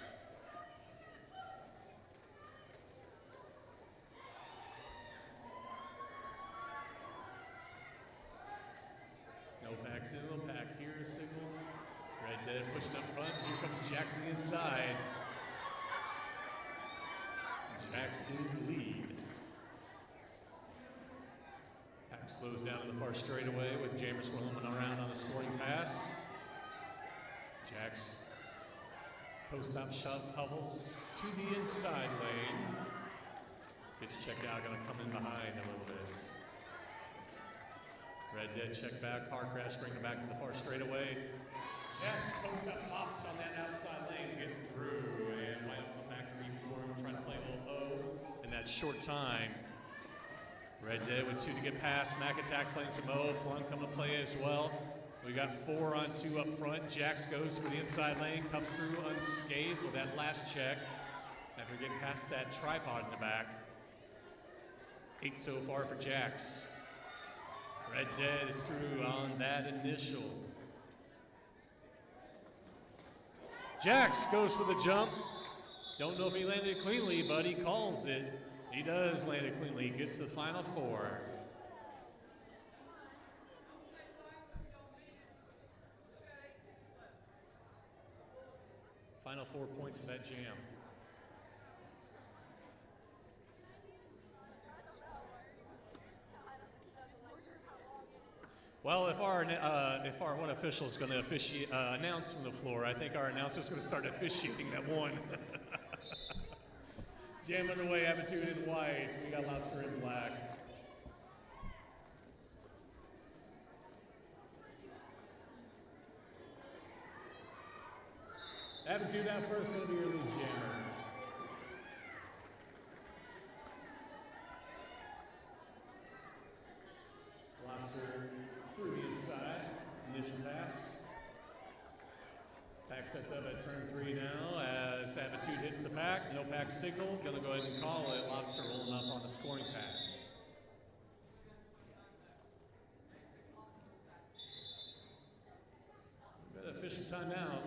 B: No packs in, no pack here, a signal. Red Dead pushing up front, here comes Jackson inside. Jackson's lead. Pack slows down in the far straightaway with Jammers rolling around on the scoring pass. Jacks toe-stop shove hovels to the inside lane. Gets checked out, gonna come in behind a little bit. Red Dead check back, car crash, bring it back to the far straightaway. Jacks toe-stop hops on that outside lane to get through, and might come back to reform, trying to play a little O in that short time. Red Dead with 2 to get past. Mac Attack playing some O. Flung coming to play as well. We got 4 on 2 up front. Jax goes for the inside lane, comes through unscathed with that last check after getting past that tripod in the back. 8 so far for Jax. Red Dead is through on that initial. Jax goes for the jump. Don't know if he landed it cleanly, but he calls it. He does land it cleanly. He gets the final 4. Final 4 points of that jam. Well, if our one official is going to announce from the floor, I think our announcer is going to start officiating that one. Jam underway, Attitude in white. We got Lobster in black. Attitude out first, going to be your lead jammer. Lobster through the inside, initial pass. Pack sets up at turn 3 now as Attitude hits the pack. No pack signal. Gonna go ahead and call it. Lobster rolling up on the scoring pass. We've got an efficient timeout.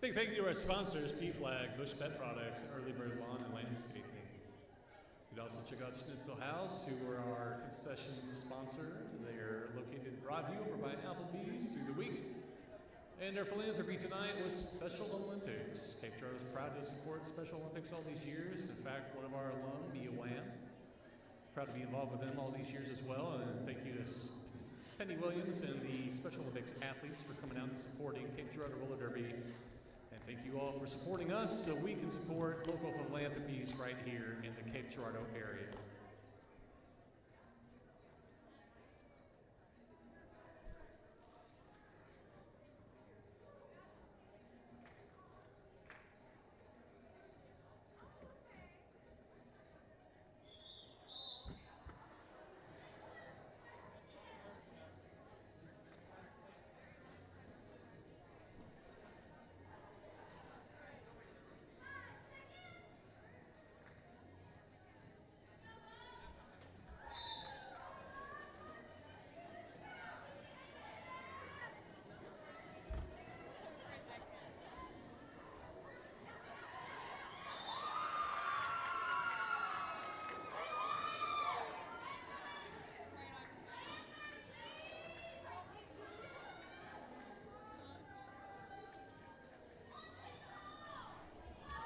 B: Big thank you to our sponsors, P-Flag, Bush Pet Products, and Early Bird Lawn and Landscaping. You'd also check out Schnitzel House, who are our concession sponsor. They are located in Broadview over by Applebee's through the week. And our philanthropy tonight was Special Olympics. Cape Girardeau is proud to support Special Olympics all these years. In fact, one of our alum, Mia Wham, proud to be involved with them all these years as well. And thank you to Penny Williams and the Special Olympics athletes for coming out and supporting Cape Girardeau Roller Derby. And thank you all for supporting us so we can support local philanthropies right here in the Cape Girardeau area.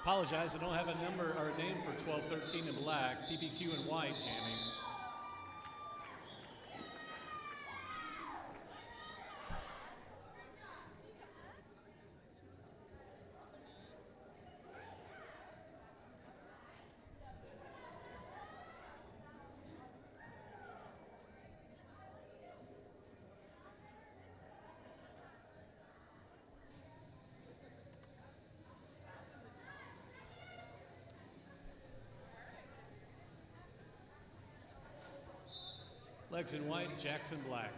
B: Apologize, I don't have a number or a name for 1213 in black, TPQ in white jamming. Legs in white, Jackson black.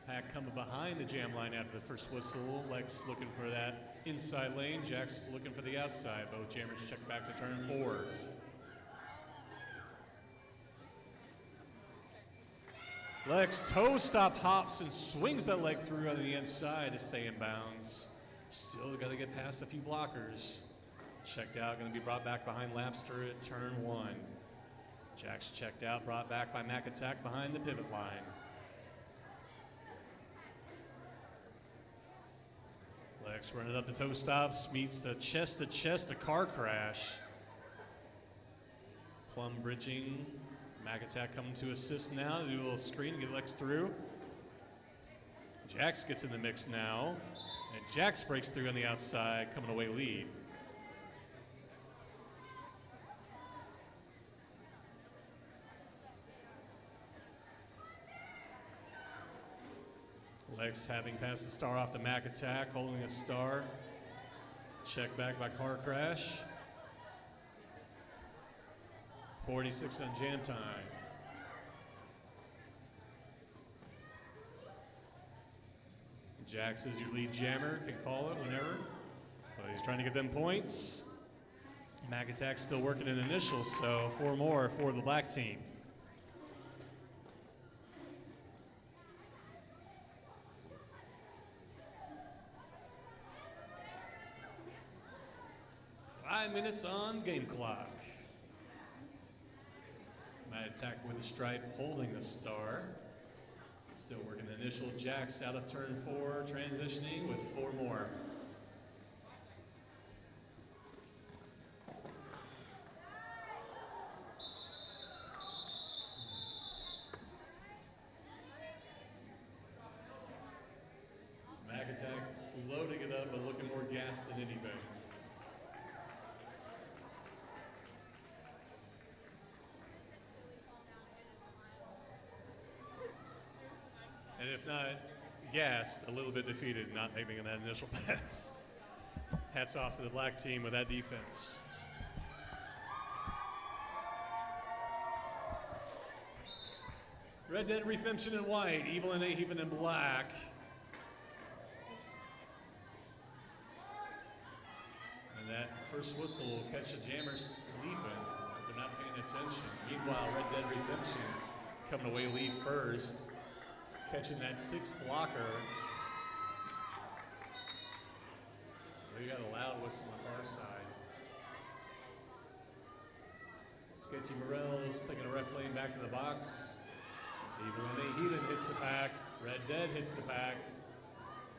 B: Pack coming behind the jam line after the first whistle. Legs looking for that inside lane. Jack's looking for the outside. Both jammers check back to turn 4. Legs toe stop hops and swings that leg through on the inside to stay in bounds. Still got to get past a few blockers. Checked out, going to be brought back behind Lapster at turn 1. Jack's checked out, brought back by Mac Attack behind the pivot line. Lex running up the toe stops, meets the chest to chest, a car crash. Plum bridging, Mac Attack coming to assist now, do a little screen to get Lex through. Jax gets in the mix now, and Jax breaks through on the outside, coming away lead. Lex having passed the star off to Mac Attack, holding a star. Check back by car crash. 46 on jam time. Jax is your lead jammer, can call it whenever. But he's trying to get them points. Mac Attack still working in initials, so 4 more for the black team. Minutes on game clock. Mac Attack with the stripe, holding the star. Still working the initial. Jax out of turn 4, transitioning with 4 more. Mac Attack loading it up, but looking more gassed than anybody. And if not gassed, a little bit defeated, not making that initial pass. Hats off to the black team with that defense. Red Dead Redemption in white, Evil and Ahaven in black. And that first whistle will catch the jammers sleeping if they're not paying attention. Meanwhile, Red Dead Redemption coming away lead first. Catching that 6th blocker. We got a loud whistle on the far side. Sketchy Morel's taking a ref lane back to the box. Evil and Ahaven hits the pack. Red Dead hits the pack.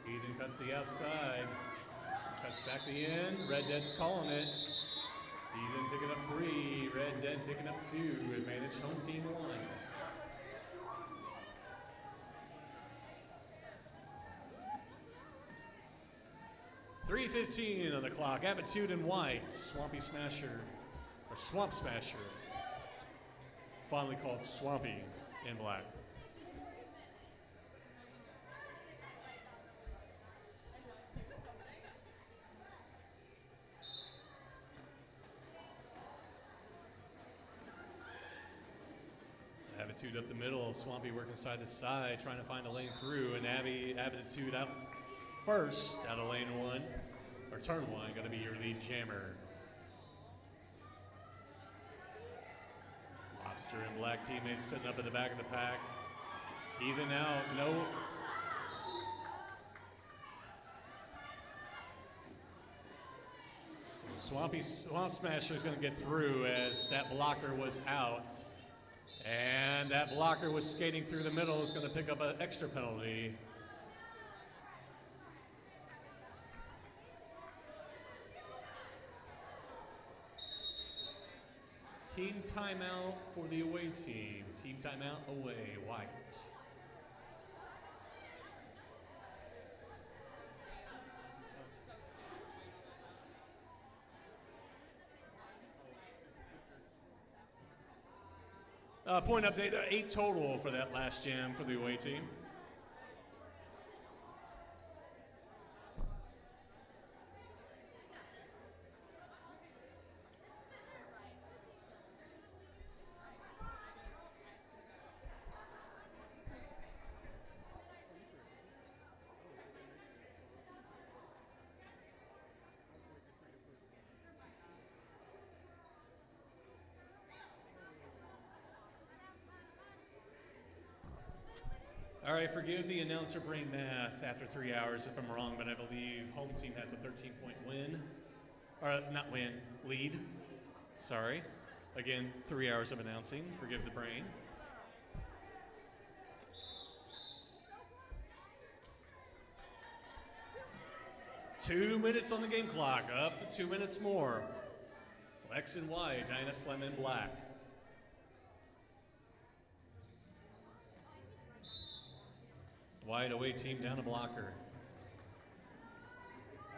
B: Ethan cuts the outside. Cuts back the end. Red Dead's calling it. Ethan picking up 3. Red Dead picking up 2. Advantage home team 1. .3:15 on the clock. Attitude in white. Swampy Smasher, or Swamp Smasher. Finally called Swampy in black. Attitude up the middle. Swampy working side to side, trying to find a lane through. And Attitude out first out of lane 1, or turn 1, going to be your lead jammer. Lobster and black teammates sitting up at the back of the pack. Ethan out, no. So Swamp Smasher is going to get through as that blocker was out. And that blocker was skating through the middle, is going to pick up an extra penalty. Team timeout for the away team. Team timeout away, white. Point update, 8 total for that last jam for the away team. All right, forgive the announcer brain math after 3 hours if I'm wrong, but I believe home team has a 13-point win. Or not win, lead. Sorry. Again, 3 hours of announcing. Forgive the brain. Two minutes on the game clock, up to 2 minutes more. Lex in white, Dinah Slem in black. Wide away team down a blocker.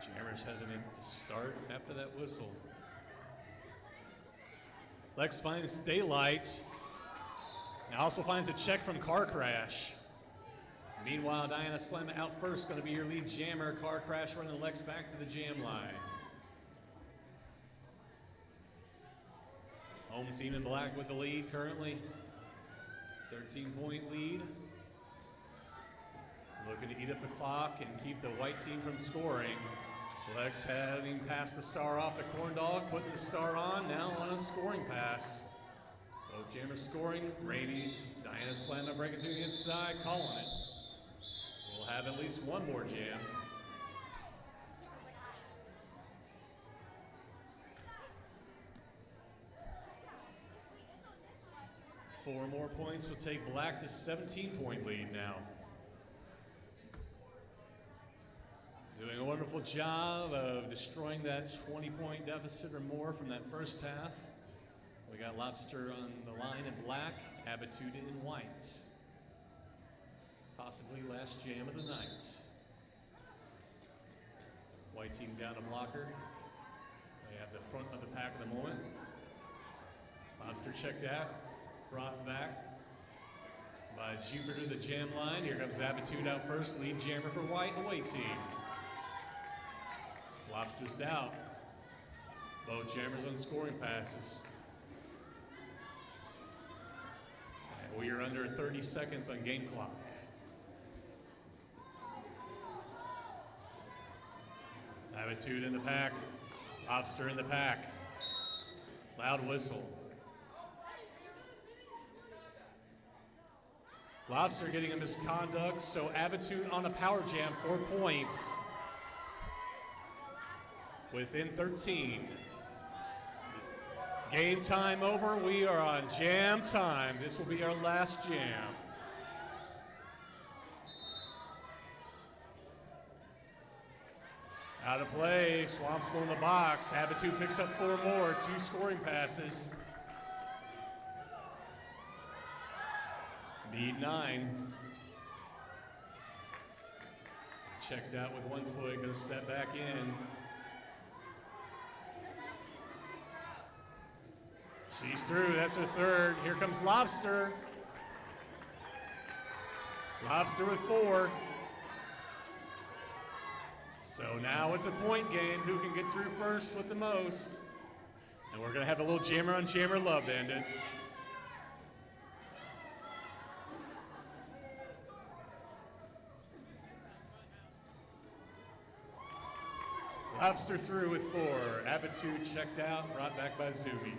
B: Jammers hesitant to start after that whistle. Lex finds daylight. And also finds a check from Car Crash. Meanwhile, Diana Slem out first, going to be your lead jammer. Car Crash running Lex back to the jam line. Home team in black with the lead currently. 13-point lead. Looking to eat up the clock and keep the white team from scoring. Lex having passed the star off to Corn Dog, putting the star on, now on a scoring pass. Both jammers scoring. Rainy, Diana Slem breaking through the inside, calling it. We'll have at least one more jam. Four more points will take black to 17-point lead now. Doing a wonderful job of destroying that 20-point deficit or more from that first half. We got Lobster on the line in black, Abitude in white. Possibly last jam of the night. White team down a blocker. They have the front of the pack at the moment. Lobster checked out, brought back by Jupiter, the jam line. Here comes Abitude out first, lead jammer for white away team. Lobster's out. Both jammers on scoring passes. And we are under 30 seconds on game clock. Abitude in the pack. Lobster in the pack. Loud whistle. Lobster getting a misconduct, so Abitude on a power jam, 4 points. Within 13. Game time over. We are on jam time. This will be our last jam. Out of play. Swamp still in the box. Habitude picks up 4 more. 2 scoring passes. Need 9. Checked out with 1 foot. Going to step back in. She's through. That's her 3rd. Here comes Lobster. Lobster with 4. So now it's a point game. Who can get through first with the most? And we're going to have a little jammer on jammer love to end it. Lobster through with 4. Habitude checked out, brought back by Zoomies.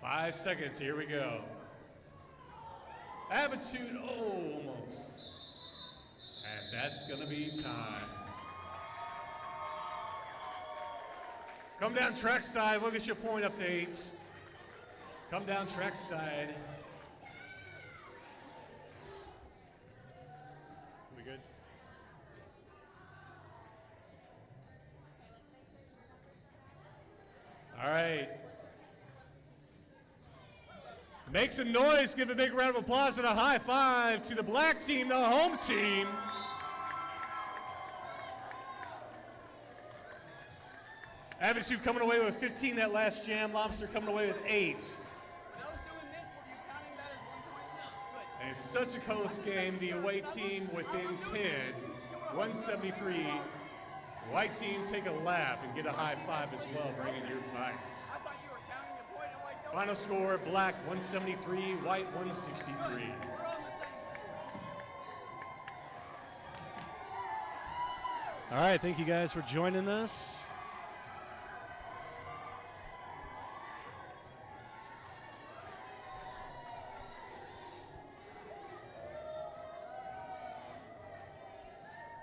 B: 5 seconds, here we go. Habitude, oh, almost. And that's gonna be time. Come down trackside, we'll get your point update. Come down trackside. We good? All right. Make some noise, give a big round of applause and a high five to the black team, the home team. Habitude coming away with 15 that last jam, Lobster coming away with 8.
C: When I was doing this, were you counting that as 1 point? Good.
B: And it's such a close game, the away team within 10, 173. White team take a lap and get a high five as well, bringing your fights.
C: I thought you were counting the point. I'm like, no.
B: Final score, black 173, white 163.
C: We're on the same.
E: All right, thank you guys for joining us.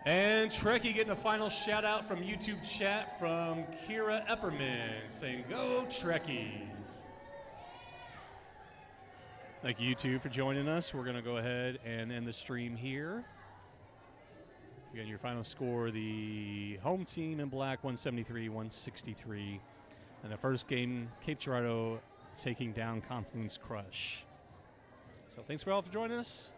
B: And Trekkie getting a final shout out from YouTube chat from Kira Epperman saying, "Go Trekkie."
E: Thank you, YouTube, for joining us. We're going to go ahead and end the stream here. Again, your final score, the home team in black, 173-163. And the first game, Cape Girardeau taking down Confluence Crush. So thanks for all for joining us.